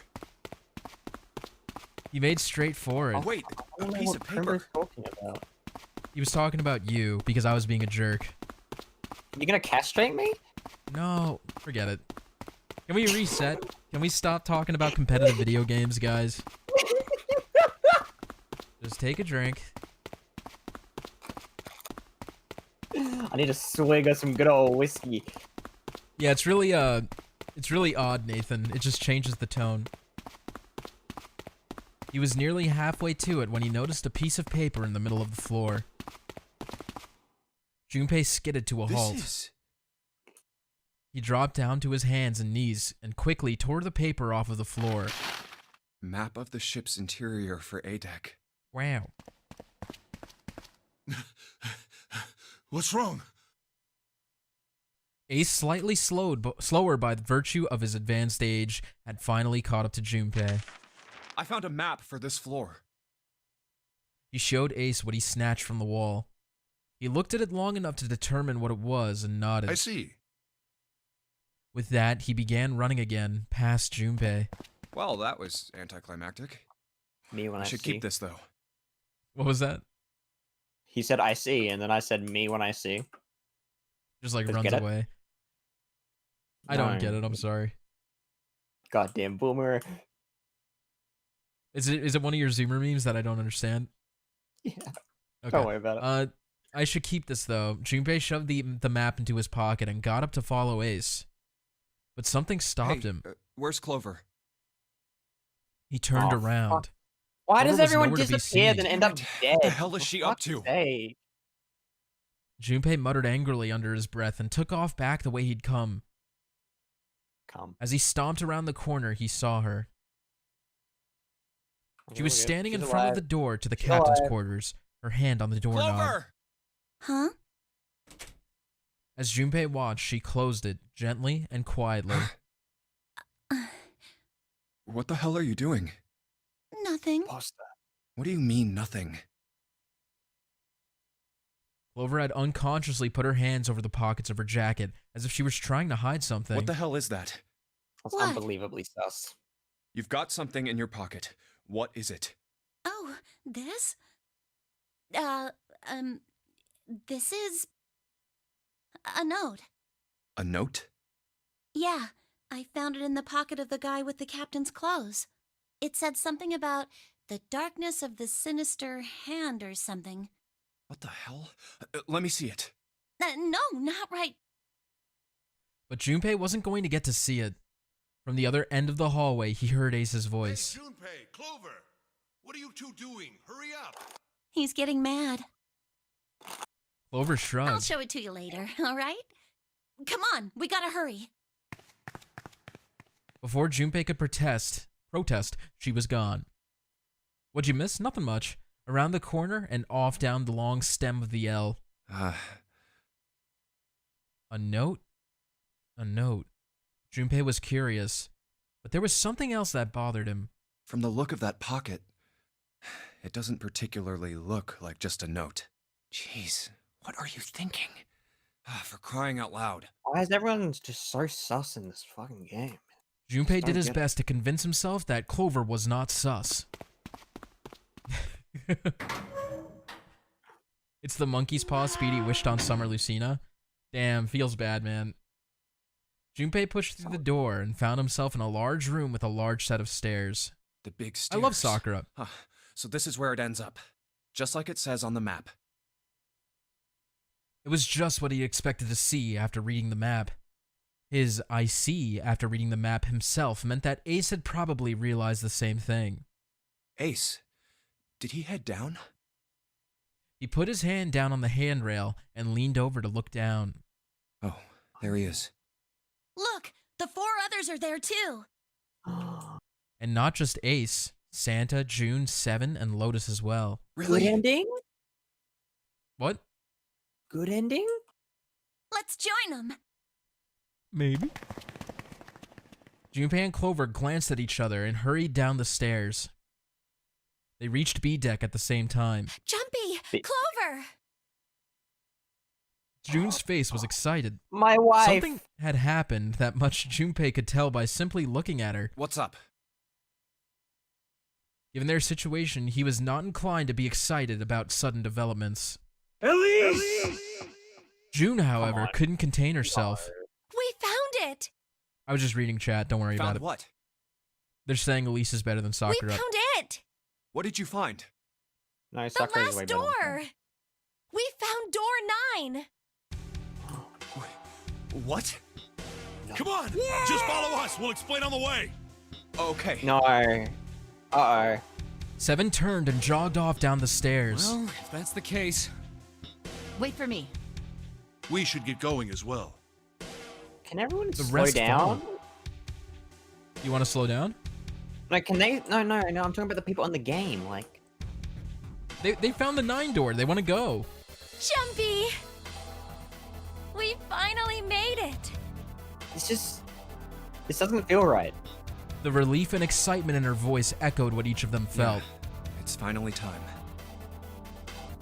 He made straight for it. Oh wait, I a don't know piece what of Primrose paper. talking about. He was talking about you because I was being a jerk. You gonna castrate me? No, forget it. Can we reset? Can we stop talking about competitive video games, guys? Just take a drink. I need a swig of some good old whiskey. Yeah, it's really odd, Nathan. It just changes the tone. He was nearly halfway to it when he noticed a piece of paper in the middle of the floor. Junpei skidded to a halt. He dropped down to his hands and knees and quickly tore the paper off of the floor. Map of the ship's interior for ADEC. Wow. What's wrong? Ace, slightly slower by virtue of his advanced age, had finally caught up to Junpei. I found a map for this floor. He showed Ace what he snatched from the wall. He looked at it long enough to determine what it was and nodded. I see. With that, he began running again, past Junpei. Well, that was anticlimactic. Me when I should see. keep this though. What was that? He said I see, and then I said me when I see. Just like Just runs get it? away. I don't No. get it, I'm sorry. Goddamn boomer. Is it one of your Zoomer memes that I don't understand? Yeah. Okay. Don't worry about it. I should keep this though. Junpei shoved the map into his pocket and got up to follow Ace. But something stopped Hey, him. Where's Clover? He turned Oh, around. fuck. Why Clover does was everyone nowhere to be disappear seen. then end up dead? What the hell is For she up fuck's to? sake. Junpei muttered angrily under his breath and took off back the way he'd come. Come. As he stomped around the corner, he saw her. She was standing in She's front of alive. the door to the She's captain's alive. quarters, her hand on the doorknob. Clover! Huh? As Junpei watched, she closed it gently and quietly. What the hell are you doing? Nothing. Pasta. What do you mean, nothing? Clover had unconsciously put her hands over the pockets of her jacket, as if she was trying to hide something. What the hell is that? That's What? unbelievably sus. You've got something in your pocket. What is it? Oh, this? This is a note. A note? Yeah, I found it in the pocket of the guy with the captain's clothes. It said something about the darkness of the sinister hand or something. What the hell? Let me see it. No, not right. But Junpei wasn't going to get to see it. From the other end of the hallway, he heard Ace's voice. Hey, Junpei, Clover, what are you two doing? Hurry up! He's getting mad. Clover I'll shrugged. show it to you later, all right? Come on, we gotta hurry. Before Junpei could protest, she was gone. What'd you miss? Nothing much. Around the corner and off down the long stem of the L. A note? A note. Junpei was curious, but there was something else that bothered him. From the look of that pocket, it doesn't particularly look like just a note. Jeez, what are you thinking? For crying out loud. Why is everyone just so sus in this fucking game? Junpei Don't did his get it. best to convince himself that Clover was not sus. It's the monkey's paw Speedy wished on Summer Lucina. Damn, feels bad, man. Junpei pushed through the door and found himself in a large room with a large set of stairs. The big I stairs. love Sakura. So this is where it ends up. Just like it says on the map. It was just what he expected to see after reading the map. His "I see" after reading the map himself meant that Ace had probably realized the same thing. Ace, did he head down? He put his hand down on the handrail and leaned over to look down. Oh, there he is. Look, the 4 others are there too. And not just Ace, Santa, June, Seven, and Lotus as well. Good ending? What? Good ending? Let's join them. Maybe. Junpei and Clover glanced at each other and hurried down the stairs. They reached B deck at the same time. Jumpy, Clover. June's face was excited. My wife. Something had happened that much Junpei could tell by simply looking at her. What's up? Given their situation, he was not inclined to be excited about sudden developments. Elise! June, however, couldn't contain herself. We found it. I was just reading chat, don't worry about Found it. what? They're saying Elise is better than We Sakura. found it. What did you find? No, The Sakura's way last better than door. him. We found door 9. What? Come on! Just follow us. We'll explain on the way. Okay. No. Uh-oh. Seven turned and jogged off down the stairs. Well, if that's the case. Wait for me. We should get going as well. Can everyone The slow rest down? followed. You want to slow down? No, can they? No, I'm talking about the people in the game. Like, They found the 9 door. They want to go. Jumpy. We finally made it. this doesn't feel right. The relief and excitement in her voice echoed what each of them felt. Yeah, it's finally time.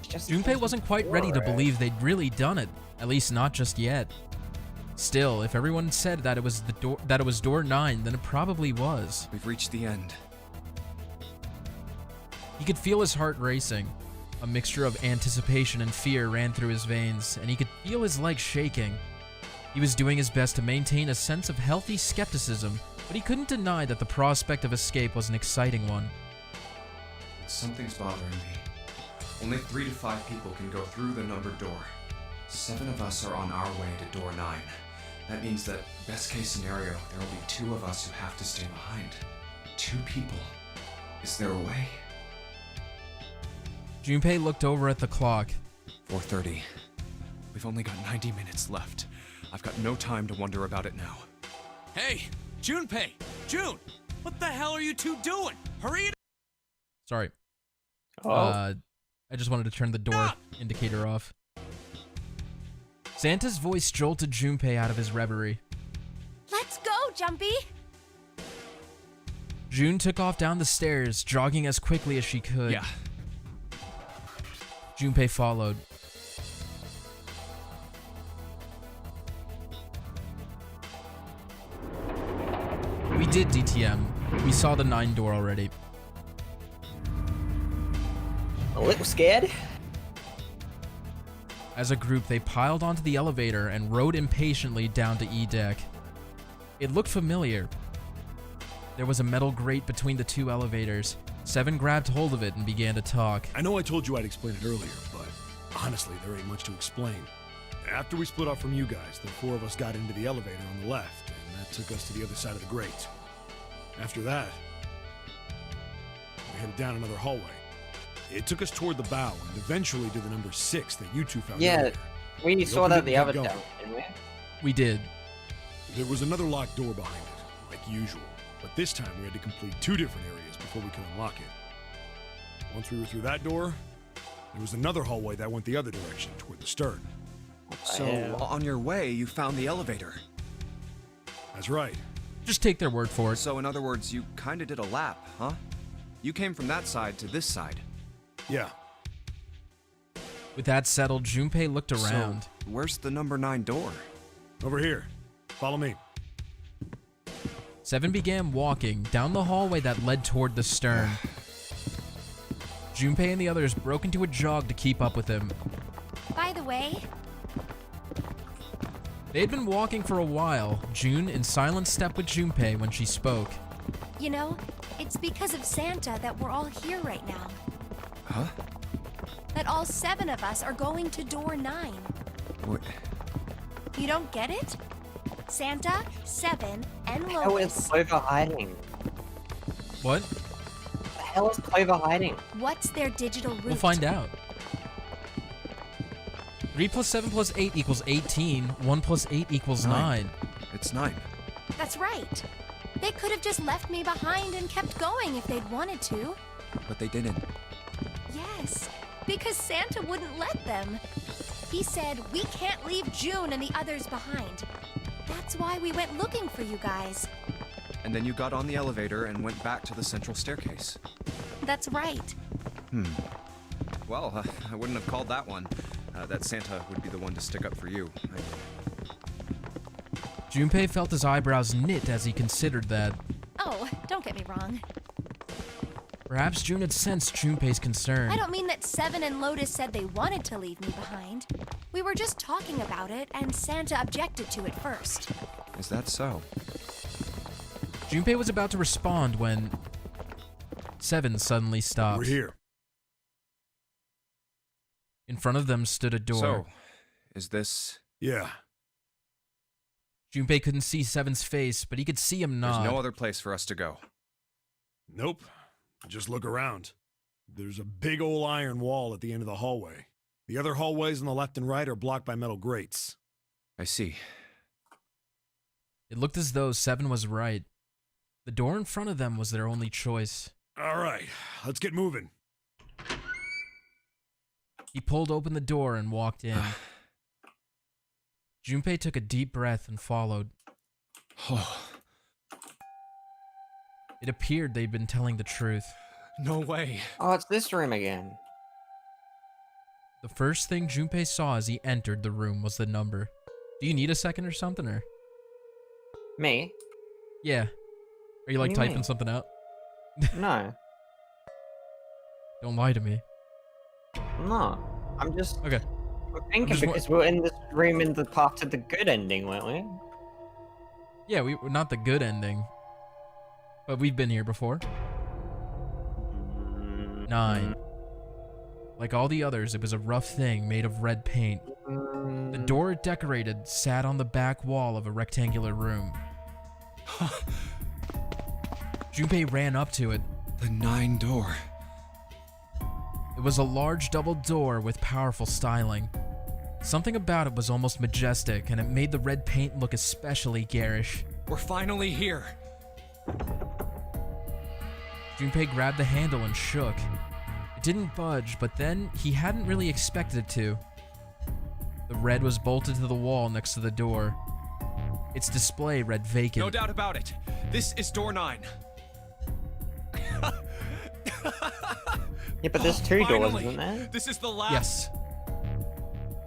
It just Junpei doesn't wasn't quite feel ready to right. believe they'd really done it, at least not just yet. Still, if everyone said that it was door 9, then it probably was. We've reached the end. He could feel his heart racing. A mixture of anticipation and fear ran through his veins, and he could feel his legs shaking. He was doing his best to maintain a sense of healthy skepticism, but he couldn't deny that the prospect of escape was an exciting one. Something's bothering me. Only 3 to 5 people can go through the numbered door. 7 of us are on our way to door 9. That means that, best case scenario, there will be 2 of us who have to stay behind. 2 people. Is there a way? Junpei looked over at the clock. 4:30. We've only got 90 minutes left. I've got no time to wonder about it now. Hey, Junpei! June! What the hell are you two doing? Hurry it Sorry. Oh. I just wanted to turn the door indicator off. Santa's voice jolted Junpei out of his reverie. Let's go, Jumpy! June took off down the stairs, jogging as quickly as she could. Yeah. Junpei followed. We did DTM. We saw the 9 door already. A little scared. As a group, they piled onto the elevator and rode impatiently down to E deck. It looked familiar. There was a metal grate between the 2 elevators. Seven grabbed hold of it and began to talk. I know I told you I'd explain it earlier, but honestly, there ain't much to explain. After we split off from you guys, the 4 of us got into the elevator on the left, and that took us to the other side of the grate. After that, we headed down another hallway. It took us toward the bow and eventually to the number 6 that you 2 found earlier. We saw opened that it the and other kept time, going. didn't we? We did. There was another locked door behind it, like usual, but this time we had to complete 2 different areas before we could unlock it. Once we were through that door, there was another hallway that went the other direction, toward the stern. So, on your way, you found the elevator. That's right. Just take their word for it. So, in other words, you kinda did a lap, huh? You came from that side to this side. Yeah. With that settled, Junpei looked around. So, where's the number 9 door? Over here. Follow me. Seven began walking down the hallway that led toward the stern. Junpei and the others broke into a jog to keep up with him. By the way, They had been walking for a while, June in silent step with Junpei when she spoke. you know, it's because of Santa that we're all here right now. Huh? That all 7 of us are going to door 9. What? You don't get it? Santa, 7, and How is Lois. Clover hiding? What? The hell is Clover hiding? What's their digital route? We'll find out. 3 plus 7 plus 8 equals 18. 1 plus 8 equals 9. It's 9. That's right. They could have just left me behind and kept going if they'd wanted to. But they didn't. Yes, because Santa wouldn't let them. He said, we can't leave June and the others behind. That's why we went looking for you guys. And then you got on the elevator and went back to the central staircase. That's right. Well, I wouldn't have called that one. That Santa would be the one to stick up for you. Junpei felt his eyebrows knit as he considered that. Oh, don't get me wrong. Perhaps June had sensed Junpei's concern. I don't mean that 7 and Lotus said they wanted to leave me behind. We were just talking about it, and Santa objected to it first. Is that so? Junpei was about to respond when 7 suddenly stopped. We're here. In front of them stood a door. So, is this... Yeah. Junpei couldn't see 7's face, but he could see him nod. There's no other place for us to go. Nope. Just look around. There's a big old iron wall at the end of the hallway. The other hallways on the left and right are blocked by metal grates. I see. It looked as though 7 was right. The door in front of them was their only choice. All right, let's get moving. He pulled open the door and walked in. Junpei took a deep breath and followed. It appeared they'd been telling the truth. No way. Oh, it's this room again. The first thing Junpei saw as he entered the room was the number. Do you need a second or something, or? Me? Yeah. Are you like What do you typing mean? something out? No. Don't lie to me. No. I'm just... Okay. I'm thinking just because we're in this room in the path to the good ending, weren't we? Yeah, we're not the good ending. But we've been here before. 9. Like all the others, it was a rough thing made of red paint. The door it decorated sat on the back wall of a rectangular room. Junpei ran up to it. The 9 door. It was a large double door with powerful styling. Something about it was almost majestic, and it made the red paint look especially garish. We're finally here. Junpei grabbed the handle and shook. It didn't budge, but then he hadn't really expected it to. The red was bolted to the wall next to the door. Its display read vacant. No doubt about it. This is door 9. Yeah, but there's two doors, Finally. isn't there? This is the last. Yes.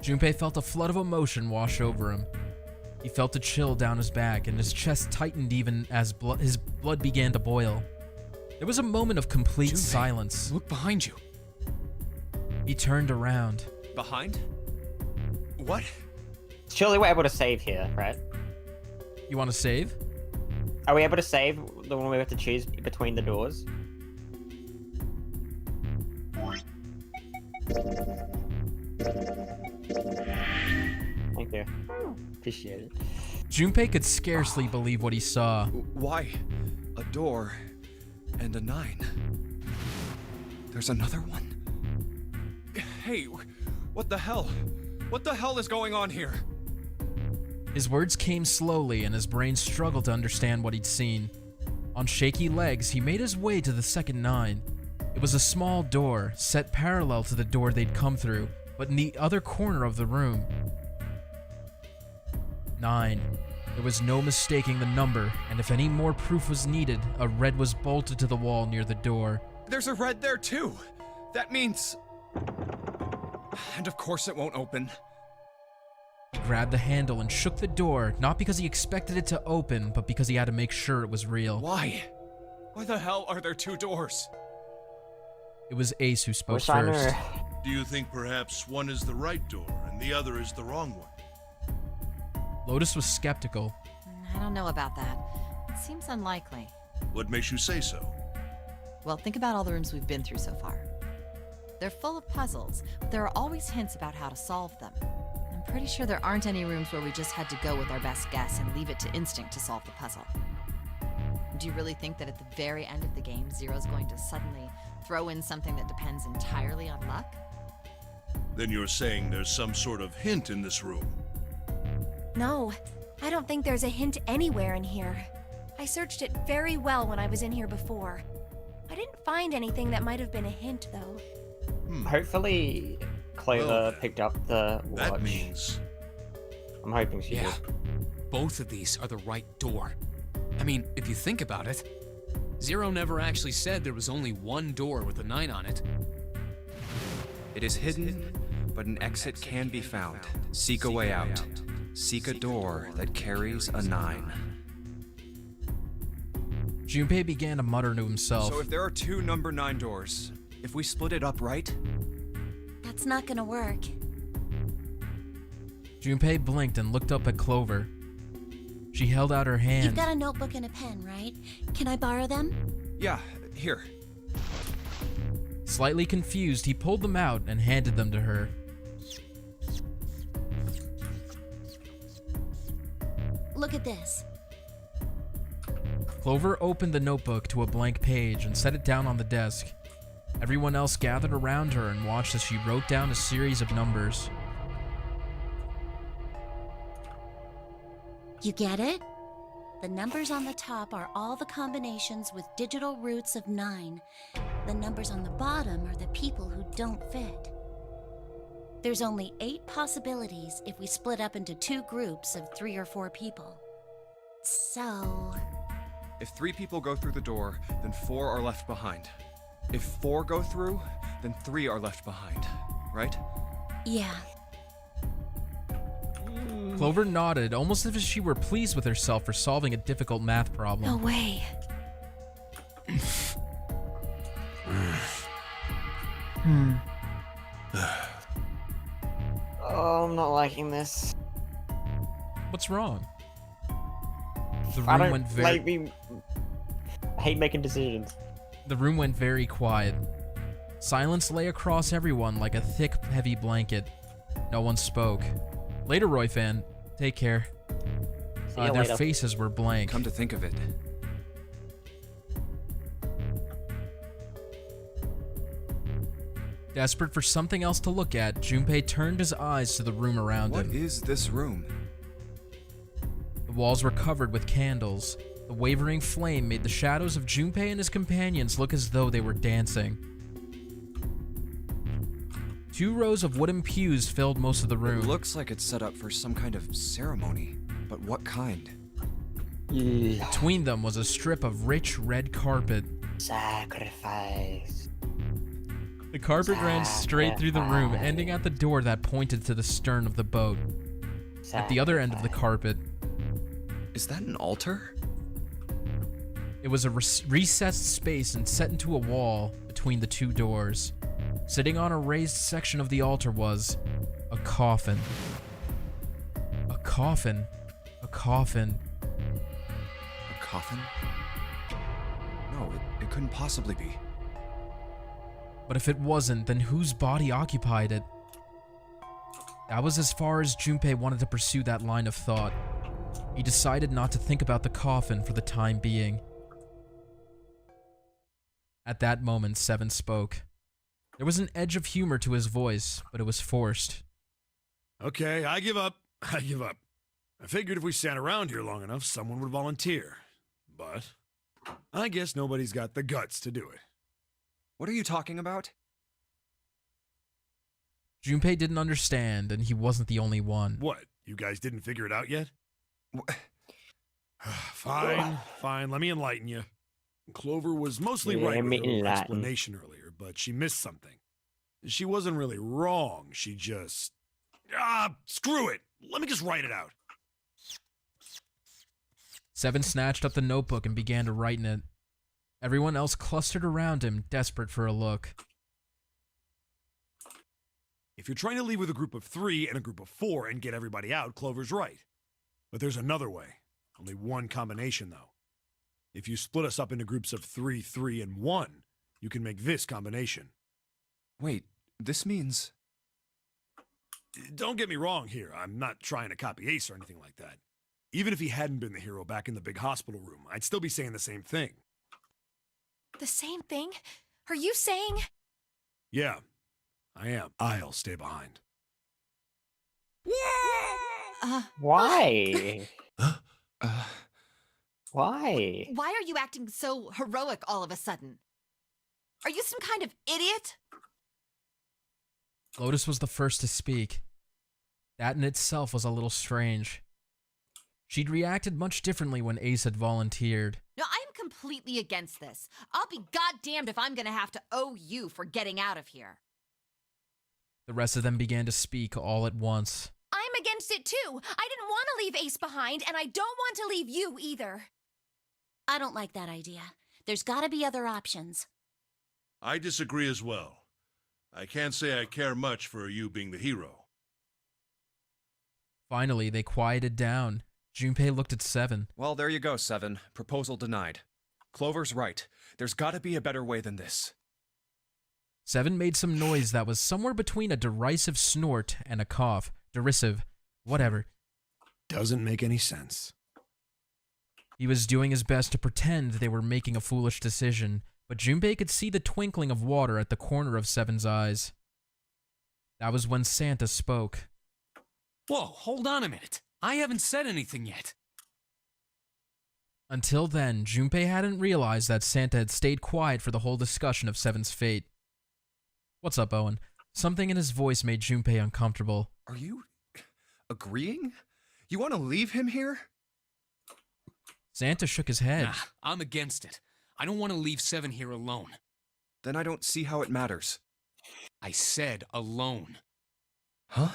Junpei felt a flood of emotion wash over him. He felt a chill down his back, and his chest tightened even as his blood began to boil. There was a moment of complete Junpei, silence. Look behind you. He turned around. Behind? What? Surely we're able to save here, right? You want to save? Are we able to save the one we have to choose between the doors? Thank you. Appreciate it. Junpei could scarcely believe what he saw. Why? A door and a 9. There's another one. Hey, what the hell? What the hell is going on here? His words came slowly, and his brain struggled to understand what he'd seen. On shaky legs, he made his way to the second 9. It was a small door, set parallel to the door they'd come through, but in the other corner of the room. 9. There was no mistaking the number, and if any more proof was needed, a red was bolted to the wall near the door. There's a red there too. That means... And of course it won't open. He grabbed the handle and shook the door, not because he expected it to open, but because he had to make sure it was real. Why? Why the hell are there 2 doors? It was Ace who spoke Wish I knew. first. Do you think perhaps one is the right door and the other is the wrong one? Lotus was skeptical. I don't know about that. It seems unlikely. What makes you say so? Well, think about all the rooms we've been through so far. They're full of puzzles, but there are always hints about how to solve them. I'm pretty sure there aren't any rooms where we just had to go with our best guess and leave it to instinct to solve the puzzle. Do you really think that at the very end of the game, Zero's going to suddenly throw in something that depends entirely on luck? Then you're saying there's some sort of hint in this room. No, I don't think there's a hint anywhere in here. I searched it very well when I was in here before. I didn't find anything that might have been a hint, though. Hopefully, Clover Well, picked up the watch. That means... I'm hoping she did. Both of these are the right door. I mean, if you think about it, Zero never actually said there was only one door with a 9 on it. It is hidden, but an exit can be found. Seek a way out. Seek a door that carries a 9. Junpei began to mutter to himself. So if there are 2 number 9 doors, if we split it up, right? That's not gonna work. Junpei blinked and looked up at Clover. She held out her hand. You've got a notebook and a pen, right? Can I borrow them? Yeah, here. Slightly confused, he pulled them out and handed them to her. Look at this. Clover opened the notebook to a blank page and set it down on the desk. Everyone else gathered around her and watched as she wrote down a series of numbers. You get it? The numbers on the top are all the combinations with digital roots of 9. The numbers on the bottom are the people who don't fit. There's only 8 possibilities if we split up into 2 groups of 3 or 4 people. So... If 3 people go through the door, then 4 are left behind. If 4 go through, then 3 are left behind, right? yeah. Clover nodded, almost as if she were pleased with herself for solving a difficult math problem. No way. Oh, I'm not liking this. What's wrong? The I room don't went very like me. I hate making decisions. The room went very quiet. Silence lay across everyone like a thick, heavy blanket. No one spoke. Later, Roy fan. Take care. See you Their later. faces were blank. Come to think of it, Desperate for something else to look at, Junpei turned his eyes to the room around what him. is this room? The walls were covered with candles. The wavering flame made the shadows of Junpei and his companions look as though they were dancing. 2 rows of wooden pews filled most of the room. It looks like it's set up for some kind of ceremony, but what kind? Between them was a strip of rich red carpet. Sacrifice. The carpet ran straight through the room, ending at the door that pointed to the stern of the boat. At the other end of the carpet, Is that an altar? it was a recessed space and set into a wall between the 2 doors. Sitting on a raised section of the altar was a coffin. A coffin. A coffin. A coffin? No, it couldn't possibly be. But if it wasn't, then whose body occupied it? That was as far as Junpei wanted to pursue that line of thought. He decided not to think about the coffin for the time being. At that moment, Seven spoke. There was an edge of humor to his voice, but it was forced. Okay, I give up. I give up. I figured if we sat around here long enough, someone would volunteer. But I guess nobody's got the guts to do it. What are you talking about? Junpei didn't understand, and he wasn't the only one. What? You guys didn't figure it out yet? Fine, fine. Let me enlighten you. Clover was mostly right with her explanation earlier, but she missed something. She wasn't really wrong. She just... screw it. Let me just write it out. Seven snatched up the notebook and began to write in it. Everyone else clustered around him, desperate for a look. If you're trying to leave with a group of 3 and a group of 4 and get everybody out, Clover's right. But there's another way. Only one combination, though. If you split us up into groups of 3, 3, and 1, you can make this combination. Wait, this means... Don't get me wrong here. I'm not trying to copy Ace or anything like that. Even if he hadn't been the hero back in the big hospital room, I'd still be saying the same thing. The same thing? Are you saying? Yeah, I am. I'll stay behind. Why? Why? Why are you acting so heroic all of a sudden? Are you some kind of idiot? Lotus was the first to speak. That in itself was a little strange. She'd reacted much differently when Ace had volunteered. No, I'm completely against this. I'll be goddamned if I'm gonna have to owe you for getting out of here. The rest of them began to speak all at once. I'm against it too. I didn't want to leave Ace behind, and I don't want to leave you either. I don't like that idea. There's gotta be other options. I disagree as well. I can't say I care much for you being the hero. Finally, they quieted down. Junpei looked at Seven. Well, there you go, Seven. Proposal denied. Clover's right. There's gotta be a better way than this. Seven made some noise that was somewhere between a derisive snort and a cough. Derisive. Whatever. Doesn't make any sense. He was doing his best to pretend they were making a foolish decision, but Junpei could see the twinkling of water at the corner of Seven's eyes. That was when Santa spoke. Whoa, hold on a minute. I haven't said anything yet. Until then, Junpei hadn't realized that Santa had stayed quiet for the whole discussion of Seven's fate. What's up, Owen? Something in his voice made Junpei uncomfortable. Are you... agreeing? You want to leave him here? Santa shook his head. Nah, I'm against it. I don't want to leave Seven here alone. Then I don't see how it matters. I said alone. Huh?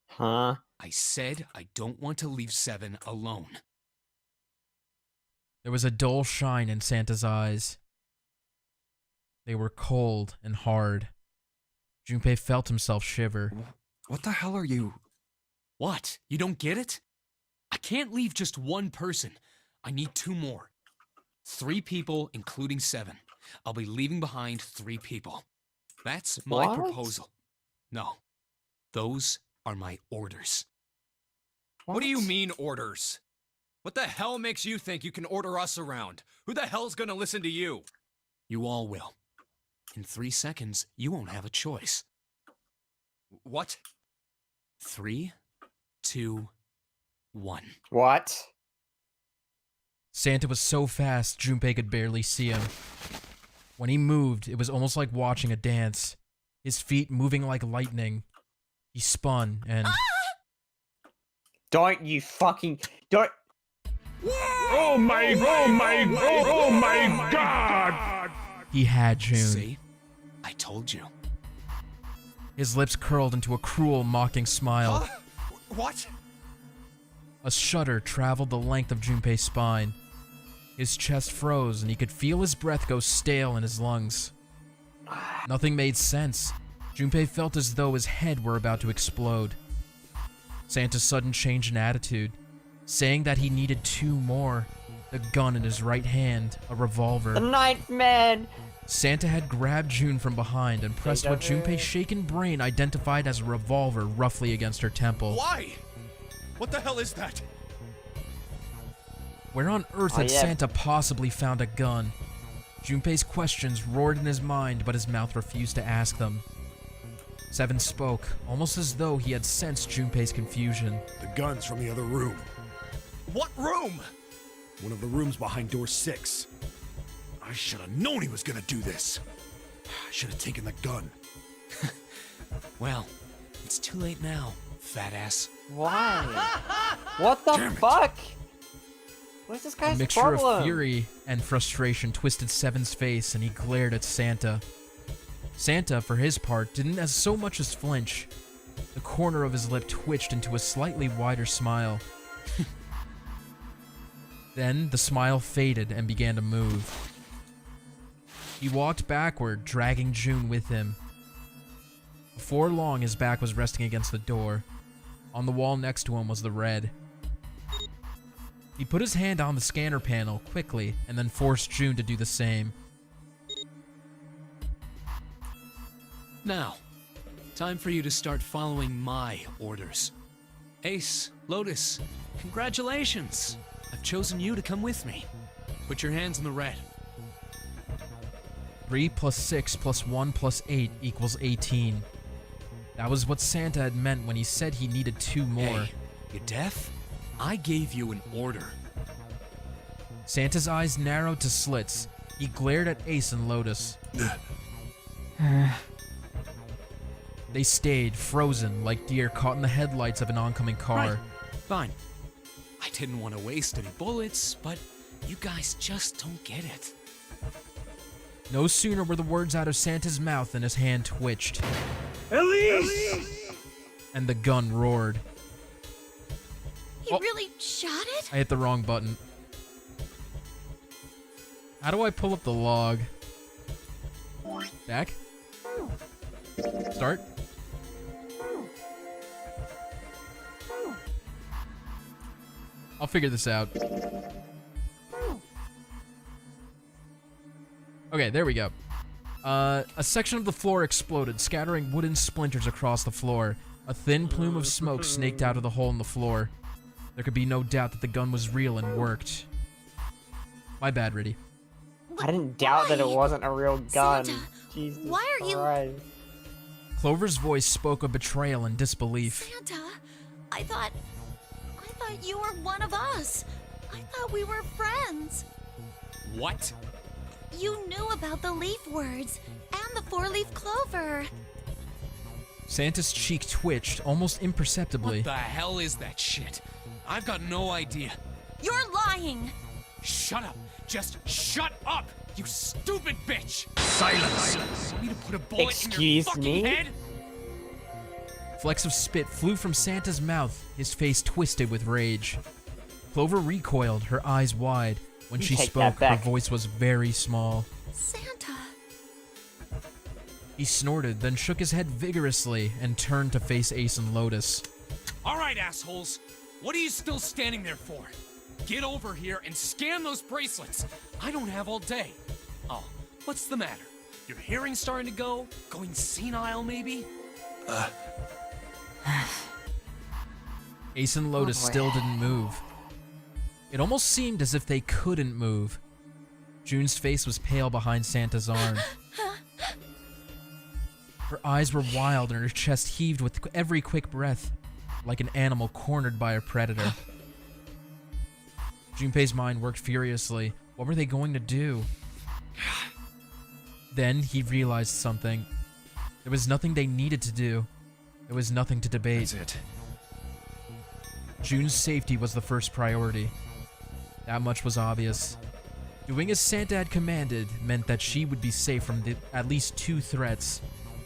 Huh? I said I don't want to leave Seven alone. There was a dull shine in Santa's eyes. They were cold and hard. Junpei felt himself shiver. What the hell are you... What? You don't get it? I can't leave just one person. I need 2 more. 3 people, including Seven. I'll be leaving behind 3 people. That's my What? proposal. No. Those are my orders. What do you mean, orders? What the hell makes you think you can order us around? Who the hell's gonna listen to you? You all will. In 3 seconds, you won't have a choice. What? 3, 2, 1. What? Santa was so fast, Junpei could barely see him. When he moved, it was almost like watching a dance. His feet moving like lightning. He spun and... Don't you fucking... Don't... Oh my god! He had June. See? I told you. His lips curled into a cruel, mocking smile. What? A shudder traveled the length of Junpei's spine. His chest froze and he could feel his breath go stale in his lungs. Nothing made sense. Junpei felt as though his head were about to explode. Santa's sudden change in attitude, saying that he needed 2 more, the gun in his right hand, a revolver. The ninth man! Santa had grabbed June from behind and pressed what Junpei's shaken brain identified as a revolver roughly against her temple. Why? What the hell is that? Where on earth had Santa possibly found a gun? Junpei's questions roared in his mind, but his mouth refused to ask them. Seven spoke, almost as though he had sensed Junpei's confusion. The gun's from the other room. What room? One of the rooms behind door 6. I should have known he was gonna do this. I should have taken the gun. Well, it's too late now, fat ass. Why? What the fuck? What's this guy's A mixture problem? of fury and frustration twisted Seven's face, and he glared at Santa. Santa, for his part, didn't as so much as flinch. The corner of his lip twitched into a slightly wider smile. Then, the smile faded and began to move. He walked backward, dragging June with him. Before long, his back was resting against the door. On the wall next to him was the red. He put his hand on the scanner panel quickly, and then forced June to do the same. Now, time for you to start following my orders. Ace, Lotus, congratulations! I've chosen you to come with me. Put your hands in the red. 3 plus 6 plus 1 plus 8 equals 18. That was what Santa had meant when he said he needed 2 more. Hey, you deaf? I gave you an order. Santa's eyes narrowed to slits. He glared at Ace and Lotus. They stayed, frozen, like deer caught in the headlights of an oncoming car. Right. Fine. I didn't want to waste any bullets, but you guys just don't get it. No sooner were the words out of Santa's mouth than his hand twitched. Elise! And the gun roared. He really shot it? I hit the wrong button. How do I pull up the log? Back? Start? I'll figure this out. Okay, there we go. A section of the floor exploded, scattering wooden splinters across the floor. A thin plume of smoke snaked out of the hole in the floor. There could be no doubt that the gun was real and worked. My bad, Riddy. I didn't doubt that it wasn't a real gun. Santa, Jesus why are you- Christ. Clover's voice spoke of betrayal and disbelief. Santa, I thought you were one of us. I thought we were friends. What? You knew about the leaf words and the 4-leaf clover. Santa's cheek twitched, almost imperceptibly. What the hell is that shit? I've got no idea. You're lying. Shut up! Just shut up! You stupid bitch! Silence! Want me to put a bullet in Excuse your fucking me? head? Flecks of spit flew from Santa's mouth, his face twisted with rage. Clover recoiled, her eyes wide. When she Take that spoke, her back. voice was very small. Santa. He snorted, then shook his head vigorously and turned to face Ace and Lotus. All right, assholes. What are you still standing there for? Get over here and scan those bracelets. I don't have all day. Oh, what's the matter? Your hearing's starting to go? Going senile, maybe? Ace and Lotus still didn't move. It almost seemed as if they couldn't move. June's face was pale behind Santa's arm. Her eyes were wild and her chest heaved with every quick breath, like an animal cornered by a predator. Junpei's mind worked furiously. What were they going to do? Then he realized something. There was nothing they needed to do. There was nothing to debate. That's it. June's safety was the first priority. That much was obvious. Doing as Santa had commanded meant that she would be safe from at least 2 threats.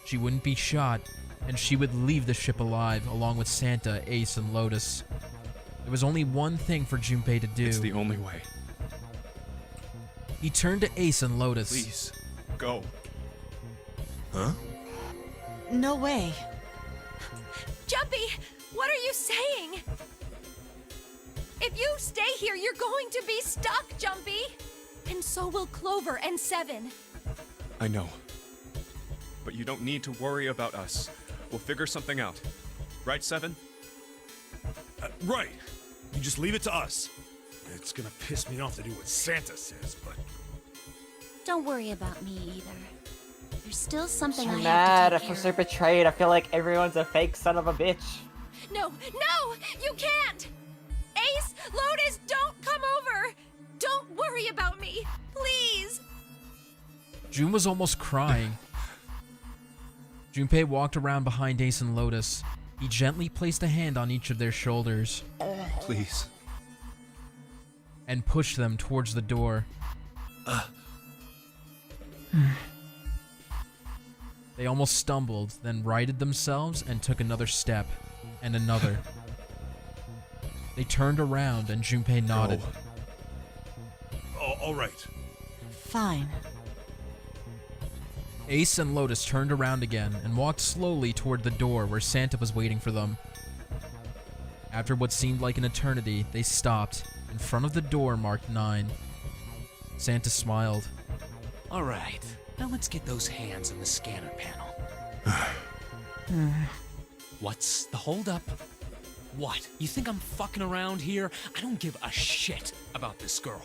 She wouldn't be shot, and she would leave the ship alive, along with Santa, Ace, and Lotus. There was only one thing for Junpei to do. It's the only way. He turned to Ace and Lotus. Please, go. Huh? No way. Jumpy, what are you saying? If you stay here, you're going to be stuck, Jumpy. And so will Clover and Seven. I know. But you don't need to worry about us. We'll figure something out. Right, Seven? Right. You just leave it to us. It's gonna piss me off to do what Santa says, but... Don't worry about me either. There's still something I I'm have mad. to I take feel care so of. betrayed. I feel like everyone's a fake son of a bitch. No, you can't! Ace, Lotus, don't come over! Don't worry about me, please! June was almost crying. Junpei walked around behind Ace and Lotus. He gently placed a hand on each of their shoulders Please. and pushed them towards the door. They almost stumbled, then righted themselves and took another step, and another. They turned around and Junpei nodded. Oh, all right. Fine. Ace and Lotus turned around again and walked slowly toward the door where Santa was waiting for them. After what seemed like an eternity, they stopped in front of the door marked 9. Santa smiled. All right, now let's get those hands on the scanner panel. What's the holdup? What? You think I'm fucking around here? I don't give a shit about this girl.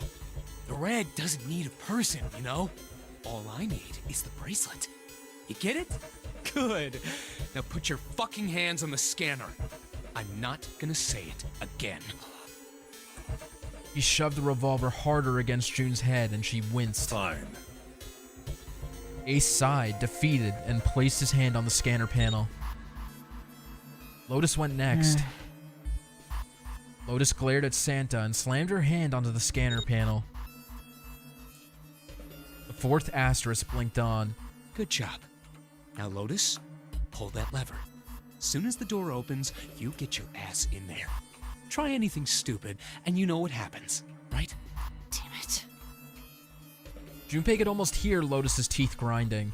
The red doesn't need a person, you know? All I need is the bracelet. You get it? Good. Now put your fucking hands on the scanner. I'm not gonna say it again. He shoved the revolver harder against June's head and she winced. Fine. Ace sighed, defeated, and placed his hand on the scanner panel. Lotus went next. Lotus glared at Santa and slammed her hand onto the scanner panel. The 4th asterisk blinked on. Good job. Now, Lotus, pull that lever. Soon as the door opens, you get your ass in there. Try anything stupid, and you know what happens, right? Damn it. Junpei could almost hear Lotus's teeth grinding.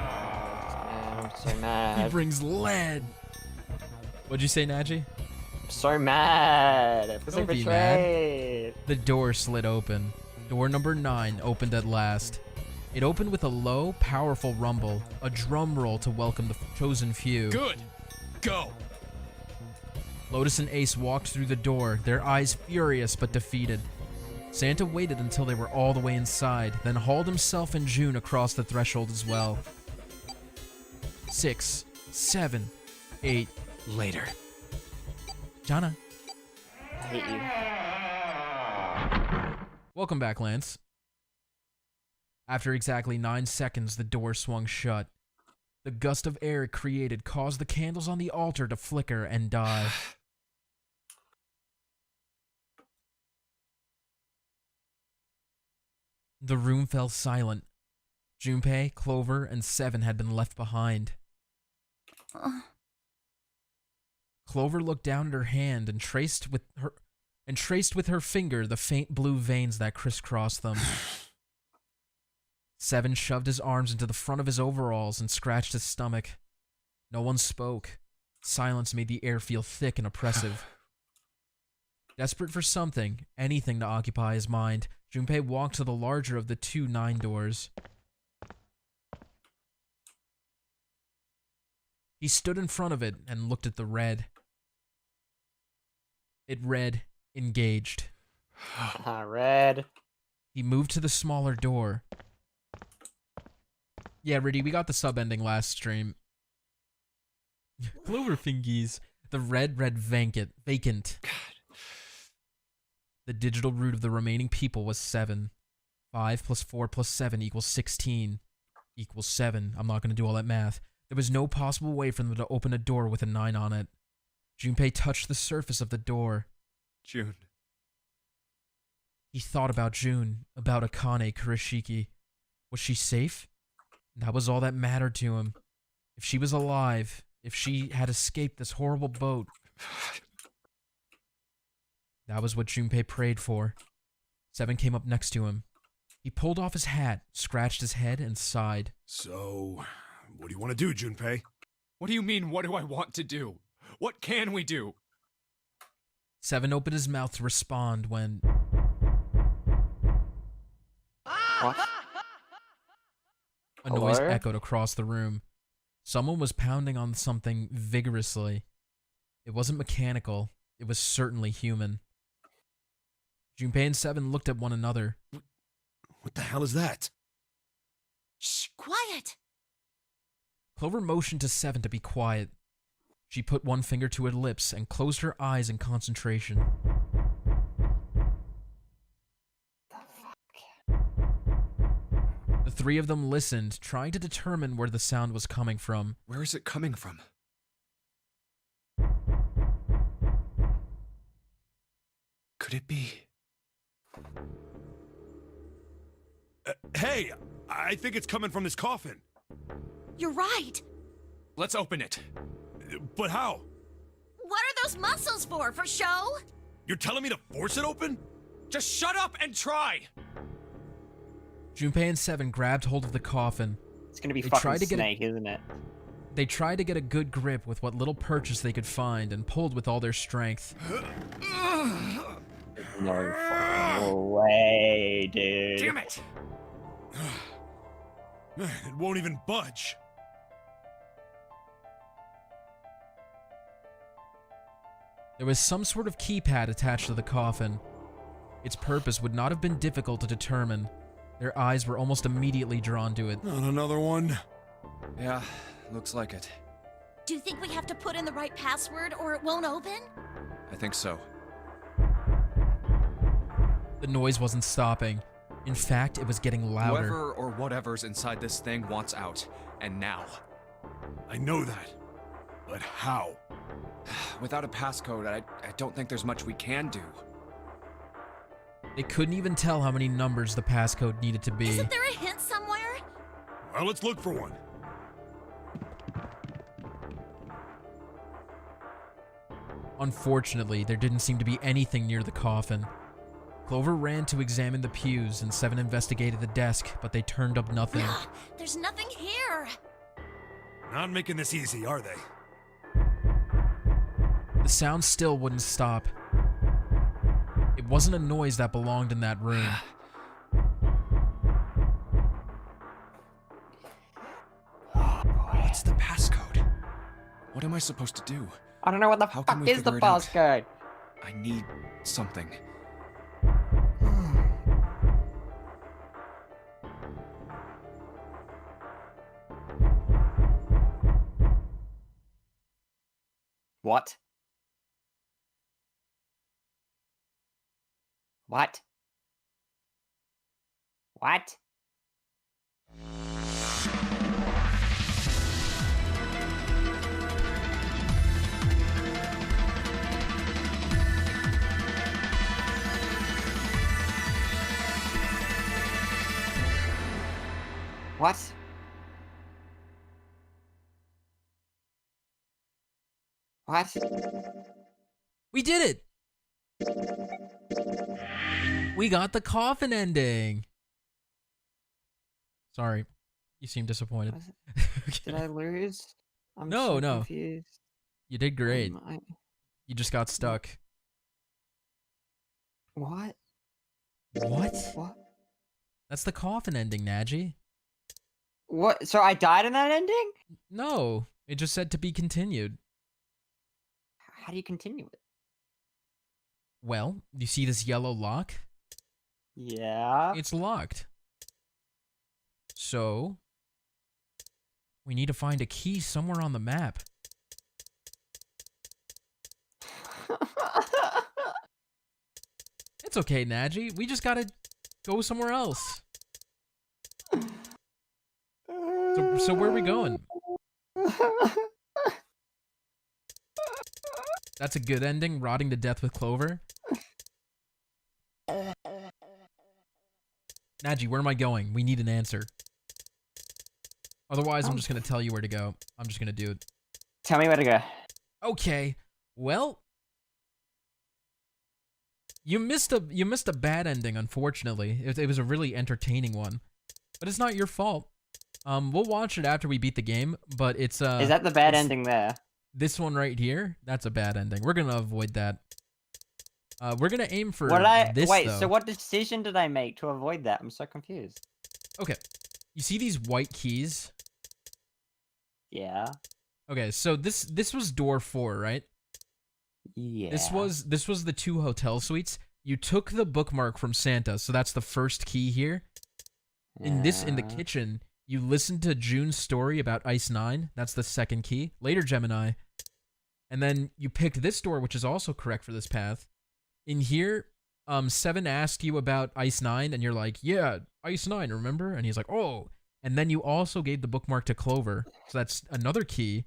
I'm so He mad. brings lead. What'd you say, Nadgey? I'm so mad. I feel so Don't be mad. betrayed. The door slid open. Door number 9 opened at last. It opened with a low, powerful rumble, a drum roll to welcome the chosen few. Good. Go. Lotus and Ace walked through the door, their eyes furious but defeated. Santa waited until they were all the way inside, then hauled himself and June across the threshold as well. 6, 7, 8. Later. Jana. I hate you. Welcome back, Lance. After exactly 9 seconds, the door swung shut. The gust of air it created caused the candles on the altar to flicker and die. The room fell silent. Junpei, Clover, and Seven had been left behind. Clover looked down at her hand and traced with her finger the faint blue veins that crisscrossed them. Seven shoved his arms into the front of his overalls and scratched his stomach. No one spoke. Silence made the air feel thick and oppressive. Desperate for something, anything to occupy his mind, Junpei walked to the larger of the 2 9 doors. He stood in front of it and looked at the red. It read, engaged. Red. He moved to the smaller door. Yeah, Riddy, we got the sub ending last stream. Clover fingies. The red read vacant. The digital root of the remaining people was 7. 5 plus 4 plus 7 equals 16. Equals 7. I'm not going to do all that math. There was no possible way for them to open a door with a 9 on it. Junpei touched the surface of the door. June. He thought about June, about Akane Kurashiki. Was she safe? That was all that mattered to him. If she was alive, if she had escaped this horrible boat. That was what Junpei prayed for. 7 came up next to him. He pulled off his hat, scratched his head, and sighed. So, what do you want to do, Junpei? What do you mean, what do I want to do? What can we do? 7 opened his mouth to respond when... What? A noise Hello? echoed across the room. Someone was pounding on something vigorously. It wasn't mechanical. It was certainly human. Junpei and 7 looked at one another. What the hell is that? Shh, quiet! Clover motioned to 7 to be quiet. She put one finger to her lips and closed her eyes in concentration. The 3 of them listened, trying to determine where the sound was coming from. Where is it coming from? Could it be? Hey, I think it's coming from this coffin. You're right! Let's open it. But how? What are those muscles for? For show? You're telling me to force it open? Just shut up and try! Junpei and 7 grabbed hold of the coffin. It's gonna be They fucking tried to get Snake, isn't it? They tried to get a good grip with what little purchase they could find and pulled with all their strength. No fucking way, dude. Damn it! It won't even budge. There was some sort of keypad attached to the coffin. Its purpose would not have been difficult to determine. Their eyes were almost immediately drawn to it. Not another one. Yeah, looks like it. Do you think we have to put in the right password or it won't open? I think so. The noise wasn't stopping. In fact, it was getting louder. Whoever or whatever's inside this thing wants out. And now. I know that. But how? Without a passcode, I don't think there's much we can do. They couldn't even tell how many numbers the passcode needed to be. Isn't there a hint somewhere? Well, let's look for one. Unfortunately, there didn't seem to be anything near the coffin. Clover ran to examine the pews, and 7 investigated the desk, but they turned up nothing. There's nothing here. Not making this easy, are they? The sound still wouldn't stop. It wasn't a noise that belonged in that room. What's the passcode? What am I supposed to do? I don't know what the How fuck can we is the figure it out? passcode. I need something. What? What? What? What? What? We did it! We got the coffin ending! Sorry. You seem disappointed. Did I lose? I'm No, so no. confused. You did great. I- You just got stuck. What? What? What? That's the coffin ending, Nadgey. What? So I died in that ending? No, it just said to be continued. How do you continue it? Well, you see this yellow lock? Yeah. It's locked. So, we need to find a key somewhere on the map. It's okay, Nadgey. We just gotta go somewhere else. So where are we going? That's a good ending, rotting to death with Clover. Nadgey, where am I going? We need an answer. Otherwise, I'm just gonna tell you where to go. I'm just gonna do it. Tell me where to go. Okay. Well, you missed a bad ending, unfortunately. It was a really entertaining one. But it's not your fault. We'll watch it after we beat the game, but it's Is that the bad ending there? This one right here, that's a bad ending. We're gonna avoid that. We're gonna aim for this, wait, though. so what decision did I make to avoid that? I'm so confused. Okay. You see these white keys? Yeah. Okay, so this was door 4, right? Yeah. This was the 2 hotel suites. You took the bookmark from Santa, so that's the first key here. In the kitchen, you listened to June's story about Ice 9. That's the second key. Later, Gemini. And then you picked this door, which is also correct for this path. In here, 7 asked you about Ice 9, and you're like, yeah, Ice 9, remember? And he's like, oh. And then you also gave the bookmark to Clover, so that's another key.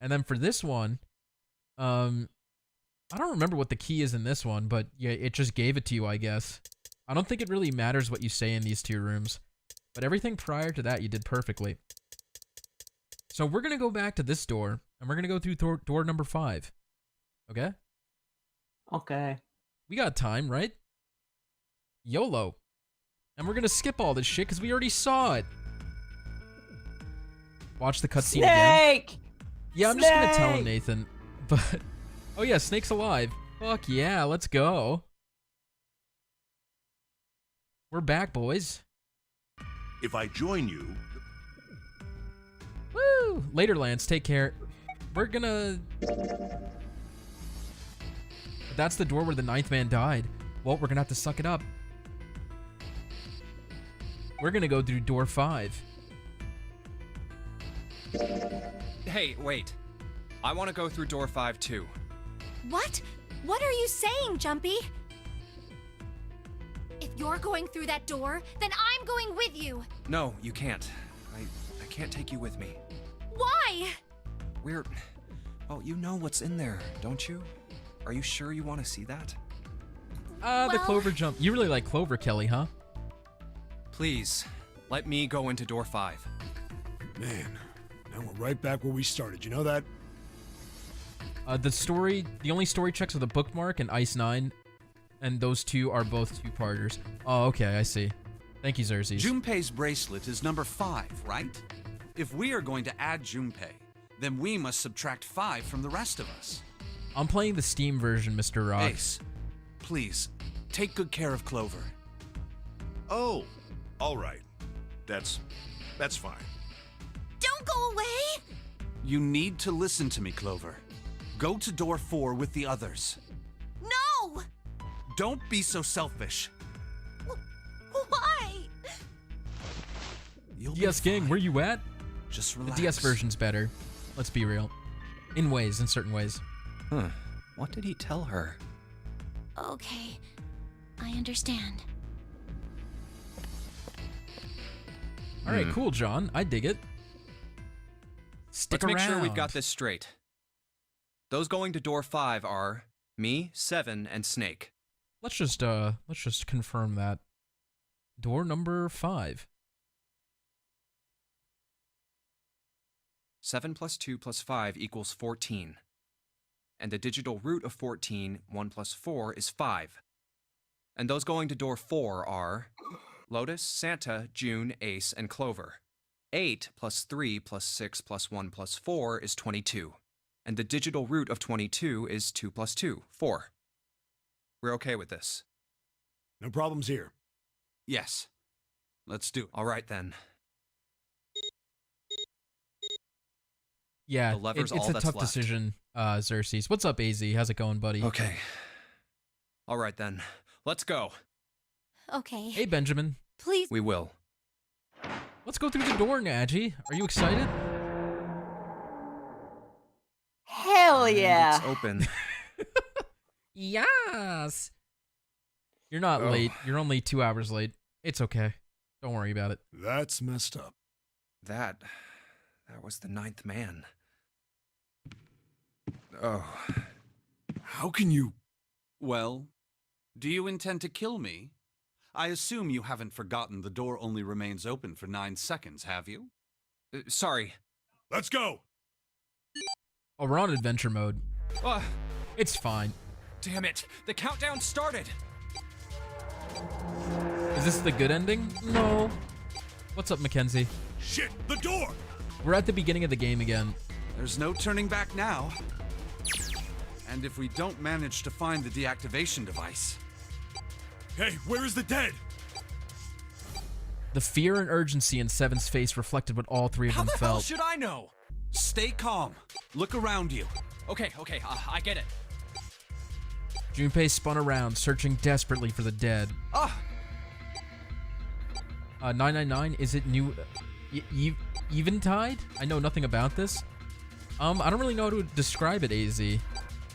And then for this one, I don't remember what the key is in this one, but yeah, it just gave it to you, I guess. I don't think it really matters what you say in these 2 rooms. But everything prior to that, you did perfectly. So we're going to go back to this door, and we're going to go through door number 5. Okay? Okay. We got time, right? YOLO. And we're going to skip all this shit, because we already saw it. Watch the cutscene again. Snake! Yeah, I'm just going to tell him, Nathan. But, oh yeah, Snake's alive. Fuck yeah, let's go. We're back, boys. If I join you... Woo! Later, Lance. Take care. We're gonna... That's the door where the 9th man died. Well, we're gonna have to suck it up. We're gonna go through door 5. Hey, wait. I want to go through door 5 too. What? What are you saying, Jumpy? If you're going through that door, then I'm going with you. No, you can't. I can't take you with me. Why? Well, you know what's in there, don't you? Are you sure you want to see that? The Clover jump. You really like Clover, Kelly, huh? Please, let me go into door 5. Man, now we're right back where we started. You know that? The only story checks are the bookmark and Ice 9, and those 2 are both 2-parters. Oh, okay, I see. Thank you, Xerxes. Junpei's bracelet is number 5, right? If we are going to add Junpei, then we must subtract 5 from the rest of us. I'm playing the Steam version, Mr. Rock. Ace, please, take good care of Clover. Oh, all right. That's fine. Don't go away! You need to listen to me, Clover. Go to door 4 with the others. No! Don't be so selfish. Why? You'll DS be gang, fine. where you at? Just The relax. DS version's better. Let's be real. In certain ways. Huh. What did he tell her? Okay, I understand. Alright, cool, John. I dig it. Stick Let's around. make sure we've got this straight. Those going to door 5 are me, 7, and Snake. Let's just confirm that. Door number 5. 7 plus 2 plus 5 equals 14. And the digital root of 14, 1 plus 4, is 5. And those going to door 4 are Lotus, Santa, June, Ace, and Clover. 8 plus 3 plus 6 plus 1 plus 4 is 22. And the digital root of 22 is 2 plus 2, 4. We're okay with this? No problems here. Yes. Let's do it. All right, then. Yeah, The lever's it's all a that's tough left. decision, Xerxes. What's up, AZ? How's it going, buddy? Okay. All right, then. Let's go. Okay. Hey, Benjamin. Please. We will. Let's go through the door, Nadgey. Are you excited? Hell yeah! It's open. Yes! You're not late. You're only 2 hours late. It's okay. Don't worry about it. That's messed up. That was the 9th man. Oh. How can you... Well, do you intend to kill me? I assume you haven't forgotten the door only remains open for 9 seconds, have you? Sorry. Let's go! Oh, we're on adventure mode. It's fine. Damn it! The countdown started! Is this the good ending? No. What's up, Mackenzie? Shit, the door! We're at the beginning of the game again. There's no turning back now. And if we don't manage to find the deactivation device... Hey, where is the dead? The fear and urgency in Seven's face reflected what all three of How them the hell felt. should I know? Stay calm. Look around you. Okay, I get it. Junpei spun around, searching desperately for the dead. 999, is it new... Eventide? I know nothing about this. I don't really know how to describe it, AZ.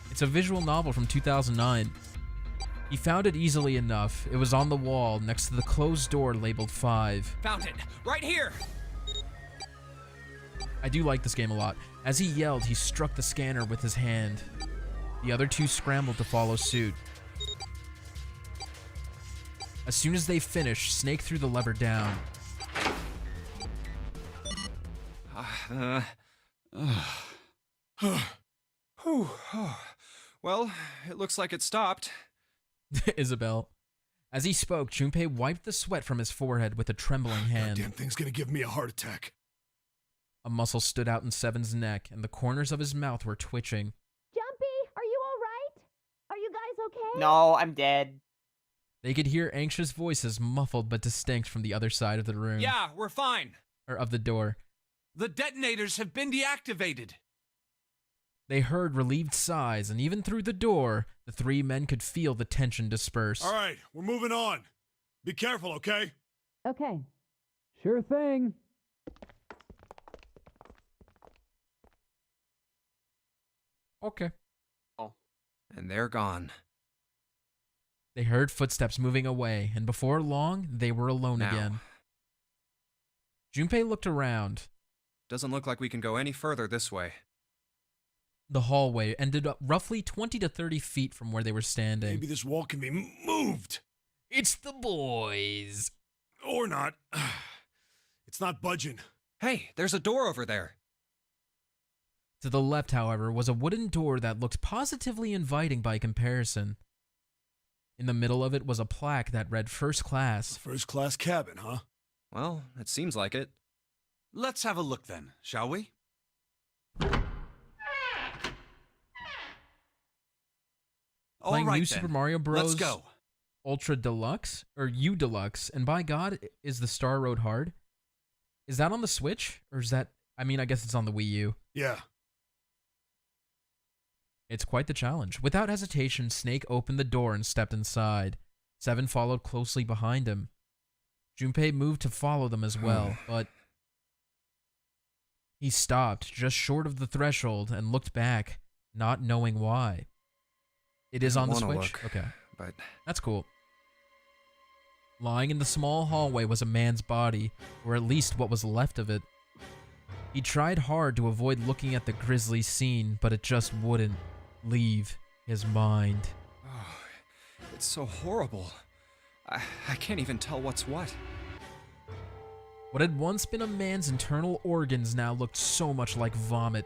It's a visual novel from 2009. He found it easily enough. It was on the wall next to the closed door labeled 5. Found it! Right here! I do like this game a lot. As he yelled, he struck the scanner with his hand. The other two scrambled to follow suit. As soon as they finished, Snake threw the lever down. Well, it looks like it stopped. Isabel. As he spoke, Junpei wiped the sweat from his forehead with a trembling hand. Damn thing's gonna give me a heart attack. A muscle stood out in Seven's neck, and the corners of his mouth were twitching. Jumpy, are you all right? Are you guys okay? No, I'm dead. They could hear anxious voices, muffled but distinct, from the other side of the room. Yeah, we're fine. Or of the door. The detonators have been deactivated. They heard relieved sighs, and even through the door, the three men could feel the tension disperse. All right, we're moving on. Be careful, okay? Okay. Sure thing. Okay. Oh. And they're gone. They heard footsteps moving away, and before long, they were alone Now. again. Junpei looked around. Doesn't look like we can go any further this way. The hallway ended up roughly 20 to 30 feet from where they were standing. Maybe this wall can be moved. It's the boys. Or not. It's not budging. Hey, there's a door over there. To the left, however, was a wooden door that looked positively inviting by comparison. In the middle of it was a plaque that read First Class. First class cabin, huh? Well, it seems like it. Let's have a look then, shall we? All Playing right, New then. Super Mario Bros. Let's go. Ultra Deluxe or U Deluxe, and by God, is the Star Road hard? Is that on the Switch, or is that? I mean, I guess it's on the Wii U. Yeah. It's quite the challenge. Without hesitation, Snake opened the door and stepped inside. Seven followed closely behind him. Junpei moved to follow them as well, but he stopped just short of the threshold and looked back, not knowing why. It is on the Wanna Switch? look, Okay. but That's cool. Lying in the small hallway was a man's body, or at least what was left of it. He tried hard to avoid looking at the grisly scene, but it just wouldn't leave his mind. oh, it's so horrible. I can't even tell what's what. What had once been a man's internal organs now looked so much like vomit,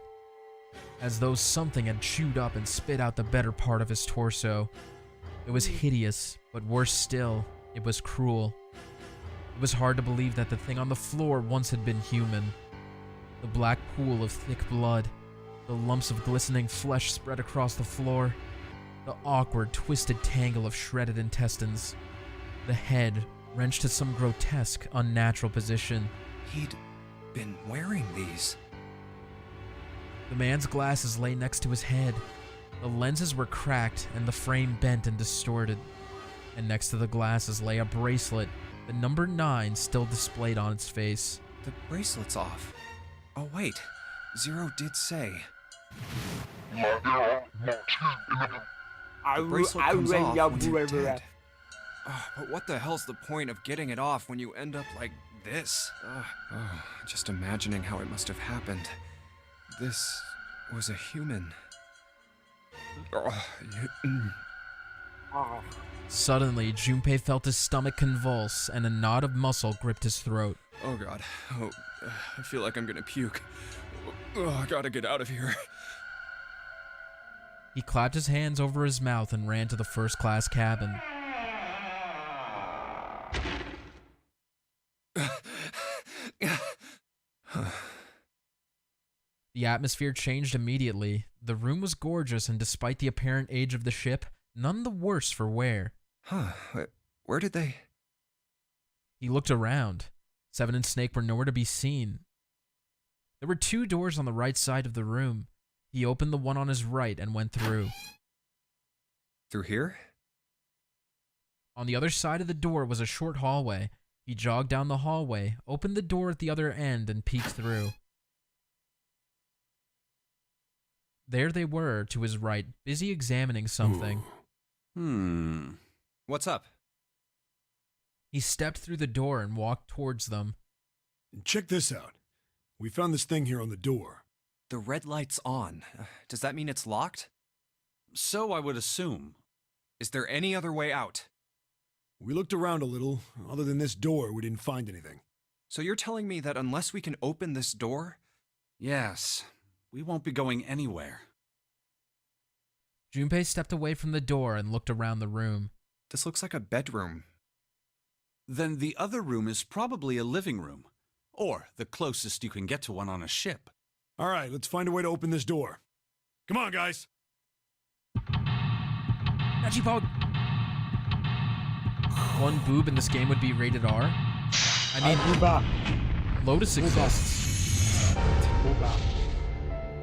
as though something had chewed up and spit out the better part of his torso. It was hideous, but worse still, it was cruel. It was hard to believe that the thing on the floor once had been human. The black pool of thick blood, the lumps of glistening flesh spread across the floor, the awkward, twisted tangle of shredded intestines, the head wrenched to some grotesque, unnatural position. He'd been wearing these. The man's glasses lay next to his head. The lenses were cracked and the frame bent and distorted. And next to the glasses lay a bracelet, the number 9 still displayed on its face. The bracelet's off. Oh wait, Zero did say. The bracelet comes off when you're dead. But what the hell's the point of getting it off when you end up like this? Just imagining how it must have happened. This was a human. Suddenly, Junpei felt his stomach convulse and a knot of muscle gripped his throat. Oh god. I feel like I'm gonna puke. I gotta get out of here. He clapped his hands over his mouth and ran to the first-class cabin. The atmosphere changed immediately. The room was gorgeous, and despite the apparent age of the ship, none the worse for wear. Where did they... He looked around. Seven and Snake were nowhere to be seen. There were 2 doors on the right side of the room. He opened the one on his right and went through. Through here? On the other side of the door was a short hallway. He jogged down the hallway, opened the door at the other end, and peeked through. There they were, to his right, busy examining something. What's up? He stepped through the door and walked towards them. Check this out. We found this thing here on the door. The red light's on. Does that mean it's locked? So I would assume. Is there any other way out? We looked around a little. Other than this door, we didn't find anything. So you're telling me that unless we can open this door? Yes. We won't be going anywhere. Junpei stepped away from the door and looked around the room. This looks like a bedroom. Then the other room is probably a living room. Or the closest you can get to one on a ship. All right, let's find a way to open this door. Come on, guys. SpeedyHawk. One boob in this game would be rated R. I mean, Lotus exists.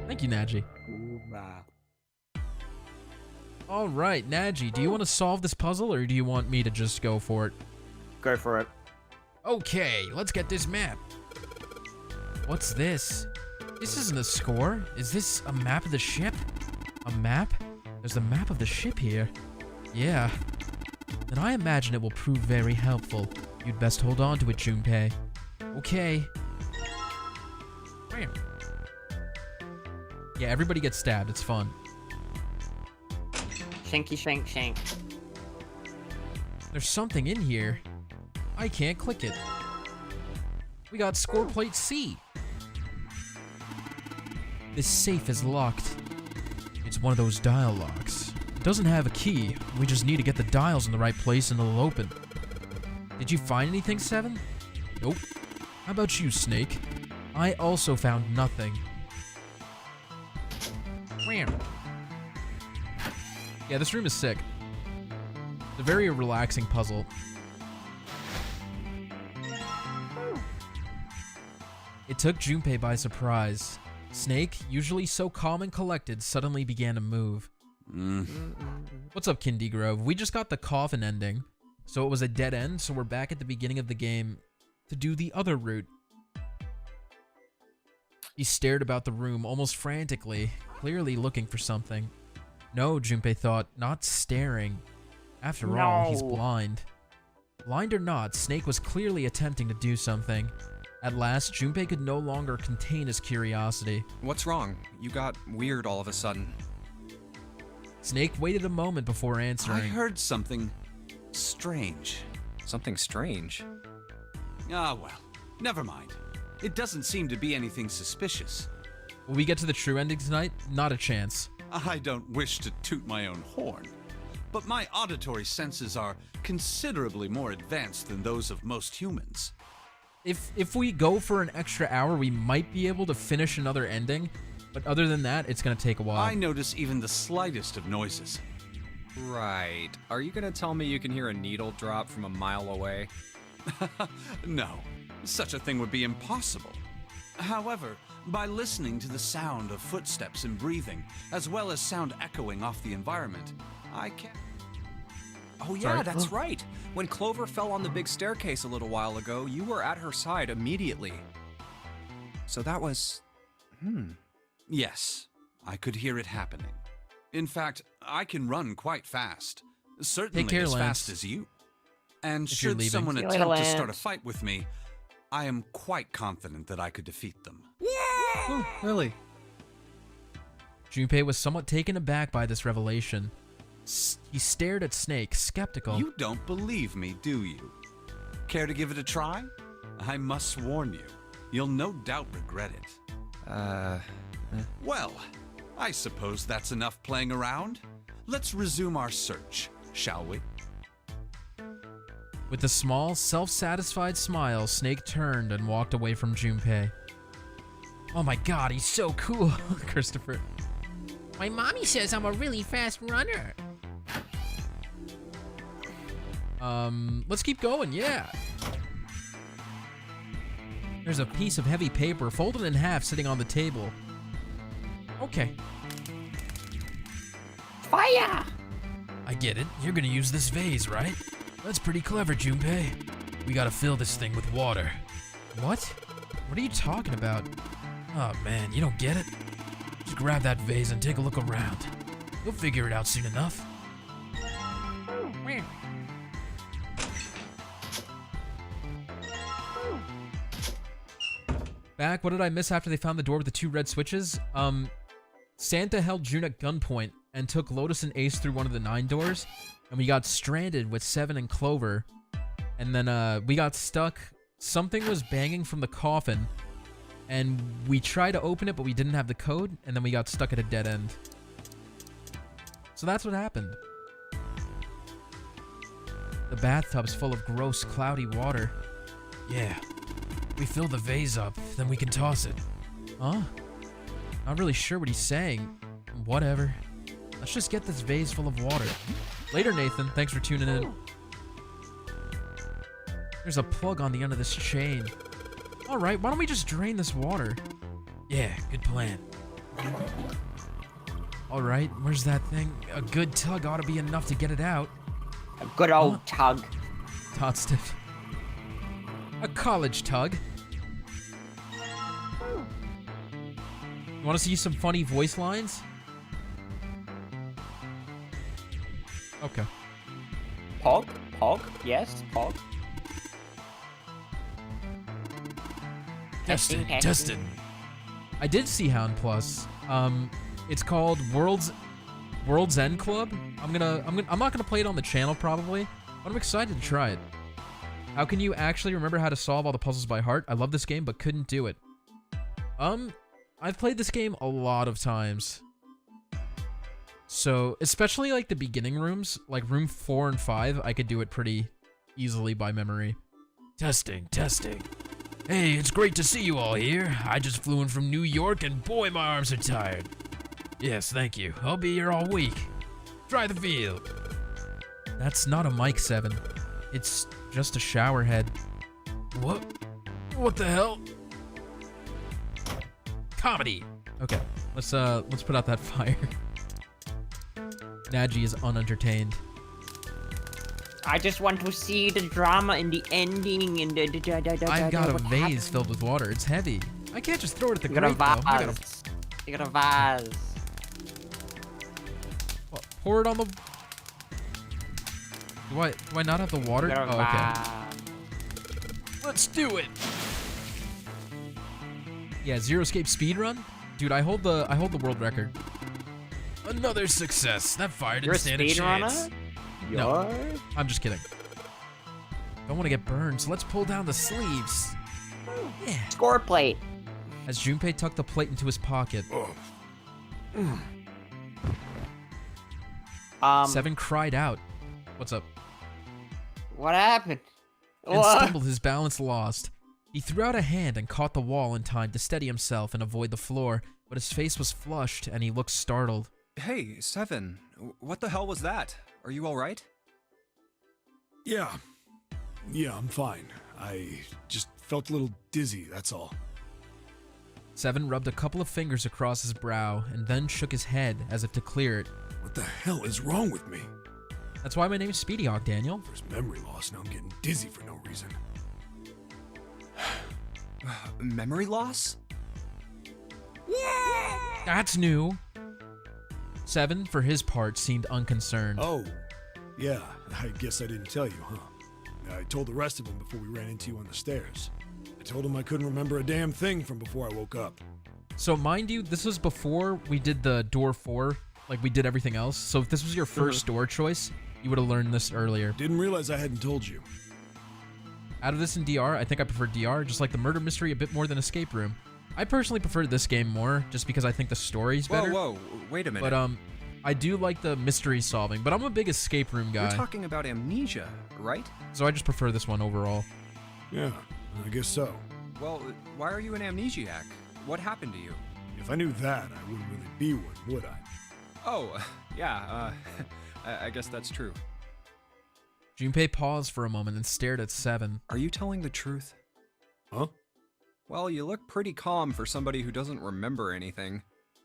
Thank you, Nadgey. All right, Nadgey, do you want to solve this puzzle, or do you want me to just go for it? Go for it. Okay, let's get this map. What's this? This isn't a score. Is this a map of the ship? A map? There's a map of the ship here. Yeah. Then I imagine it will prove very helpful. You'd best hold on to it, Junpei. Okay. Yeah, everybody gets stabbed. It's fun. Shanky shank shank. There's something in here. I can't click it. We got score plate C. This safe is locked. It's one of those dial locks. It doesn't have a key. We just need to get the dials in the right place and it'll open. Did you find anything, Seven? Nope. How about you, Snake? I also found nothing. Yeah, this room is sick. It's a very relaxing puzzle. It took Junpei by surprise. Snake, usually so calm and collected, suddenly began to move. What's up, Kindy Grove? We just got the coffin ending, so it was a dead end, so we're back at the beginning of the game to do the other route. He stared about the room almost frantically, clearly looking for something. No, Junpei thought, not staring. After all, he's blind. Blind or not, Snake was clearly attempting to do something. At last, Junpei could no longer contain his curiosity. What's wrong? You got weird all of a sudden. Snake waited a moment before answering. I heard something strange. Something strange? Ah, well, never mind. It doesn't seem to be anything suspicious. Will we get to the true ending tonight? Not a chance. I don't wish to toot my own horn, but my auditory senses are considerably more advanced than those of most humans. If we go for an extra hour, we might be able to finish another ending, but other than that, it's gonna take a while. I notice even the slightest of noises. Right. Are you gonna tell me you can hear a needle drop from a mile away? No, such a thing would be impossible. However, by listening to the sound of footsteps and breathing, as well as sound echoing off the environment, I can... Oh yeah, that's right. When Clover fell on the big staircase a little while ago, you were at her side immediately. So that was... Yes, I could hear it happening. In fact, I can run quite fast. Certainly as fast as you. And if you're should leaving. someone See you attempt later, to start a Lance. fight with me, I am quite confident that I could defeat them. Oh, really? Junpei was somewhat taken aback by this revelation. He stared at Snake, skeptical. You don't believe me, do you? Care to give it a try? I must warn you, you'll no doubt regret it. Well, I suppose that's enough playing around. Let's resume our search, shall we? With a small, self-satisfied smile, Snake turned and walked away from Junpei. Oh my god, he's so cool, Christopher. My mommy says I'm a really fast runner. Let's keep going, yeah. There's a piece of heavy paper folded in half sitting on the table. Okay. Fire! I get it. You're gonna use this vase, right? That's pretty clever, Junpei. We gotta fill this thing with water. What? What are you talking about? Oh man, you don't get it? Just grab that vase and take a look around. You'll figure it out soon enough. Back, what did I miss after they found the door with the 2 red switches? Santa held June at gunpoint and took Lotus and Ace through one of the 9 doors, and we got stranded with 7 and Clover, and then we got stuck. Something was banging from the coffin, and we tried to open it, but we didn't have the code, and then we got stuck at a dead end. So that's what happened. The bathtub's full of gross, cloudy water. Yeah. We fill the vase up, then we can toss it. Huh? Not really sure what he's saying. Whatever. Let's just get this vase full of water. Later, Nathan. Thanks for tuning in. There's a plug on the end of this chain. Alright, why don't we just drain this water? Yeah, good plan. Alright, where's that thing? A good tug ought to be enough to get it out. A good old tug. Tot stiff. A college tug. You want to see some funny voice lines? Okay. Pog? Pog? Yes, Pog. Tested. I did see Hound Plus. It's called World's End Club. I'm not gonna play it on the channel probably, but I'm excited to try it. How can you actually remember how to solve all the puzzles by heart? I love this game, but couldn't do it. I've played this game a lot of times. So, especially like the beginning rooms, like room 4 and 5, I could do it pretty easily by memory. Testing. Hey, it's great to see you all here. I just flew in from New York and boy, my arms are tired. Yes, thank you. I'll be here all week. Try the field. That's not a mic, 7. It's just a shower head. What? What the hell? Comedy. Okay, let's put out that fire. Nadgey is unentertained. I just want to see the drama and the ending and the I've got a what vase happened. filled with water. It's heavy. I can't just throw it at the You got a grate, though. vase. You got a vase. What, pour it on the... Do I not have the water? You got a Oh, okay. Let's do it. Yeah, Zero Escape speedrun? Dude, I hold the world record. Another success. That fire didn't stand a chance. No, I'm just kidding. Don't want to get burned, so let's pull down the sleeves. Yeah. Score plate. As Junpei tucked the plate into his pocket. 7 cried out. What's up? What happened? And stumbled, his balance lost. He threw out a hand and caught the wall in time to steady himself and avoid the floor, but his face was flushed and he looked startled. Hey, 7. What the hell was that? Are you alright? Yeah, I'm fine. I just felt a little dizzy, that's all. 7 rubbed a couple of fingers across his brow and then shook his head as if to clear it. What the hell is wrong with me? That's why my name's SpeedyHawk, Daniel. First memory loss, now I'm getting dizzy for no reason. Memory loss? That's new. 7, for his part, seemed unconcerned. Oh, yeah, I guess I didn't tell you, huh? I told the rest of them before we ran into you on the stairs. I told them I couldn't remember a damn thing from before I woke up. So mind you, this was before we did the door 4, like we did everything else. So if this was your first door choice, you would have learned this earlier. Didn't realize I hadn't told you. Out of this and DR, I think I prefer DR, just like the murder mystery a bit more than escape room. I personally prefer this game more, just because I think the story's better. Whoa, wait a minute. But I do like the mystery solving, but I'm a big escape room guy. You're talking about amnesia, right? So I just prefer this one overall. Yeah, I guess so. Well, why are you an amnesiac? What happened to you? If I knew that, I wouldn't really be one, would I? Oh, yeah, I guess that's true. Junpei paused for a moment and stared at 7. Are you telling the truth? Huh? Well, you look pretty calm for somebody who doesn't remember anything.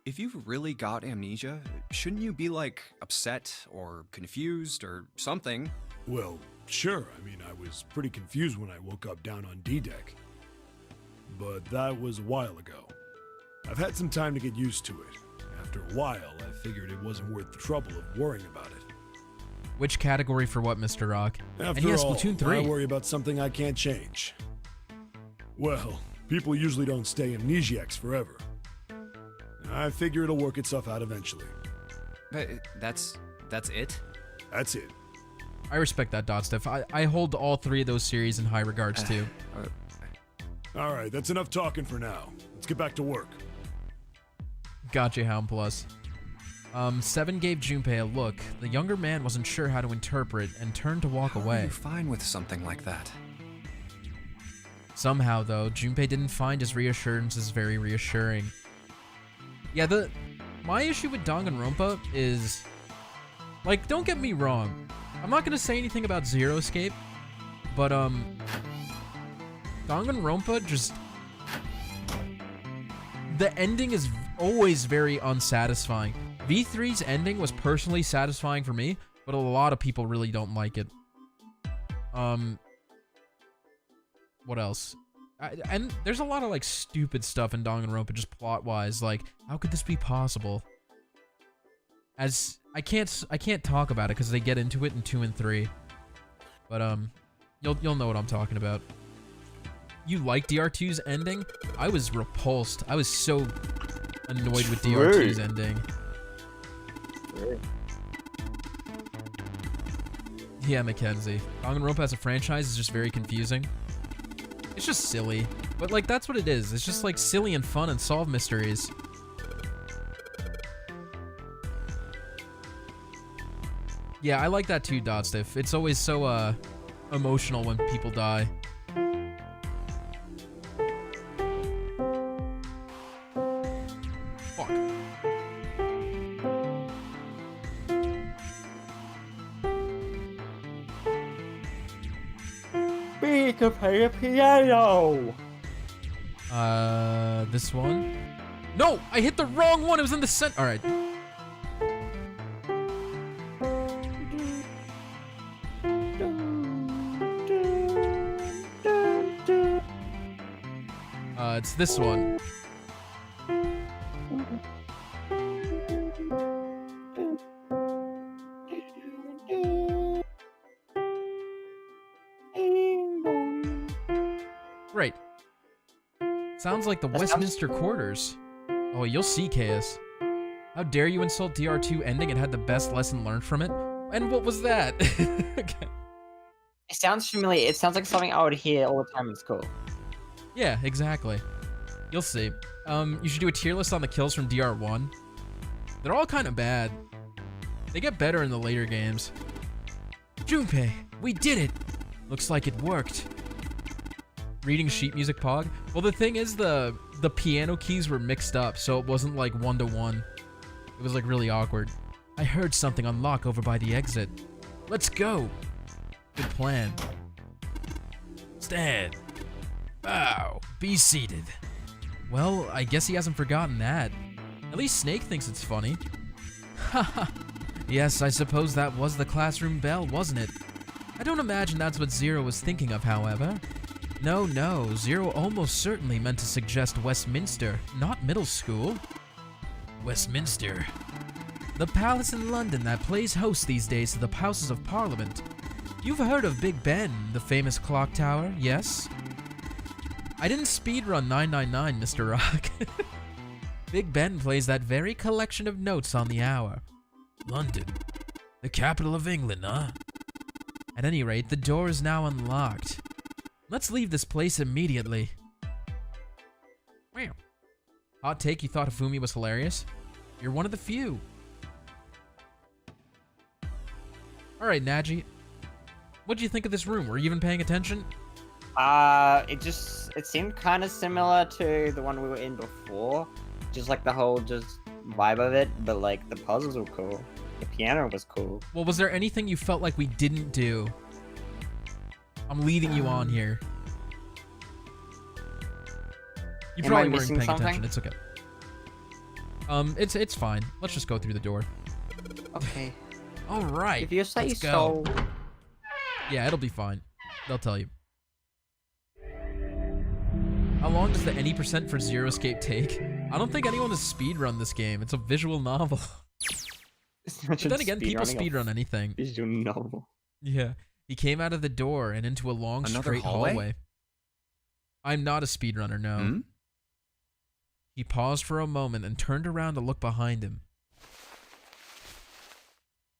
If you've really got amnesia, shouldn't you be, like, upset or confused or something? Well, sure. I mean, I was pretty confused when I woke up down on D-Deck. But that was a while ago. I've had some time to get used to it. After a while, I figured it wasn't worth the trouble of worrying about it. Which category for what, Mr. Rock? After and he has all, Splatoon 3. I worry about something I can't change. Well, people usually don't stay amnesiacs forever. I figure it'll work itself out eventually. But that's it? That's it. I respect that, Dotstiff. I hold all 3 of those series in high regards, too. Alright, that's enough talking for now. Let's get back to work. Gotcha, Hound Plus. 7 gave Junpei a look. The younger man wasn't sure how to interpret and turned to walk away. Are you fine with something like that? Somehow, though, Junpei didn't find his reassurances very reassuring. Yeah, my issue with Danganronpa is, like, don't get me wrong. I'm not gonna say anything about Zero Escape, but Danganronpa just, the ending is always very unsatisfying. V3's ending was personally satisfying for me, but a lot of people really don't like it. What else? And there's a lot of, like, stupid stuff in Danganronpa, just plot-wise. Like, how could this be possible? As I can't talk about it because they get into it in 2 and 3. But you'll know what I'm talking about. You like DR2's ending? I was repulsed. I was so annoyed with DR2's ending. Yeah, Mackenzie. Danganronpa as a franchise is just very confusing. It's just silly. But, like, that's what it is. It's just, like, silly and fun and solve mysteries. Yeah, I like that too, Dotstiff. It's always so, emotional when people die. Fuck. We could play a piano. This one? No! I hit the wrong one! It was in the center. Alright. It's this one. Great. Sounds like the Westminster Quarters. Oh, you'll see, Chaos. How dare you insult DR2 ending and had the best lesson learned from it? And what was that? It sounds familiar. It sounds like something I would hear all the time in school. Yeah, exactly. You'll see. You should do a tier list on the kills from DR1. They're all kind of bad. They get better in the later games. Junpei, we did it! Looks like it worked. Reading sheet music pog? Well, the thing is, the piano keys were mixed up, so it wasn't like 1-to-1. It was like really awkward. I heard something unlock over by the exit. Let's go! Good plan. Stand. Bow. Be seated. Well, I guess he hasn't forgotten that. At least Snake thinks it's funny. Haha. Yes, I suppose that was the classroom bell, wasn't it? I don't imagine that's what Zero was thinking of, however. No, Zero almost certainly meant to suggest Westminster, not middle school. Westminster. The palace in London that plays host these days to the Houses of Parliament. You've heard of Big Ben, the famous clock tower, yes? I didn't speedrun 999, Mr. Rock. Big Ben plays that very collection of notes on the hour. London, the capital of England, huh? At any rate, the door is now unlocked. Let's leave this place immediately. Wow. Hot take, you thought Hifumi was hilarious? You're one of the few. Alright, Nadgey. What'd you think of this room? Were you even paying attention? It seemed kind of similar to the one we were in before. Just like the whole vibe of it, but like the puzzles were cool. The piano was cool. Well, was there anything you felt like we didn't do? I'm leading you on here. You probably weren't paying attention. It's okay. It's fine. Let's just go through the door. Okay. All right. If you say let's so. go. Yeah, it'll be fine. They'll tell you. How long does the any % for Zero Escape take? I don't think anyone has speedrun this game. It's a visual novel. But then again, people speedrun anything. Visual novel. Yeah. He came out of the door and into a long straight hallway. I'm not a speedrunner, no. Hmm? He paused for a moment and turned around to look behind him.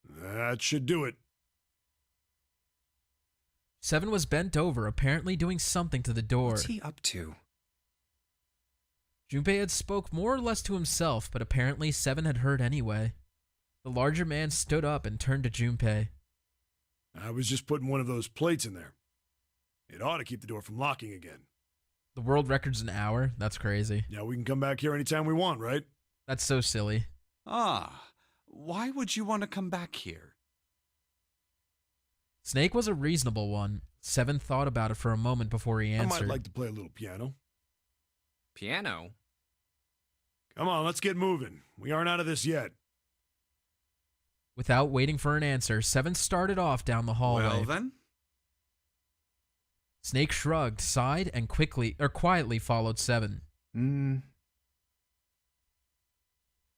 That should do it. Seven was bent over, apparently doing something to the door. What's he up to? Junpei had spoke more or less to himself, but apparently Seven had heard anyway. The larger man stood up and turned to Junpei. I was just putting one of those plates in there. It ought to keep the door from locking again. The world record's an hour? That's crazy. Yeah, we can come back here anytime we want, right? That's so silly. Ah, why would you want to come back here? Snake was a reasonable one. Seven thought about it for a moment before he answered. I might like to play a little piano. Piano? Come on, let's get moving. We aren't out of this yet. Without waiting for an answer, Seven started off down the hallway. Well then. Snake shrugged, sighed, and quietly followed Seven.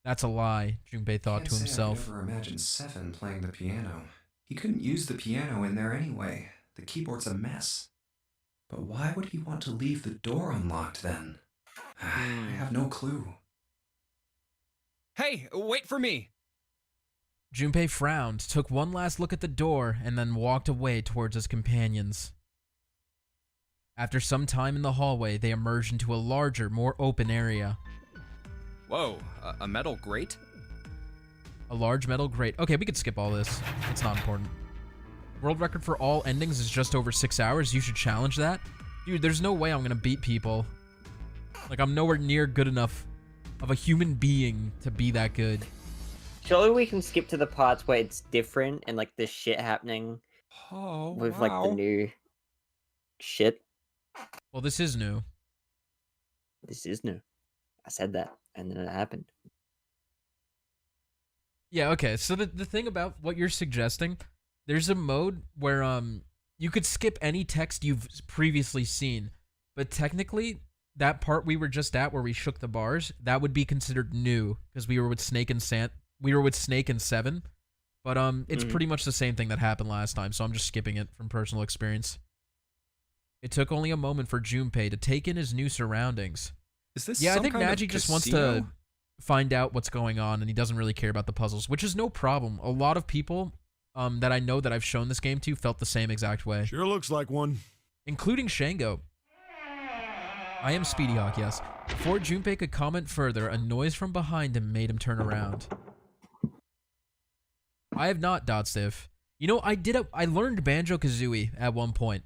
That's a lie, Junpei thought to himself. I never imagined Seven playing the piano. He couldn't use the piano in there anyway. The keyboard's a mess. But why would he want to leave the door unlocked then? I have no clue. Hey, wait for me! Junpei frowned, took one last look at the door, and then walked away towards his companions. After some time in the hallway, they emerged into a larger, more open area. Whoa, a metal grate? A large metal grate. Okay, we could skip all this. It's not important. World record for all endings is just over 6 hours. You should challenge that. Dude, there's no way I'm gonna beat people. Like, I'm nowhere near good enough of a human being to be that good. Surely we can skip to the parts where it's different and like there's shit happening with like the new shit. Well, this is new. This is new. I said that, and then it happened. Yeah, okay. So the thing about what you're suggesting, there's a mode where you could skip any text you've previously seen, but technically that part we were just at where we shook the bars, that would be considered new because we were with Snake and Seven. But it's pretty much the same thing that happened last time, so I'm just skipping it from personal experience. It took only a moment for Junpei to take in his new surroundings. Is this I some think kind of Nadgey just wants to find out what's going on, and he doesn't really care about the puzzles, which is no problem. A lot of people that I know that I've shown this game to felt the same exact way. Sure looks like one. Including Shango. I am SpeedyHawk, yes. Before Junpei could comment further, a noise from behind him made him turn around. I have not, Dotstiff. You know, I learned Banjo-Kazooie at one point.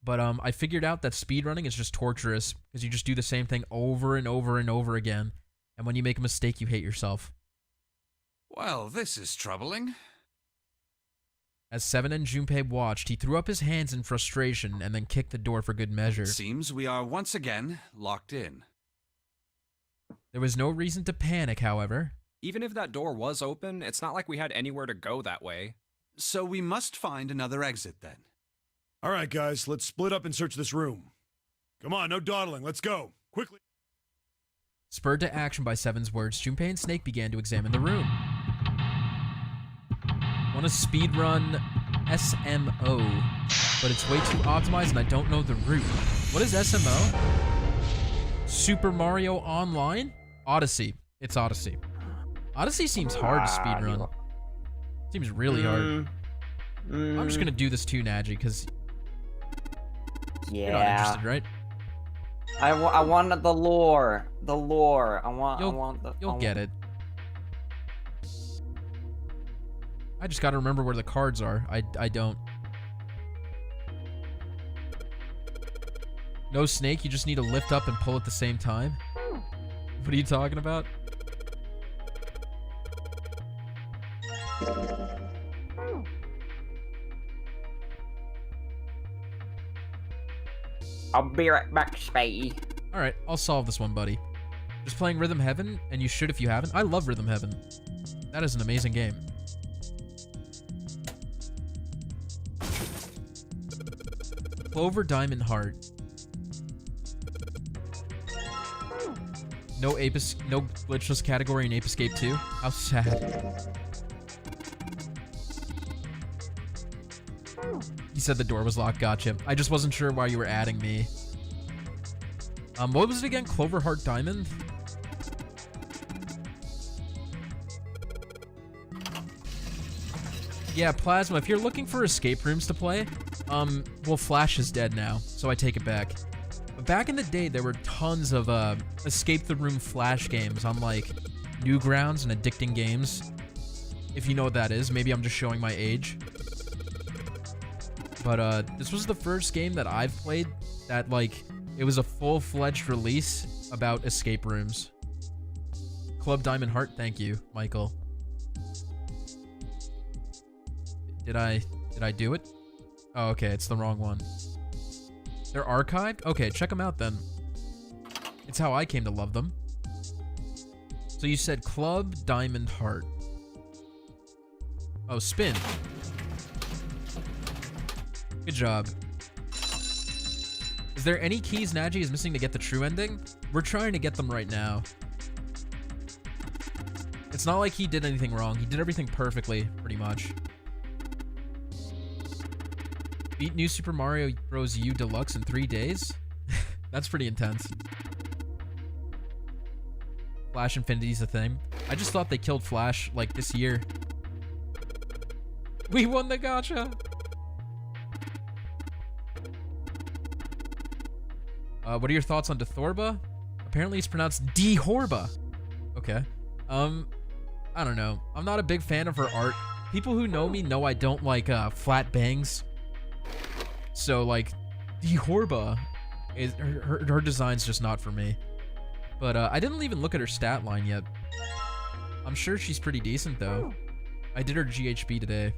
But I figured out that speedrunning is just torturous because you just do the same thing over and over and over again. And when you make a mistake, you hate yourself. Well, this is troubling. As Seven and Junpei watched, he threw up his hands in frustration and then kicked the door for good measure. It seems we are once again locked in. There was no reason to panic, however. Even if that door was open, it's not like we had anywhere to go that way. So we must find another exit then. All right, guys, let's split up and search this room. Come on, no dawdling. Let's go. Quickly. Spurred to action by Seven's words, Junpei and Snake began to examine the room. Want to speedrun SMO, but it's way too optimized and I don't know the route. What is SMO? Super Mario Online? Odyssey. It's Odyssey. Odyssey seems hard to speedrun. Seems really hard. I'm just gonna do this too, Nadgey, because you're not interested, right? I wanted the lore. The lore. You'll get it. I just gotta remember where the cards are. I don't. No snake, you just need to lift up and pull at the same time? What are you talking about? I'll be right back, Spidey. Alright, I'll solve this one, buddy. Just playing Rhythm Heaven, and you should if you haven't. I love Rhythm Heaven. That is an amazing game. Clover Diamond Heart. No glitchless category in Ape Escape 2. How sad. He said the door was locked. Gotcha. I just wasn't sure why you were adding me. What was it again? Clover Heart Diamond? Yeah, Plasma, if you're looking for escape rooms to play, well, Flash is dead now, so I take it back. But back in the day, there were tons of escape the room Flash games on like Newgrounds and Addicting Games. If you know what that is, maybe I'm just showing my age. But this was the first game that I've played that like it was a full-fledged release about escape rooms. Club Diamond Heart, thank you, Michael. Did I do it? Oh, okay, it's the wrong one. They're archived? Okay, check them out then. It's how I came to love them. So you said Club Diamond Heart. Oh, spin. Good job. Is there any keys Nadgey is missing to get the true ending? We're trying to get them right now. It's not like he did anything wrong. He did everything perfectly, pretty much. Beat New Super Mario Bros. U Deluxe in 3 days? That's pretty intense. Flash Infinity's a thing. I just thought they killed Flash, like, this year. We won the gacha! What are your thoughts on Dethorba? Apparently it's pronounced Dehorba. Okay. I don't know. I'm not a big fan of her art. People who know me know I don't like, flat bangs. So, like, Dehorba, is her design's just not for me. But, I didn't even look at her stat line yet. I'm sure she's pretty decent, though. I did her GHB today.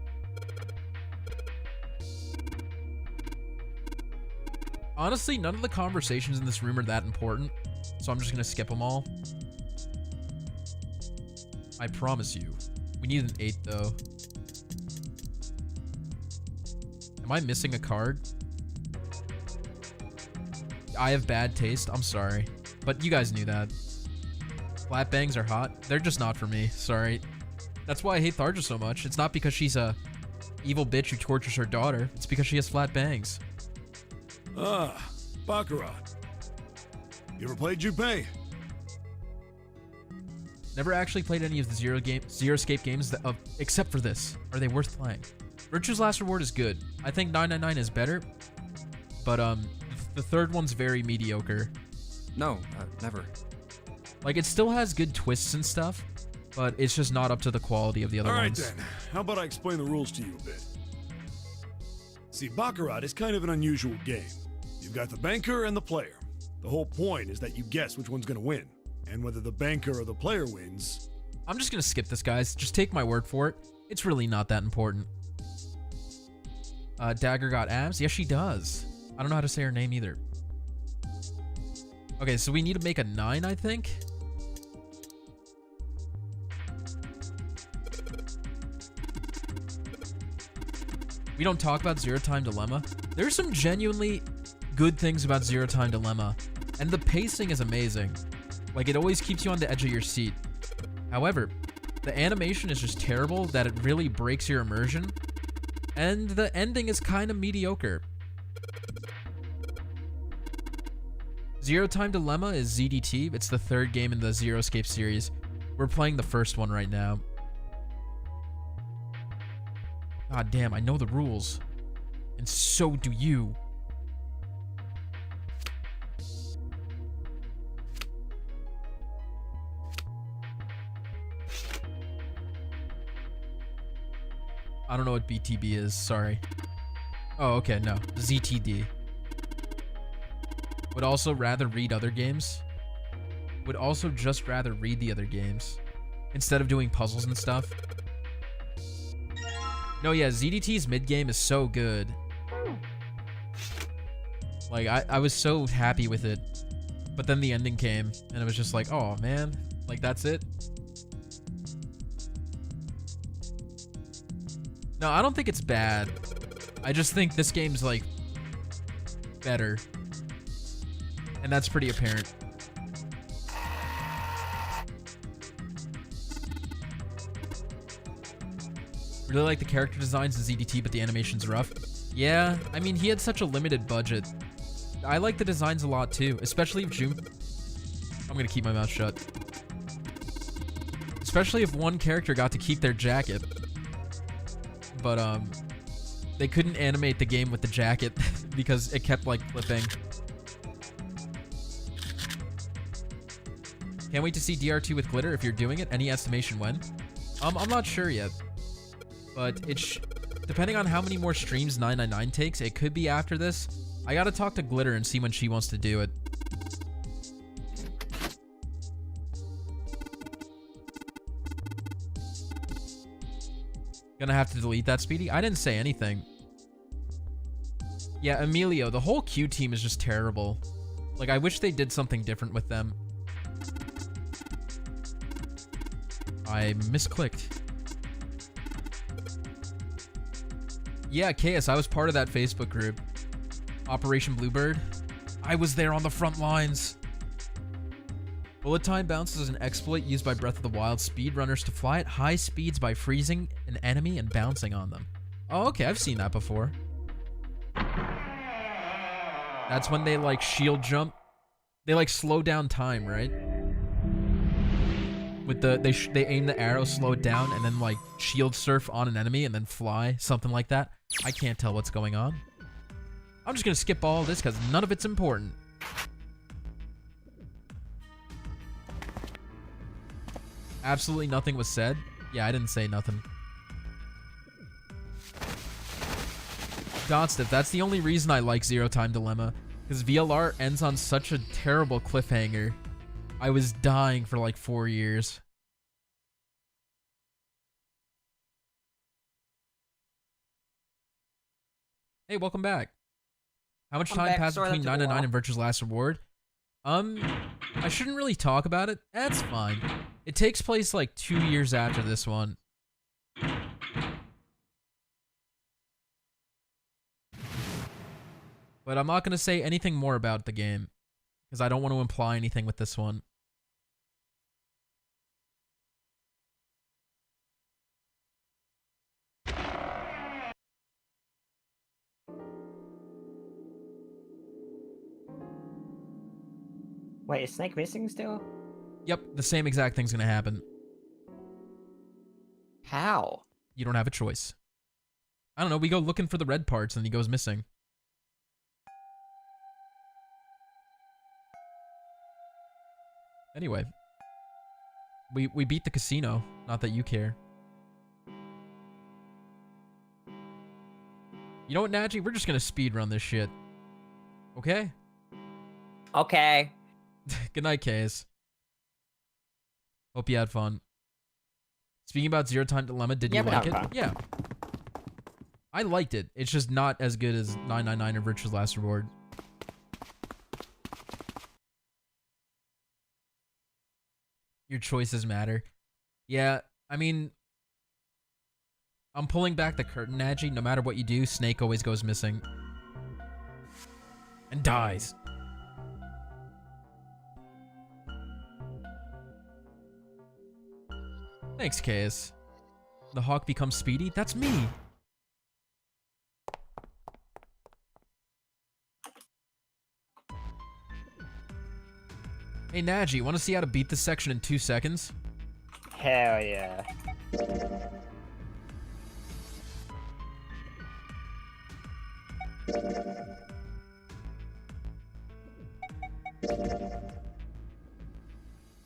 Honestly, none of the conversations in this room are that important, so I'm just gonna skip them all. I promise you. We need an 8, though. Am I missing a card? I have bad taste. I'm sorry. But you guys knew that. Flat bangs are hot. They're just not for me. Sorry. That's why I hate Tharja so much. It's not because she's a evil bitch who tortures her daughter. It's because she has flat bangs. Ah, Baccarat. You ever played Junpei? Never actually played any of the Zero Escape games except for this. Are they worth playing? Virtue's Last Reward is good. I think 999 is better, but the third one's very mediocre. No, never. Like, it still has good twists and stuff, but it's just not up to the quality of the other ones. Alright then, how about I explain the rules to you a bit? See, Baccarat is kind of an unusual game. You've got the banker and the player. The whole point is that you guess which one's gonna win. And whether the banker or the player wins... I'm just gonna skip this, guys. Just take my word for it. It's really not that important. Dagger got abs? Yes, she does. I don't know how to say her name either. Okay, so we need to make a 9, I think. We don't talk about Zero Time Dilemma. There's some genuinely good things about Zero Time Dilemma, and the pacing is amazing. Like, it always keeps you on the edge of your seat. However, the animation is just terrible that it really breaks your immersion. And the ending is kind of mediocre. Zero Time Dilemma is ZDT. It's the third game in the Zero Escape series. We're playing the first one right now. God damn, I know the rules. And so do you. I don't know what BTB is, sorry. Oh, okay, no. ZTD. Would also rather read other games. Would also just rather read the other games. Instead of doing puzzles and stuff. No, yeah, ZDT's mid-game is so good. Like, I was so happy with it. But then the ending came, and it was just like, oh, man. Like, that's it? No, I don't think it's bad. I just think this game's, like, better. And that's pretty apparent. Really like the character designs in ZDT, but the animation's rough. Yeah, I mean, he had such a limited budget. I like the designs a lot, too. Especially if June... I'm gonna keep my mouth shut. Especially if one character got to keep their jacket. But, they couldn't animate the game with the jacket because it kept, like, flipping. Can't wait to see DR2 with glitter if you're doing it. Any estimation when? I'm not sure yet. But it's depending on how many more streams 999 takes, it could be after this. I gotta talk to Glitter and see when she wants to do it. Gonna have to delete that, Speedy? I didn't say anything. Yeah, Emilio, the whole Q team is just terrible. Like, I wish they did something different with them. I misclicked. Yeah, KS, I was part of that Facebook group. Operation Bluebird. I was there on the front lines. Bullet time bounce is an exploit used by Breath of the Wild speedrunners to fly at high speeds by freezing an enemy and bouncing on them. Oh, okay, I've seen that before. That's when they, like, shield jump. They, like, slow down time, right? With the, they aim the arrow, slow it down, and then, like, shield surf on an enemy and then fly. Something like that. I can't tell what's going on. I'm just gonna skip all this because none of it's important. Absolutely nothing was said. Yeah, I didn't say nothing. Dotstiff, that's the only reason I like Zero Time Dilemma. Because VLR ends on such a terrible cliffhanger. I was dying for like 4 years. Hey, welcome back. How much time passed between 999 and Virtue's last reward? I shouldn't really talk about it. That's fine. It takes place like 2 years after this one. But I'm not going to say anything more about the game. Because I don't want to imply anything with this one. Wait, is Snake missing still? Yep, the same exact thing's gonna happen. How? You don't have a choice. I don't know, we go looking for the red parts and he goes missing. Anyway. We beat the casino. Not that you care. You know what, Nadgey? We're just gonna speedrun this shit. Okay? Okay. Good night, Kays. Hope you had fun. Speaking about Zero Time Dilemma, did you like it? Yeah. I liked it. It's just not as good as 999 or Virtue's Last Reward. Your choices matter. Yeah, I mean... I'm pulling back the curtain, Nadgey. No matter what you do, Snake always goes missing. And dies. Thanks, Caius. The Hawk becomes Speedy? That's me! Hey, Nadgey, want to see how to beat this section in 2 seconds? Hell yeah.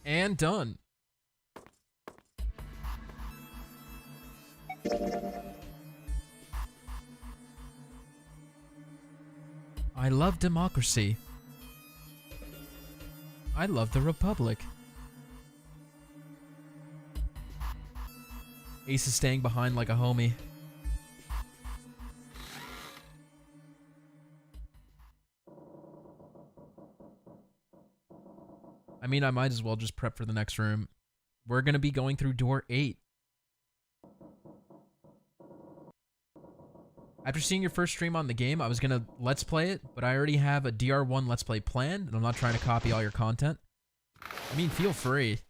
And done. I love democracy. I love the Republic. Ace is staying behind like a homie. I mean, I might as well just prep for the next room. We're gonna be going through door 8. After seeing your first stream on the game, I was gonna let's play it, but I already have a DR1 let's play planned, and I'm not trying to copy all your content. I mean, feel free.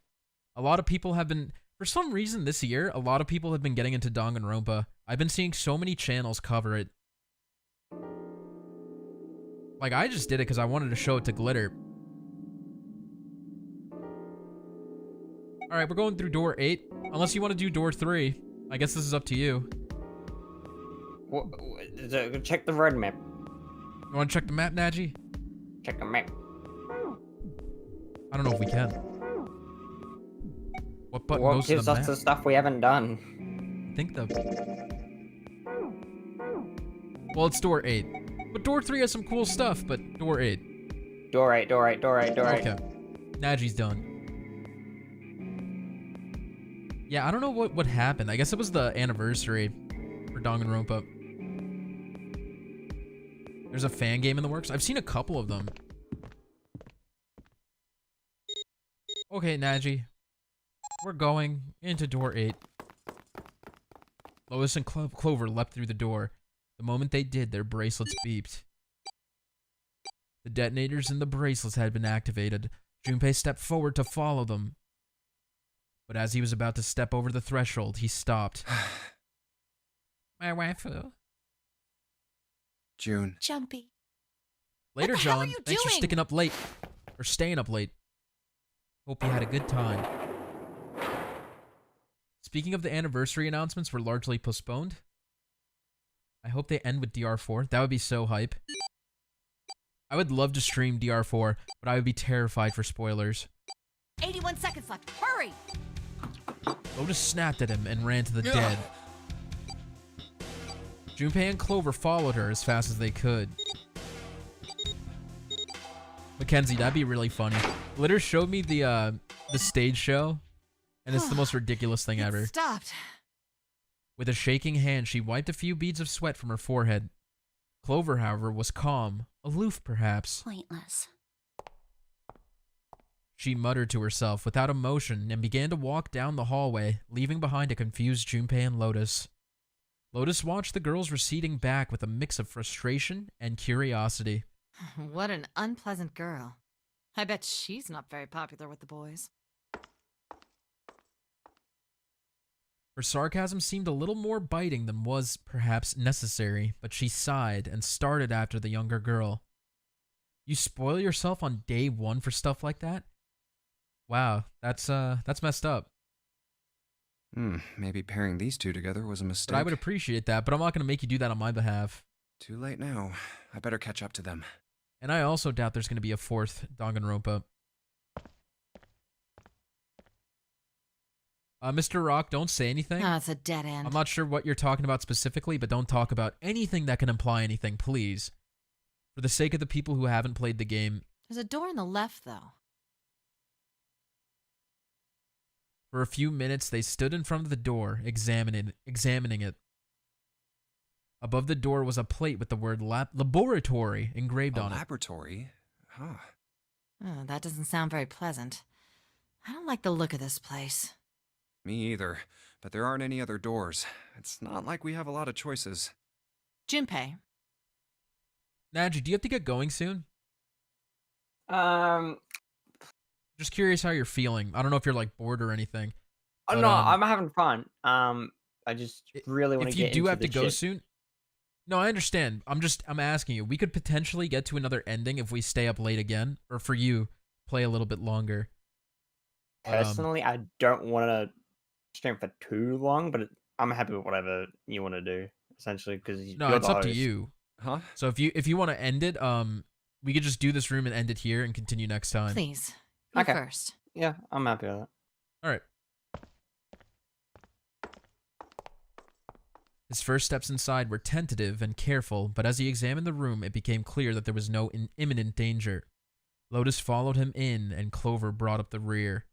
A lot of people have been, for some reason this year, a lot of people have been getting into Danganronpa. I've been seeing so many channels cover it. Like, I just did it because I wanted to show it to Glitter. Alright, we're going through door 8. Unless you want to do door 3. I guess this is up to you. Check the road map. You want to check the map, Nadgey? Check the map. I don't know if we can. What button goes to the gives map? us the stuff we haven't done? I think the... Well, it's door 8. But door 3 has some cool stuff, but door 8. Door 8, door 8, door 8, door 8. Okay. Nadgey's done. Yeah, I don't know what happened. I guess it was the anniversary for Danganronpa. There's a fan game in the works. I've seen a couple of them. Okay, Nadgey. We're going into door 8. Lois and Clover leapt through the door. The moment they did, their bracelets beeped. The detonators in the bracelets had been activated. Junpei stepped forward to follow them. But as he was about to step over the threshold, he stopped. My waifu. June. Jumpy. Later, What the hell John. are you Thanks for doing? sticking up late. Or staying up late. Hope you had a good time. Speaking of the anniversary announcements were largely postponed. I hope they end with DR4. That would be so hype. I would love to stream DR4, but I would be terrified for spoilers. 81 seconds left. Hurry! Lotus snapped at him and ran to the dead. Junpei and Clover followed her as fast as they could. Mackenzie, that'd be really funny. Glitter showed me the stage show, and it's the most ridiculous thing ever. Stopped. With a shaking hand, she wiped a few beads of sweat from her forehead. Clover, however, was calm, aloof perhaps. Pointless. She muttered to herself without emotion and began to walk down the hallway, leaving behind a confused Junpei and Lotus. Lotus watched the girls receding back with a mix of frustration and curiosity. What an unpleasant girl. I bet she's not very popular with the boys. Her sarcasm seemed a little more biting than was, perhaps, necessary, but she sighed and started after the younger girl. You spoil yourself on day 1 for stuff like that? Wow, that's messed up. Maybe pairing these two together was a mistake. But I would appreciate that, but I'm not going to make you do that on my behalf. Too late now. I better catch up to them. And I also doubt there's going to be a 4th Danganronpa. Mr. Rock, don't say anything. Oh, it's a dead end. I'm not sure what you're talking about specifically, but don't talk about anything that can imply anything, please. For the sake of the people who haven't played the game. There's a door on the left, though. For a few minutes, they stood in front of the door, examining it. Above the door was a plate with the word laboratory engraved on it. Laboratory? Huh. Oh, that doesn't sound very pleasant. I don't like the look of this place. Me either. But there aren't any other doors. It's not like we have a lot of choices. Junpei. Nadgey, do you have to get going soon? Just curious how you're feeling. I don't know if you're like bored or anything. Oh but, no, I'm having fun. I just really want to get if you do into have the to go shit. soon. No, I understand. I'm asking you. We could potentially get to another ending if we stay up late again, or for you, play a little bit longer. Personally, I don't want to stream for too long, but I'm happy with whatever you want to do, essentially, because No, it's up to you. Huh? So if you want to end it, we could just do this room and end it here and continue next time. Please. You first. Yeah, I'm happy with that. All right. His first steps inside were tentative and careful, but as he examined the room, it became clear that there was no imminent danger. Lotus followed him in, and Clover brought up the rear.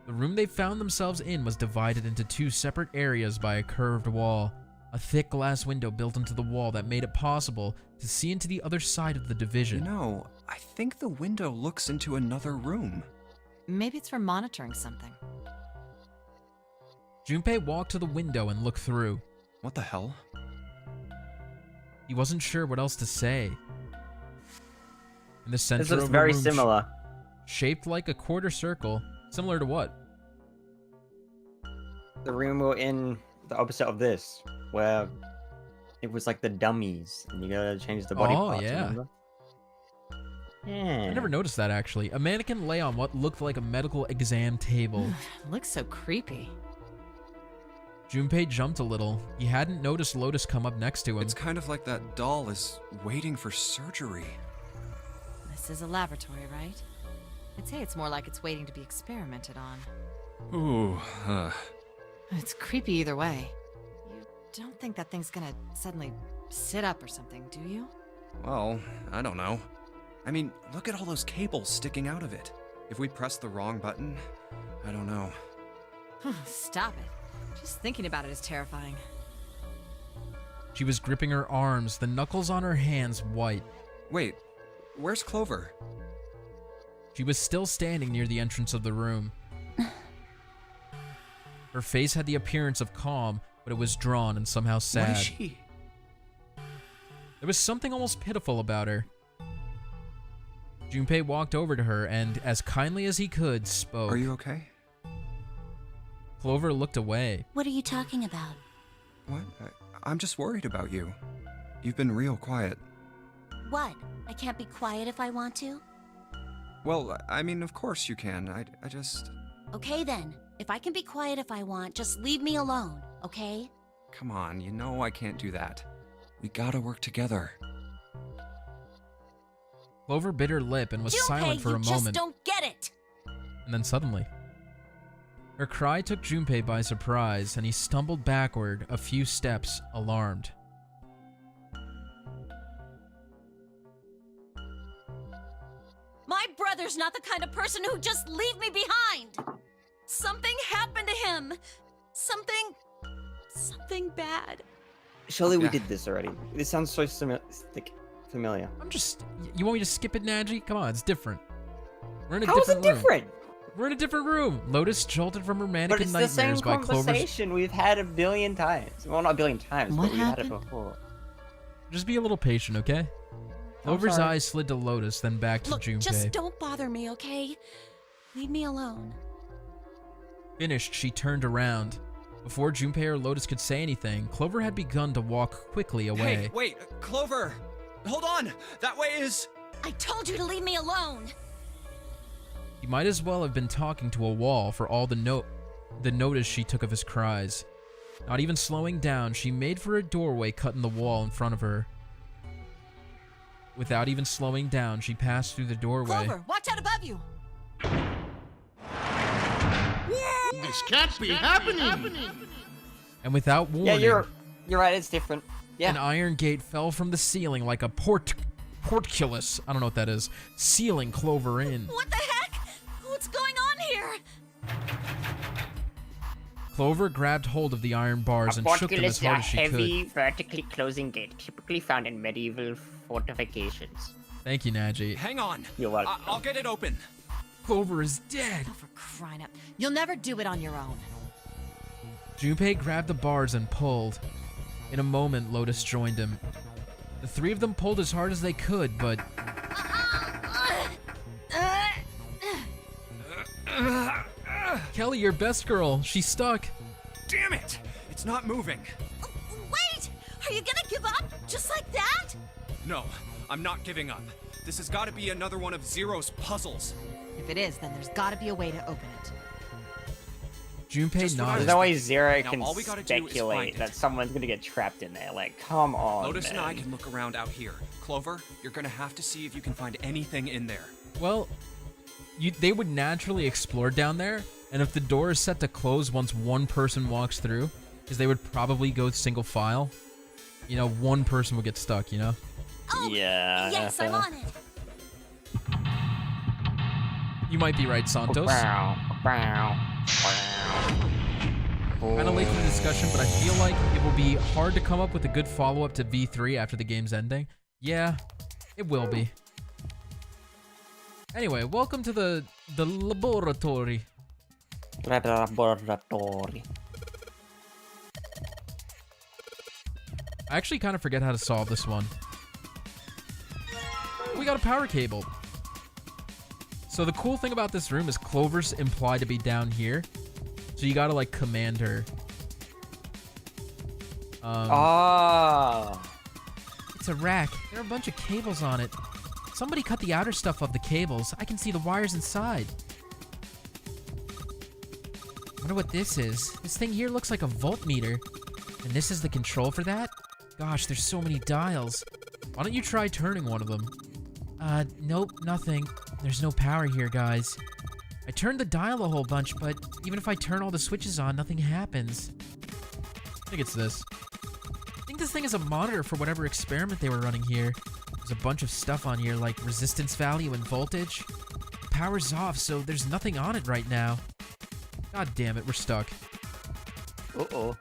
The room they found themselves in was divided into two separate areas by a curved wall, a thick glass window built into the wall that made it possible to see into the other side of the division. You know, I think the window looks into another room. Maybe it's for monitoring something. Junpei walked to the window and looked through. What the hell? He wasn't sure what else to say. In the center This looks of the very room, similar. Shaped like a quarter circle, similar to what? The room we're in, the opposite of this, where it was like the dummies, and you gotta change the body parts. Yeah. Remember? Yeah. I never noticed that actually. A mannequin lay on what looked like a medical exam table. Looks so creepy. Junpei jumped a little. He hadn't noticed Lotus come up next to him. It's kind of like that doll is waiting for surgery. This is a laboratory, right? I'd say it's more like it's waiting to be experimented on. Ooh, It's creepy either way. You don't think that thing's gonna suddenly sit up or something, do you? Well, I don't know. I mean, look at all those cables sticking out of it. If we press the wrong button, I don't know. Stop it. Just thinking about it is terrifying. She was gripping her arms, the knuckles on her hands white. Wait, where's Clover? She was still standing near the entrance of the room. Her face had the appearance of calm, but it was drawn and somehow sad. What is she? There was something almost pitiful about her. Junpei walked over to her and, as kindly as he could, spoke. Are you okay? Clover looked away. What are you talking about? What? I'm just worried about you. You've been real quiet. What? I can't be quiet if I want to? Well, I mean, of course you can. I just... Okay then. If I can be quiet if I want, just leave me alone, okay? Come on, you know I can't do that. We gotta work together. Clover bit her lip and was Junpei, silent for a you moment. just don't get it! And then suddenly, her cry took Junpei by surprise, and he stumbled backward a few steps, alarmed. My brother's not the kind of person who'd just leave me behind! Something happened to him! Something bad. Surely we did this already. This sounds so familiar. I'm just... You want me to skip it, Nadgey? Come on, it's different. We're in a How is different it room. different? We're in a different room. Lotus jolted from her But mannequin it's the same nightmares by Clover's... conversation we've had a billion times. Well, not a billion times, What but we've had happened? it before. Just be a little patient, okay? Clover's sorry. eyes slid to Lotus, then back to Look, Junpei. just don't bother me, okay? Leave me alone. Finished, she turned around. Before Junpei or Lotus could say anything, Clover had begun to walk quickly away. Hey, wait, Clover! Hold on! That way is... I told you to leave me alone! He might as well have been talking to a wall for all the notice she took of his cries. Not even slowing down, she made for a doorway cut in the wall in front of her. Without even slowing down, she passed through the doorway. Clover, watch out above you! This can't be happening. And without warning, Yeah, you're right. It's different. Yeah. an iron gate fell from the ceiling like a portcullis. I don't know what that is. Sealing Clover in. What the heck? What's going on here? Clover grabbed hold of the iron bars and shook them as hard as she could. vertically closing gate, typically found in medieval fortifications. Thank you, Nadgey. Hang on. You're welcome. I'll get it open. Clover is dead. Oh, for crying out. You'll never do it on your own. Junpei grabbed the bars and pulled. In a moment, Lotus joined him. The three of them pulled as hard as they could, but... Kelly, your best girl. She's stuck. Damn it! It's not moving. Wait! Are you gonna give up? Just like that? No, I'm not giving up. This has got to be another one of Zero's puzzles. If it is, then there's gotta be a way to open it. Junpei nodded. There's no way Zero Now, can all we gotta do is speculate find that it. someone's gonna get trapped in there. Like, come on, Lotus man. and I can look around out here. Clover, you're gonna have to see if you can find anything in there. Well, they would naturally explore down there, and if the door is set to close once one person walks through, because they would probably go single file, you know, one person would get stuck, you know? Oh, yeah. yes, I'm on it. You might be right, Santos. Kind of late for the discussion, but I feel like it will be hard to come up with a good follow-up to V3 after the game's ending. Yeah, it will be. Anyway, welcome to the laboratory. Laboratory. I actually kind of forget how to solve this one. We got a power cable. So the cool thing about this room is Clover's implied to be down here. So you gotta, like, command her. It's a rack. There are a bunch of cables on it. Somebody cut the outer stuff of the cables. I can see the wires inside. Wonder what this is. This thing here looks like a voltmeter. And this is the control for that? Gosh, there's so many dials. Why don't you try turning one of them? Nope, nothing. There's no power here, guys. I turned the dial a whole bunch, but even if I turn all the switches on, nothing happens. I think it's this. I think this thing is a monitor for whatever experiment they were running here. There's a bunch of stuff on here, like resistance value and voltage. Power's off, so there's nothing on it right now. God damn it, we're stuck. Uh-oh.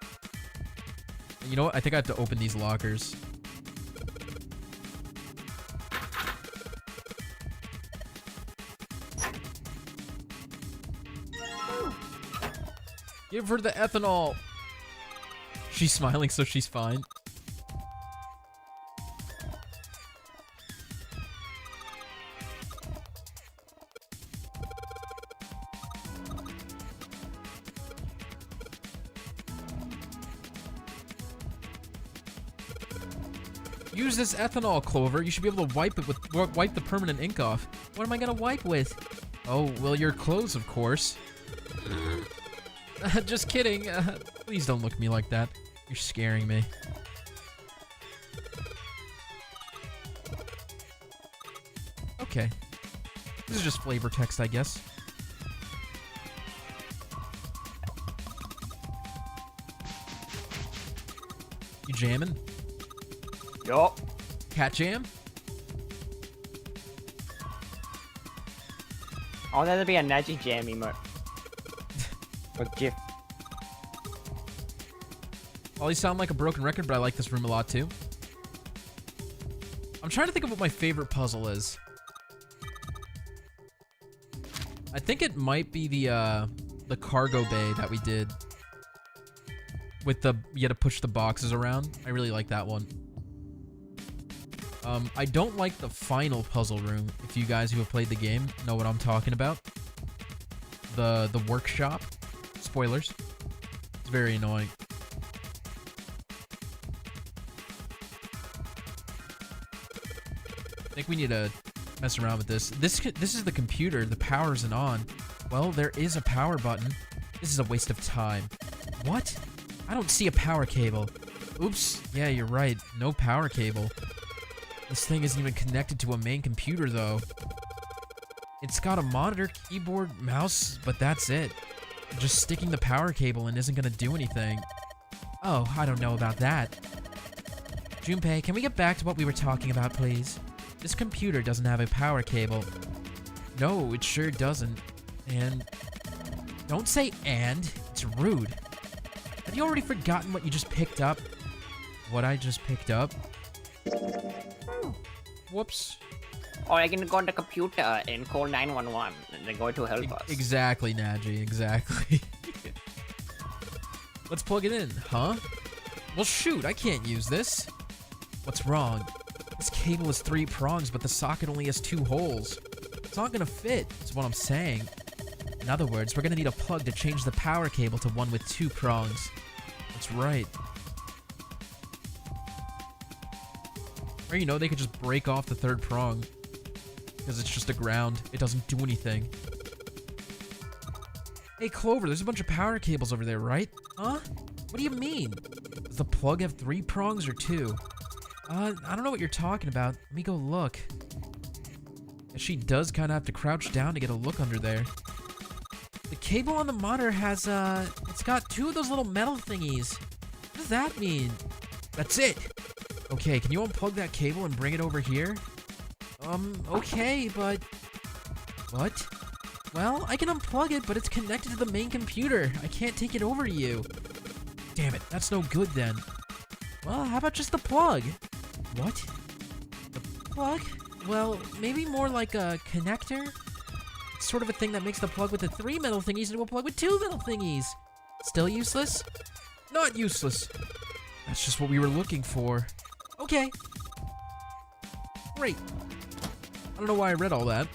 You know what? I think I have to open these lockers. Give her the ethanol. She's smiling, so she's fine. Use this ethanol, Clover. You should be able to wipe it with wipe the permanent ink off. What am I gonna wipe with? Oh, well, your clothes, of course. Just kidding. Please don't look at me like that. You're scaring me. Okay. This is just flavor text, I guess. You jamming? Yup. Cat jam? I want there to be a Nadgey jam emote. Or GIF. All these sound like a broken record, but I like this room a lot too. I'm trying to think of what my favorite puzzle is. I think it might be the cargo bay that we did. With the, you had to push the boxes around. I really like that one. I don't like the final puzzle room, if you guys who have played the game know what I'm talking about. The workshop. Spoilers. It's very annoying. I think we need to mess around with this. This is the computer. The power isn't on. Well, there is a power button. This is a waste of time. What? I don't see a power cable. Oops. Yeah, you're right. No power cable. This thing isn't even connected to a main computer, though. It's got a monitor, keyboard, mouse, but that's it. Just sticking the power cable in isn't gonna do anything. Oh, I don't know about that. Junpei, can we get back to what we were talking about, please? This computer doesn't have a power cable. No, it sure doesn't. And... Don't say and. It's rude. Have you already forgotten what you just picked up? What I just picked up? Whoops. Or I can go on the computer and call 911 and they're going to help us. Exactly, Nadgey, exactly. Let's plug it in, huh? Well, shoot, I can't use this. What's wrong? This cable has 3 prongs, but the socket only has 2 holes. It's not gonna fit, is what I'm saying. In other words, we're gonna need a plug to change the power cable to one with 2 prongs. That's right. Or, you know, they could just break off the third prong. Because it's just a ground. It doesn't do anything. Hey, Clover, there's a bunch of power cables over there, right? Huh? What do you mean? Does the plug have 3 prongs or 2? I don't know what you're talking about. Let me go look. She does kind of have to crouch down to get a look under there. The cable on the monitor has, it's got 2 of those little metal thingies. What does that mean? That's it. Okay, can you unplug that cable and bring it over here? Okay, but... What? Well, I can unplug it, but it's connected to the main computer. I can't take it over to you. Damn it, that's no good then. Well, how about just the plug? What? The plug? Well, maybe more like a connector? It's sort of a thing that makes the plug with the 3 metal thingies into a plug with 2 metal thingies. Still useless? Not useless. That's just what we were looking for. Okay. Great. I don't know why I read all that.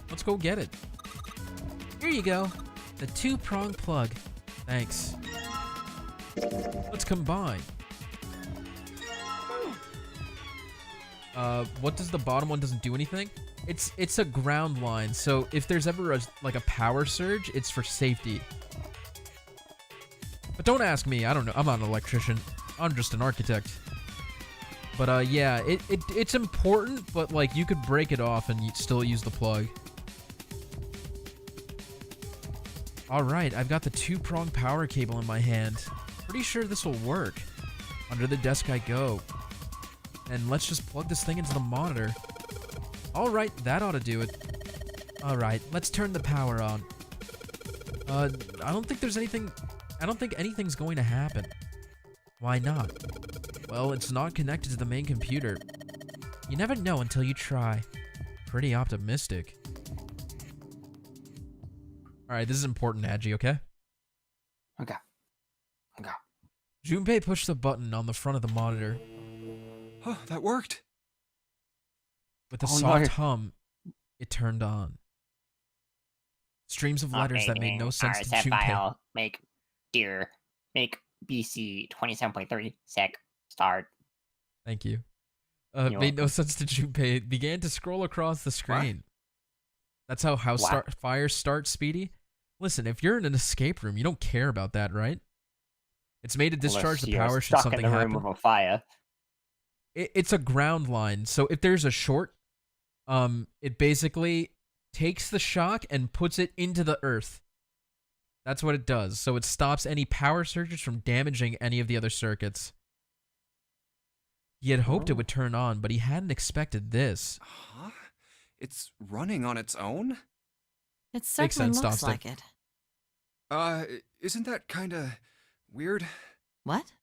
Let's go get it. Here you go. The 2-prong plug. Thanks. Let's combine. What does the bottom one doesn't do anything? It's a ground line, so if there's ever like a power surge, it's for safety. But don't ask me, I don't know. I'm not an electrician. I'm just an architect. But yeah, it's important, but like you could break it off and you'd still use the plug. Alright, I've got the 2-prong power cable in my hand. Pretty sure this will work. Under the desk I go. And let's just plug this thing into the monitor. Alright, that ought to do it. Alright, let's turn the power on. I don't think anything's going to happen. Why not? Well, it's not connected to the main computer. You never know until you try. Pretty optimistic. Alright, this is important, Nadgey, okay? Okay. Junpei pushed the button on the front of the monitor. Oh, that worked. With a soft hum, it turned on. Streams of letters that made no sense to RSF Junpei. file. Make BC 27.3 sec start. Thank you. Made no sense to Junpei. It began to scroll across the screen. What? That's how fires start, Speedy. Listen, if you're in an escape room, you don't care about that, right? It's made to discharge the power should something happen. In the room with a fire. It's a ground line, so if there's a short, it basically takes the shock and puts it into the earth. That's what it does. So it stops any power surges from damaging any of the other circuits. He had hoped it would turn on, but he hadn't expected this. Huh? It's running on its own? It certainly looks like it. Isn't that kinda weird? What?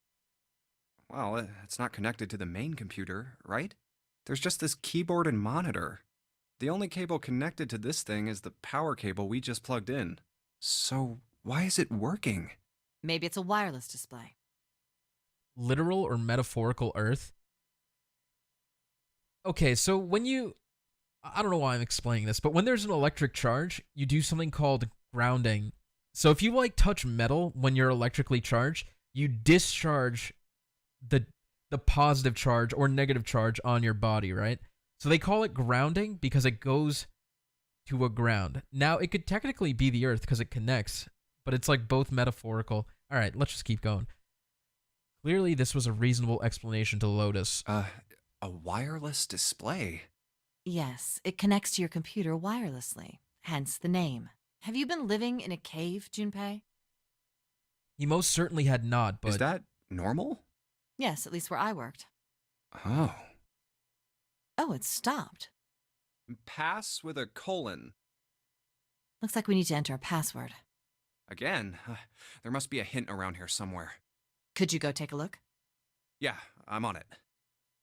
Well, it's not connected to the main computer, right? There's just this keyboard and monitor. The only cable connected to this thing is the power cable we just plugged in. So, why is it working? Maybe it's a wireless display. Literal or metaphorical Earth? Okay, so when you... I don't know why I'm explaining this, but when there's an electric charge, you do something called grounding. So if you, like, touch metal when you're electrically charged, you discharge the positive charge or negative charge on your body, right? So they call it grounding because it goes to a ground. Now, it could technically be the Earth because it connects, but it's, like, both metaphorical. All right, let's just keep going. Clearly, this was a reasonable explanation to Lotus. A wireless display? Yes, it connects to your computer wirelessly, hence the name. Have you been living in a cave, Junpei? He most certainly had not, but... Is that normal? Yes, at least where I worked. Oh. Oh, it stopped. Pass with a colon. Looks like we need to enter a password. Again? There must be a hint around here somewhere. Could you go take a look? Yeah, I'm on it.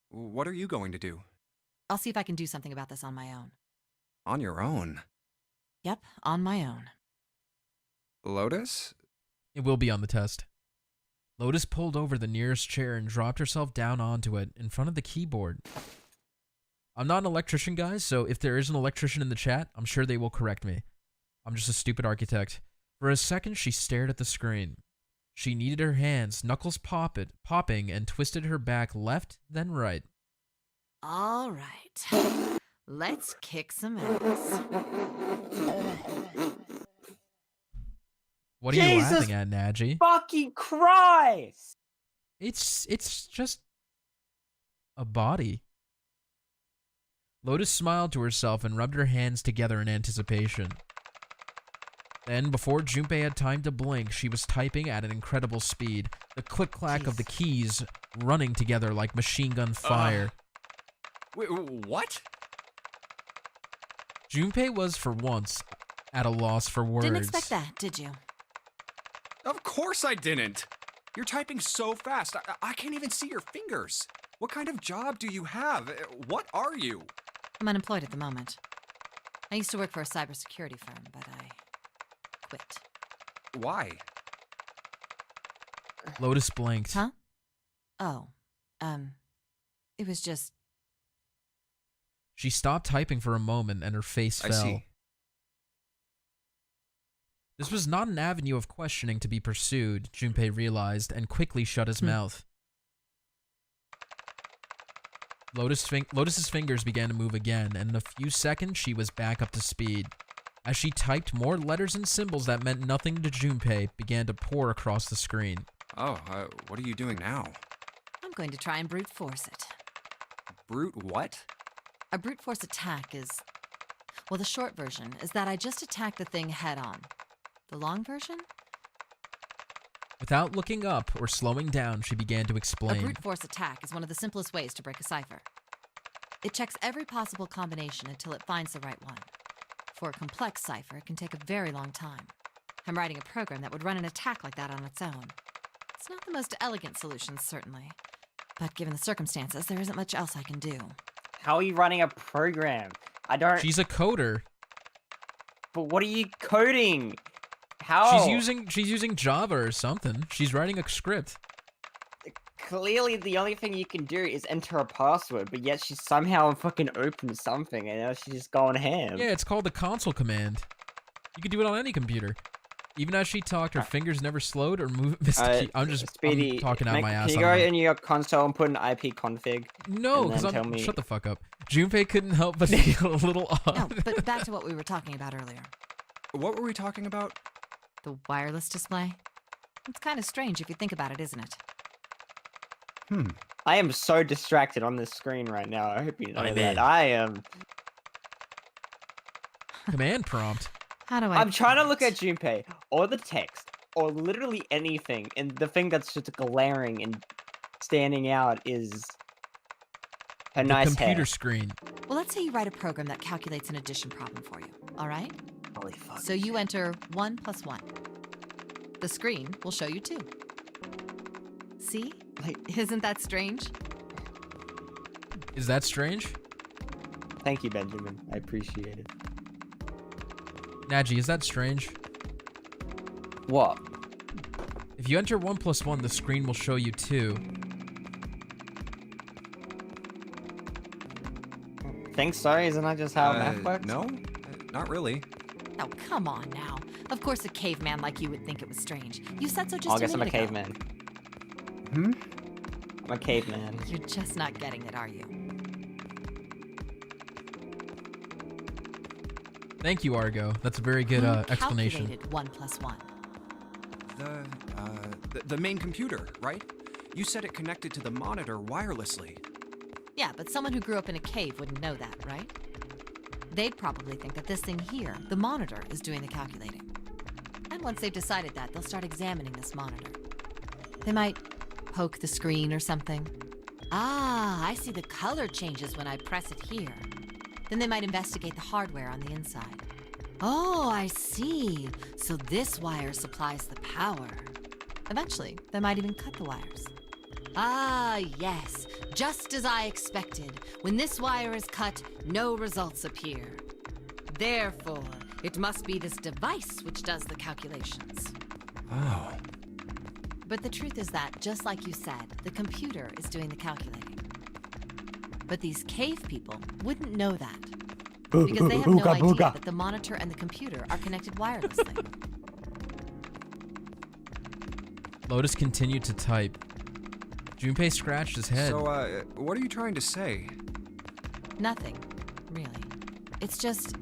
What are you going to do? I'll see if I can do something about this on my own. On your own? Yep, on my own. Lotus? It will be on the test. Lotus pulled over the nearest chair and dropped herself down onto it in front of the keyboard. I'm not an electrician, guys, so if there is an electrician in the chat, I'm sure they will correct me. I'm just a stupid architect. For a second, she stared at the screen. She kneaded her hands, knuckles popping, and twisted her back left, then right. All right. Let's kick some ass. What are you laughing at, Nadgey? Fucking Christ! It's just a body. Lotus smiled to herself and rubbed her hands together in anticipation. Then, before Junpei had time to blink, she was typing at an incredible speed, the click-clack of the keys running together like machine gun fire. Wait, what? Junpei was, for once, at a loss for words. Didn't expect that, did you? Of course I didn't. You're typing so fast, I can't even see your fingers. What kind of job do you have? What are you? I'm unemployed at the moment. I used to work for a cybersecurity firm, but I quit. Why? Lotus blinked. Huh? Oh, it was just... She stopped typing for a moment and her face fell. I see. This was not an avenue of questioning to be pursued, Junpei realized, and quickly shut his mouth. Lotus's fingers began to move again, and in a few seconds she was back up to speed. As she typed, more letters and symbols that meant nothing to Junpei began to pour across the screen. Oh, what are you doing now? I'm going to try and brute force it. Brute what? A brute force attack is... Well, the short version is that I just attack the thing head on. The long version? Without looking up or slowing down, she began to explain. A brute force attack is one of the simplest ways to break a cipher. It checks every possible combination until it finds the right one. For a complex cipher, it can take a very long time. I'm writing a program that would run an attack like that on its own. It's not the most elegant solution, certainly. But given the circumstances, there isn't much else I can do. How are you running a program? I don't... She's a coder. But what are you coding? How? She's using Java or something. She's writing a script. Clearly, the only thing you can do is enter a password, but yet she somehow fucking opened something, and now she's just going ham. Yeah, it's called the console command. You can do it on any computer. Even as she talked, her fingers never slowed or moved. I'm just Speedy, I'm talking out my ass. Can you go in your console and put an IP config? No, because shut the fuck up. Junpei couldn't help but feel a little odd. No, but back to what we were talking about earlier. What were we talking about? The wireless display. It's kind of strange if you think about it, isn't it? I am so distracted on this screen right now. I hope you know that. bet. I am. Command prompt. How do I... I'm trying to look at Junpei, or the text, or literally anything, and the thing that's just glaring and standing out is her nice computer hair. screen. Well, let's say you write a program that calculates an addition problem for you, all right? Holy fuck. So you enter 1 + 1. The screen will show you 2. See? Isn't that strange? Is that strange? Thank you, Benjamin. I appreciate it. Nadgey, is that strange? What? If you enter 1 + 1, the screen will show you 2. Think so? Isn't that just how math works? No, not really. Oh, come on now. Of course a caveman like you would think it was strange. You said so just I guess I'm a minute ago. caveman. I'm a caveman. You're just not getting it, are you? Thank you, Argo. That's a very good explanation. Calculated 1 + 1. The main computer, right? You said it connected to the monitor wirelessly. Yeah, but someone who grew up in a cave wouldn't know that, right? They'd probably think that this thing here, the monitor, is doing the calculating. And once they've decided that, they'll start examining this monitor. They might poke the screen or something. Ah, I see the color changes when I press it here. Then they might investigate the hardware on the inside. Oh, I see. So this wire supplies the power. Eventually, they might even cut the wires. Ah, yes. Just as I expected. When this wire is cut, no results appear. Therefore, it must be this device which does the calculations. Oh. But the truth is that, just like you said, the computer is doing the calculating. But these cave people wouldn't know that. Because they have no idea that the monitor and the computer are connected wirelessly. Lotus continued to type. Junpei scratched his head. So, what are you trying to say? Nothing, really. It's just,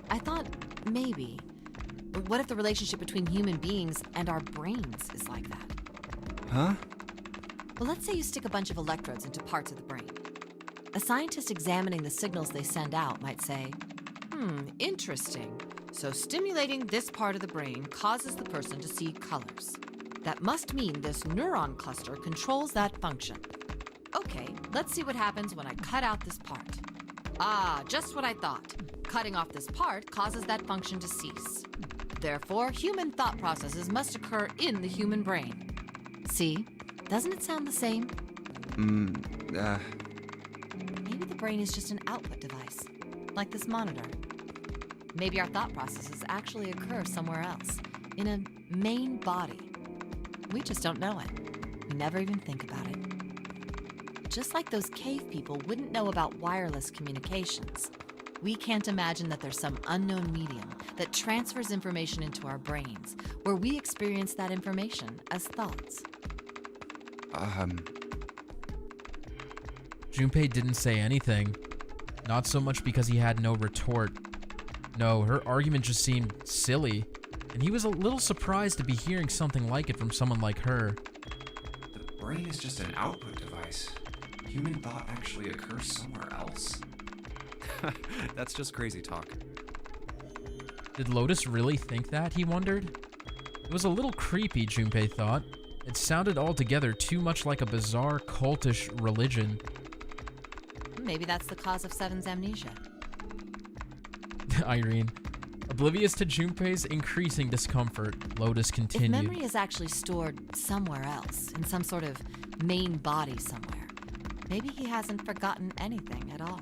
I thought maybe. What if the relationship between human beings and our brains is like that? Huh? Well, let's say you stick a bunch of electrodes into parts of the brain. A scientist examining the signals they send out might say, interesting. So stimulating this part of the brain causes the person to see colors. That must mean this neuron cluster controls that function. Okay, let's see what happens when I cut out this part. Ah, just what I thought. Cutting off this part causes that function to cease. Therefore, human thought processes must occur in the human brain. See? Doesn't it sound the same? Maybe the brain is just an output device, like this monitor. Maybe our thought processes actually occur somewhere else, in a main body. We just don't know it. We never even think about it. Just like those cave people wouldn't know about wireless communications, we can't imagine that there's some unknown medium that transfers information into our brains, where we experience that information as thoughts. Junpei didn't say anything. Not so much because he had no retort. No, her argument just seemed silly, and he was a little surprised to be hearing something like it from someone like her. The brain is just an output device. Human thought actually occurs somewhere else. That's just crazy talk. Did Lotus really think that, he wondered? It was a little creepy, Junpei thought. It sounded altogether too much like a bizarre, cultish religion. Maybe that's the cause of Seven's amnesia. Irene. Oblivious to Junpei's increasing discomfort, Lotus continued. If memory is actually stored somewhere else, in some sort of main body somewhere, maybe he hasn't forgotten anything at all.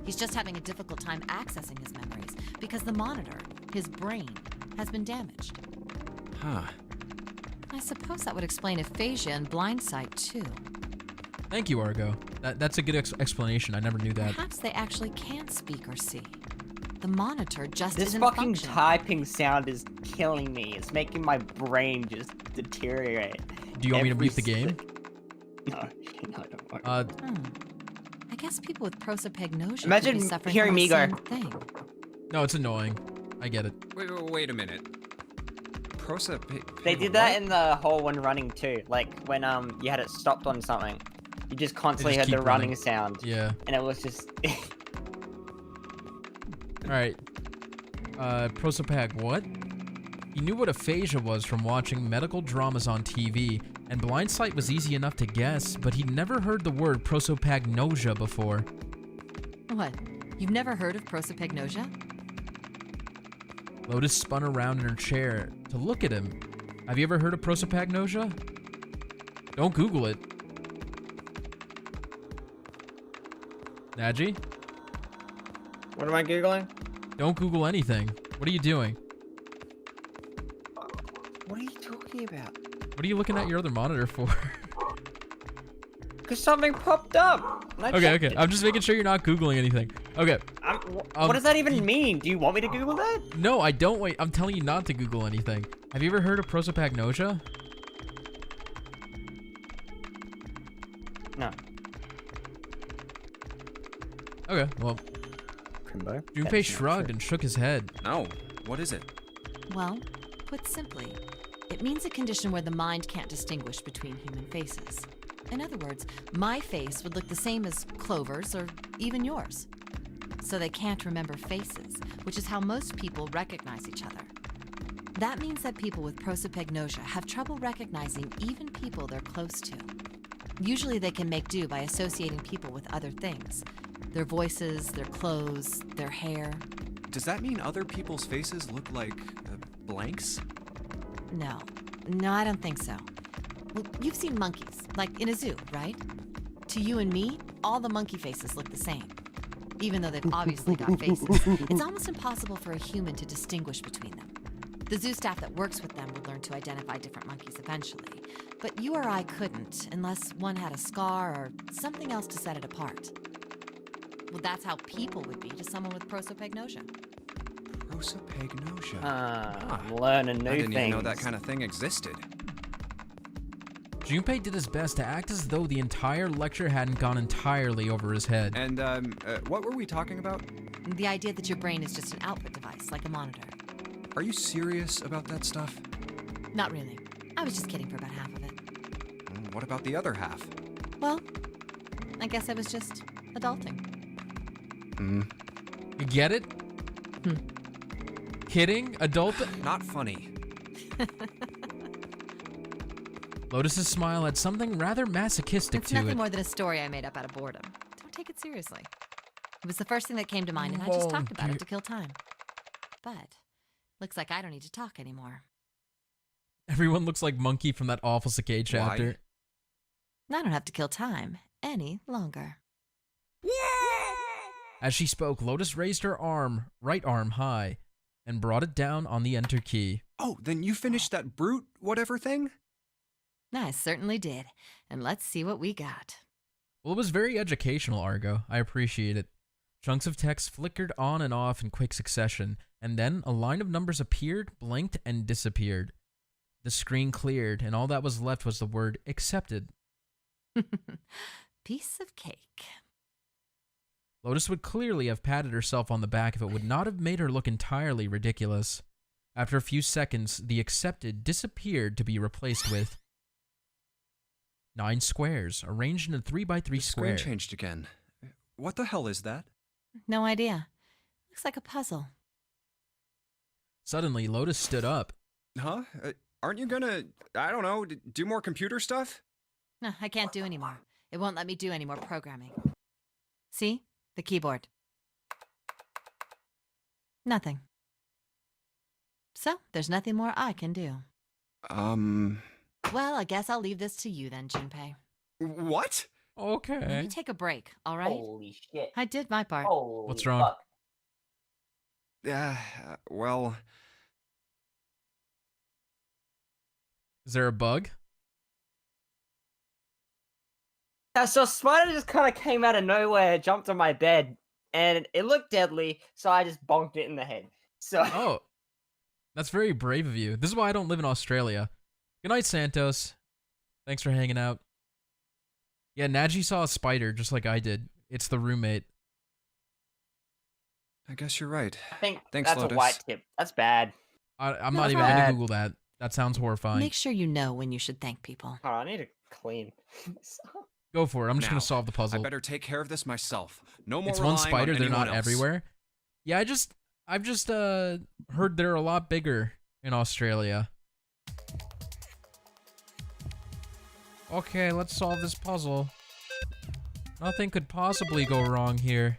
He's just having a difficult time accessing his memories because the monitor, his brain, has been damaged. Huh. I suppose that would explain aphasia and blindsight, too. Thank you, Argo. That's a good explanation. I never knew that. Perhaps they actually can speak or see. The monitor just This isn't fucking functioning. typing sound is killing me. It's making my brain just deteriorate. Do you want me to mute the game? No, don't worry. I guess people with prosopagnosia Imagine could be suffering hearing from me the go. same thing. No, it's annoying. I get it. Wait a minute. They did that in the whole one running too. Like when you had it stopped on something, you just constantly heard keep the running running. sound. Yeah. And it was just. Alright. Prosopag, what? He knew what aphasia was from watching medical dramas on TV, and blindsight was easy enough to guess, but he'd never heard the word prosopagnosia before. What? You've never heard of prosopagnosia? Lotus spun around in her chair to look at him. Have you ever heard of prosopagnosia? Don't Google it. Nadgey? What am I Googling? Don't Google anything. What are you doing? What are you talking about? What are you looking at your other monitor for? Because something popped up. and I Okay, checked okay. it. I'm just making sure you're not Googling anything. Okay. What does that even mean? Do you want me to Google that? No, I don't. Wait, I'm telling you not to Google anything. Have you ever heard of prosopagnosia? No. Okay, well. Crimbo? Junpei shrugged and shook his head. No. What is it? Well, put simply, it means a condition where the mind can't distinguish between human faces. In other words, my face would look the same as Clover's or even yours. So they can't remember faces, which is how most people recognize each other. That means that people with prosopagnosia have trouble recognizing even people they're close to. Usually they can make do by associating people with other things. Their voices, their clothes, their hair. Does that mean other people's faces look like blanks? No, I don't think so. Well, you've seen monkeys, like in a zoo, right? To you and me, all the monkey faces look the same, even though they've obviously got faces. It's almost impossible for a human to distinguish between them. The zoo staff that works with them would learn to identify different monkeys eventually, but you or I couldn't unless one had a scar or something else to set it apart. Well, that's how people would be to someone with prosopagnosia. Prosopagnosia. I'm learning new I didn't even know things. that kind of thing existed. Junpei did his best to act as though the entire lecture hadn't gone entirely over his head. And, what were we talking about? The idea that your brain is just an output device, like a monitor. Are you serious about that stuff? Not really. I was just kidding for about half of it. What about the other half? Well, I guess I was just adulting. You get it? Kidding? Adult? Not funny. Lotus's smile had something rather masochistic It's to nothing it. more than a story I made up out of boredom. Don't take it seriously. It was the first thing that came to mind, and I just talked about it to kill time. But looks like I don't need to talk anymore. Everyone looks like Monkey from that awful Cicade chapter. I don't have to kill time any longer. As she spoke, Lotus raised her arm, right arm high, and brought it down on the enter key. Oh, then you finished that brute whatever thing? I certainly did. And let's see what we got. Well, it was very educational, Argo. I appreciate it. Chunks of text flickered on and off in quick succession, and then a line of numbers appeared, blinked, and disappeared. The screen cleared, and all that was left was the word accepted. Piece of cake. Lotus would clearly have patted herself on the back if it would not have made her look entirely ridiculous. After a few seconds, the accepted disappeared to be replaced with 9 squares, arranged in a 3x3 square. Screen changed again. What the hell is that? No idea. Looks like a puzzle. Suddenly, Lotus stood up. Huh? Aren't you gonna, I don't know, do more computer stuff? No, I can't do anymore. It won't let me do any more programming. See? The keyboard. Nothing. So, there's nothing more I can do. Well, I guess I'll leave this to you then, Junpei. What? Okay. Let me take a break, all right? Holy shit. I did my part. Holy What's wrong? fuck. Well... Is there a bug? Yeah, so a spider just kind of came out of nowhere, jumped on my bed, and it looked deadly, so I just bonked it in the head. So Oh. That's very brave of you. This is why I don't live in Australia. Good night, Santos. Thanks for hanging out. Yeah, Nadgey saw a spider just like I did. It's the roommate. I guess you're right. I think Thanks, that's Lotus. a white tip. That's bad. I'm not even going to Google that. That sounds horrifying. Make sure you know when you should thank people. Oh, I need to clean. Go for it. I'm just Now, going to solve the puzzle. I better take care of this myself. No more It's one relying spider. on They're anyone not else. everywhere. Yeah, I've just heard they're a lot bigger in Australia. Okay, let's solve this puzzle. Nothing could possibly go wrong here.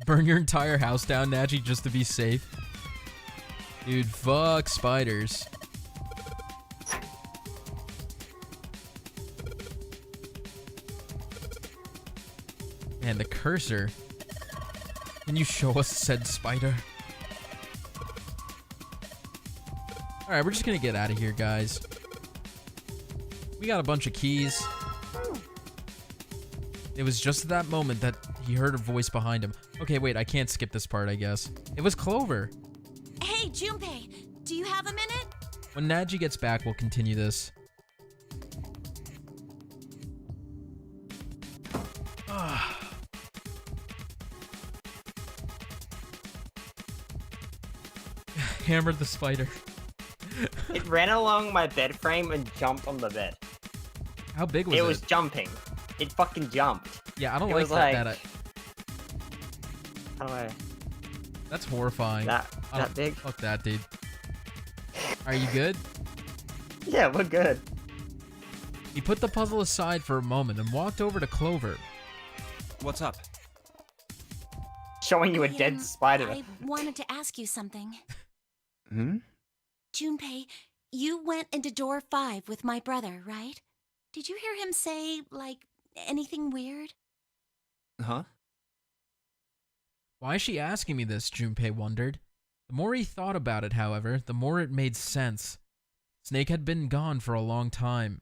Burn your entire house down, Nadgey, just to be safe. Dude, fuck spiders. Man, the cursor. Can you show us said spider? Alright, we're just gonna get out of here, guys. We got a bunch of keys. It was just at that moment that he heard a voice behind him. Okay, wait, I can't skip this part, I guess. It was Clover. Hey, Junpei, do you have a minute? When Nadgey gets back, we'll continue this. Hammered the spider. It ran along my bed frame and jumped on the bed. How big was it? It was jumping. It fucking jumped. Yeah, I don't It like was that. like- How do I... That's horrifying. That big? Fuck that, dude. Are you good? Yeah, we're good. He put the puzzle aside for a moment and walked over to Clover. What's up? Showing you a dead spider. I wanted to ask you something. Hmm? Junpei, you went into door 5 with my brother, right? Did you hear him say, like, anything weird? Huh? Why is she asking me this, Junpei wondered. The more he thought about it, however, the more it made sense. Snake had been gone for a long time.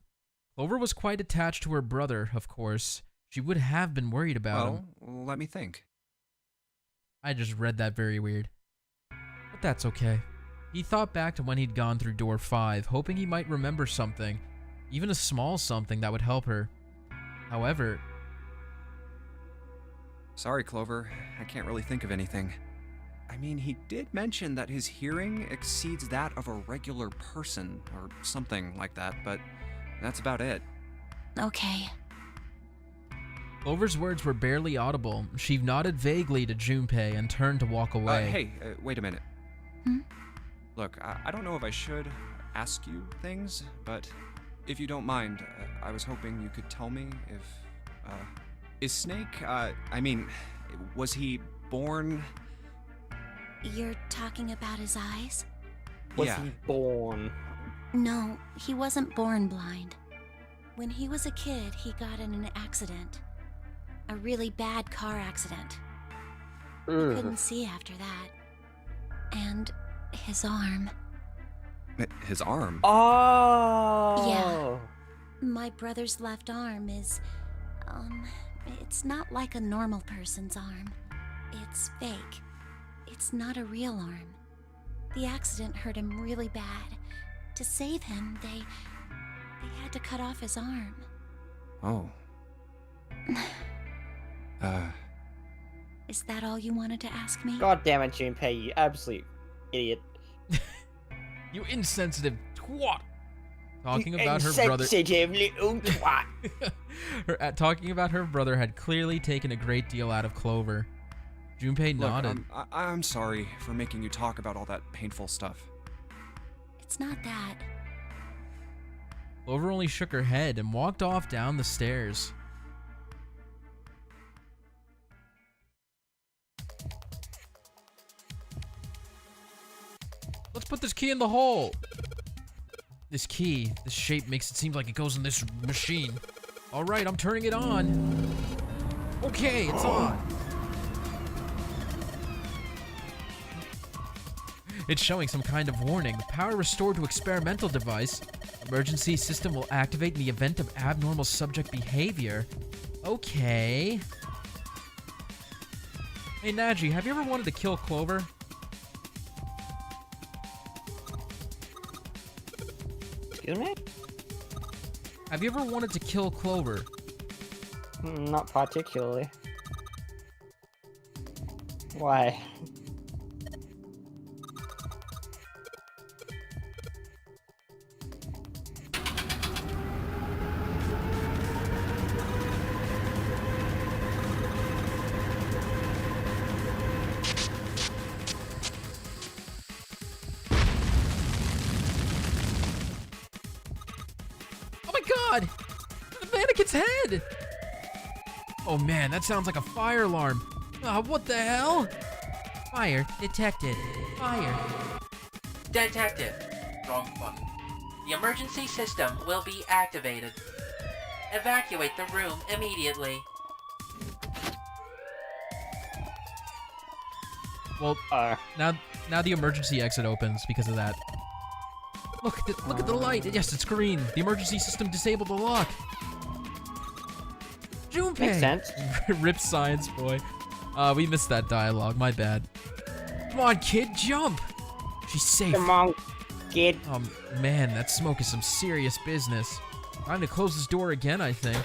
Clover was quite attached to her brother, of course. She would have been worried about him. Well, let me think. I just read that very weird. But that's okay. He thought back to when he'd gone through door 5, hoping he might remember something, even a small something that would help her. However... Sorry, Clover. I can't really think of anything. I mean, he did mention that his hearing exceeds that of a regular person, or something like that, but that's about it. Okay. Clover's words were barely audible. She nodded vaguely to Junpei and turned to walk away. Hey, wait a minute. Hmm? Look, I don't know if I should ask you things, but if you don't mind, I was hoping you could tell me if, is Snake, was he born... You're talking about his eyes? Was he born? No, he wasn't born blind. When he was a kid, he got in an accident. A really bad car accident. He couldn't see after that. And his arm. His arm? Oh! Yeah. My brother's left arm is, it's not like a normal person's arm. It's fake. It's not a real arm. The accident hurt him really bad. To save him, they had to cut off his arm. Oh. Is that all you wanted to ask me? God damn it, Junpei, you absolute idiot. You insensitive twat! Talking about her brother... Insensitive little twat. Talking about her brother had clearly taken a great deal out of Clover. Junpei nodded. I'm sorry for making you talk about all that painful stuff. It's not that. Clover only shook her head and walked off down the stairs. Let's put this key in the hole. This key, this shape makes it seem like it goes in this machine. All right, I'm turning it on. Okay, it's on. It's showing some kind of warning. Power restored to experimental device. Emergency system will activate in the event of abnormal subject behavior. Okay. Hey, Nadgey, have you ever wanted to kill Clover? Excuse me? Have you ever wanted to kill Clover? Not particularly. Why? God! The mannequin's head! Oh man, that sounds like a fire alarm. What the hell? Fire detected. Fire detected. Wrong button. The emergency system will be activated. Evacuate the room immediately. Well, now the emergency exit opens because of that. Look at the light. Yes, it's green. The emergency system disabled the lock. Junpei. Makes sense. Rip science boy. We missed that dialogue. My bad. Come on, kid, jump. She's safe. Come on, kid. Man, that smoke is some serious business. Time to close this door again, I think.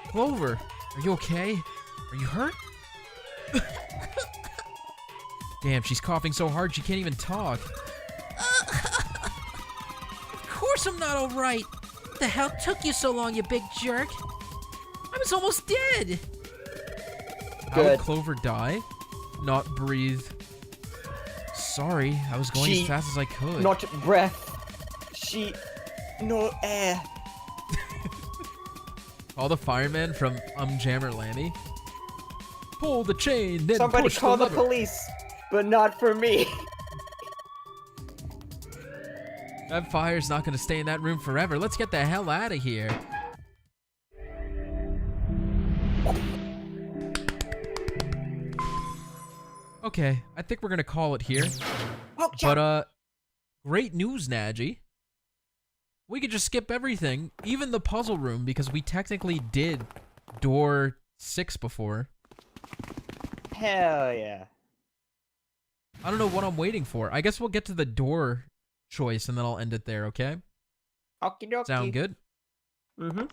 Clover, are you okay? Are you hurt? Damn, she's coughing so hard she can't even talk. Of course I'm not alright. What the hell took you so long, you big jerk? I was almost dead. How would Clover die? Not breathe. Sorry, I was going as fast as I could. Not breath. No air. Call the fireman from Jammer Lanny. Pull the chain, then Somebody push call the the police, but not for me. That fire's not gonna stay in that room forever. Let's get the hell out of here. Okay, I think we're gonna call it here. But great news, Nadgey. We could just skip everything, even the puzzle room, because we technically did door 6 before. Hell yeah. I don't know what I'm waiting for. I guess we'll get to the door choice and then I'll end it there, okay? Okie dokie. Sound good? Mm-hmm.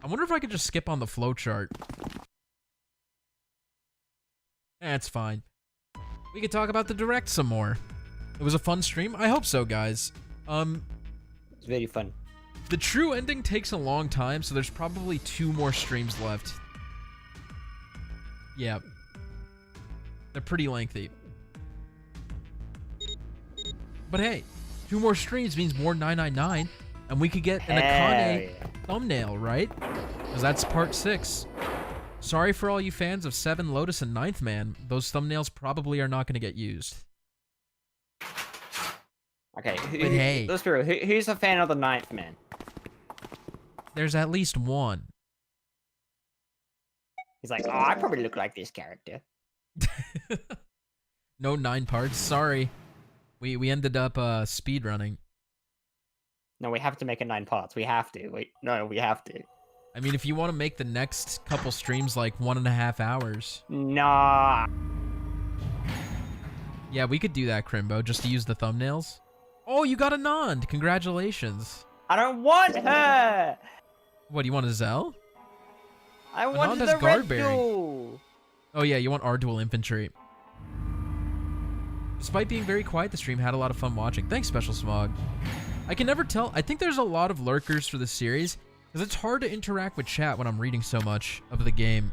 I wonder if I could just skip on the flowchart. That's fine. We could talk about the direct some more. It was a fun stream. I hope so, guys. It's very fun. The true ending takes a long time, so there's probably 2 more streams left. Yeah. They're pretty lengthy. But hey, 2 more streams means more 999, and we could get an Akane thumbnail, right? Because that's part 6. Sorry for all you fans of 7, Lotus, and 9th Man. Those thumbnails probably are not going to get used. Okay, but hey, let's be real. Who's a fan of the 9th Man? There's at least one. He's like, oh, I probably look like this character. No 9 parts. Sorry. We ended up speedrunning. No, we have to make it 9 parts. We have to. We have to. I mean, if you want to make the next couple streams like 1.5 hours. Nah. Yeah, we could do that, Crimbo, just to use the thumbnails. Oh, you got a Nond. Congratulations. I don't want her. What, do you want a Zell? I want the red duel. Oh yeah, you want our dual infantry. Despite being very quiet, the stream had a lot of fun watching. Thanks, Special Smog. I can never tell. I think there's a lot of lurkers for the series, because it's hard to interact with chat when I'm reading so much of the game.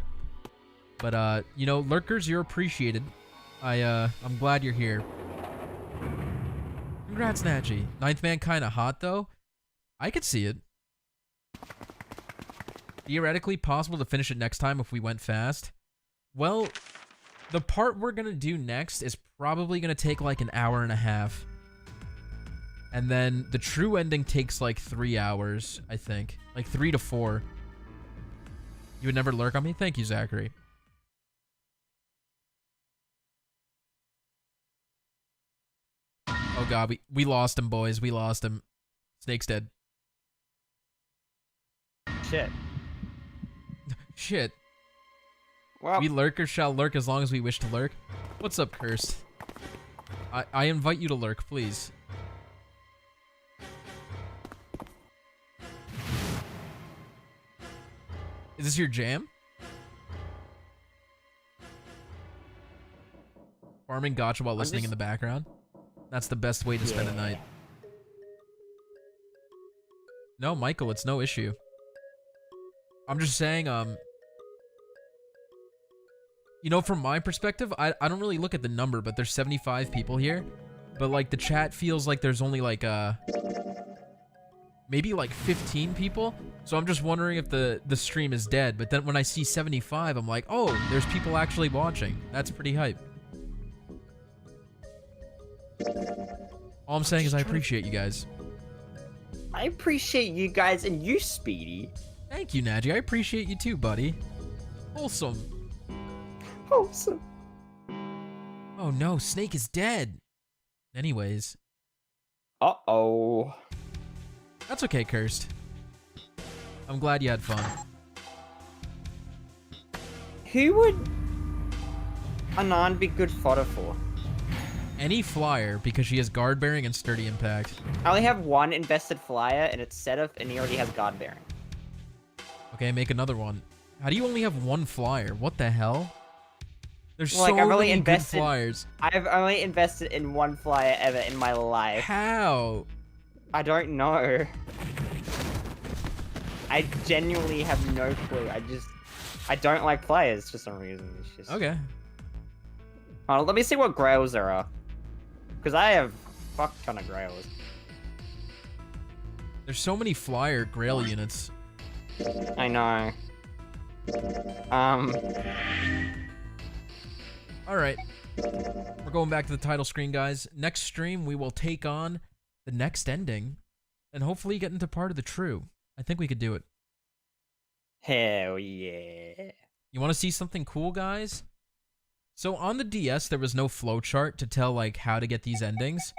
But, you know, lurkers, you're appreciated. I'm glad you're here. Congrats, Nadgey. 9th Man kinda hot, though. I could see it. Theoretically possible to finish it next time if we went fast. Well, the part we're gonna do next is probably gonna take like an hour and a half. And then the true ending takes like 3 hours, I think. Like 3 to 4. You would never lurk on me? Thank you, Zachary. Oh god, we lost him, boys. We lost him. Snake's dead. Shit. Shit. Well, we lurkers shall lurk as long as we wish to lurk. What's up, Cursed? I invite you to lurk, please. Is this your jam? Farming gacha while listening in the background? That's the best way to spend a night. No, Michael, it's no issue. I'm just saying, you know, from my perspective, I don't really look at the number, but there's 75 people here. But, like, the chat feels like there's only, like, maybe, like, 15 people. So I'm just wondering if the stream is dead. But then when I see 75, I'm like, oh, there's people actually watching. That's pretty hype. All I'm saying is I appreciate you guys. I appreciate you guys and you, Speedy. Thank you, Nadgey. I appreciate you too, buddy. Wholesome. Wholesome. Oh no, Snake is dead. Anyways. Uh-oh. That's okay, Cursed. I'm glad you had fun. Who would Anand be good fodder for? Any flyer, because she has guard bearing and sturdy impact. I only have one invested flyer, and it's set up, and he already has guard bearing. Okay, make another one. How do you only have one flyer? What the hell? There's Like, so I've only many invested, good flyers. I've only invested in one flyer ever in my life. How? I don't know. I genuinely have no clue. I don't like flyers for some reason. It's just... Okay. Oh, let me see what grails there are. Because I have fuck ton of grails. There's so many flyer grail units. I know. Alright. We're going back to the title screen, guys. Next stream, we will take on the next ending. And hopefully get into part of the true. I think we could do it. Hell yeah. You want to see something cool, guys? So on the DS, there was no flowchart to tell, like, how to get these endings.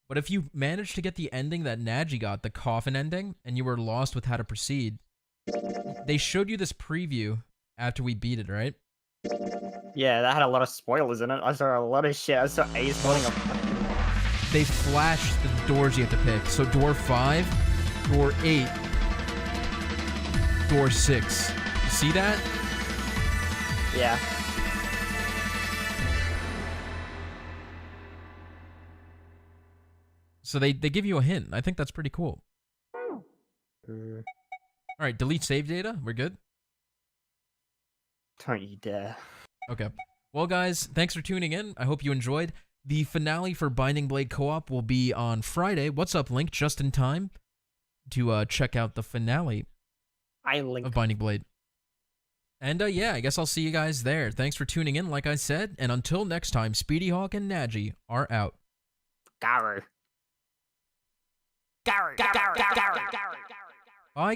But if you managed to get the ending that Nadgey got, the coffin ending, and you were lost with how to proceed, they showed you this preview after we beat it, right? Yeah, that had a lot of spoilers in it. I saw a lot of shit. I saw Ace holding a. They flash the doors you have to pick. So door 5, door 8, door 6. You see that? Yeah. So they give you a hint. I think that's pretty cool. All right, delete save data. We're good? Don't you dare. Okay. Well, guys, thanks for tuning in. I hope you enjoyed. The finale for Binding Blade Co-op will be on Friday. What's up, Link? Just in time to check out the finale of Binding Blade. And yeah, I guess I'll see you guys there. Thanks for tuning in, like I said. And until next time, SpeedyHawk and Nadgey are out. Garu.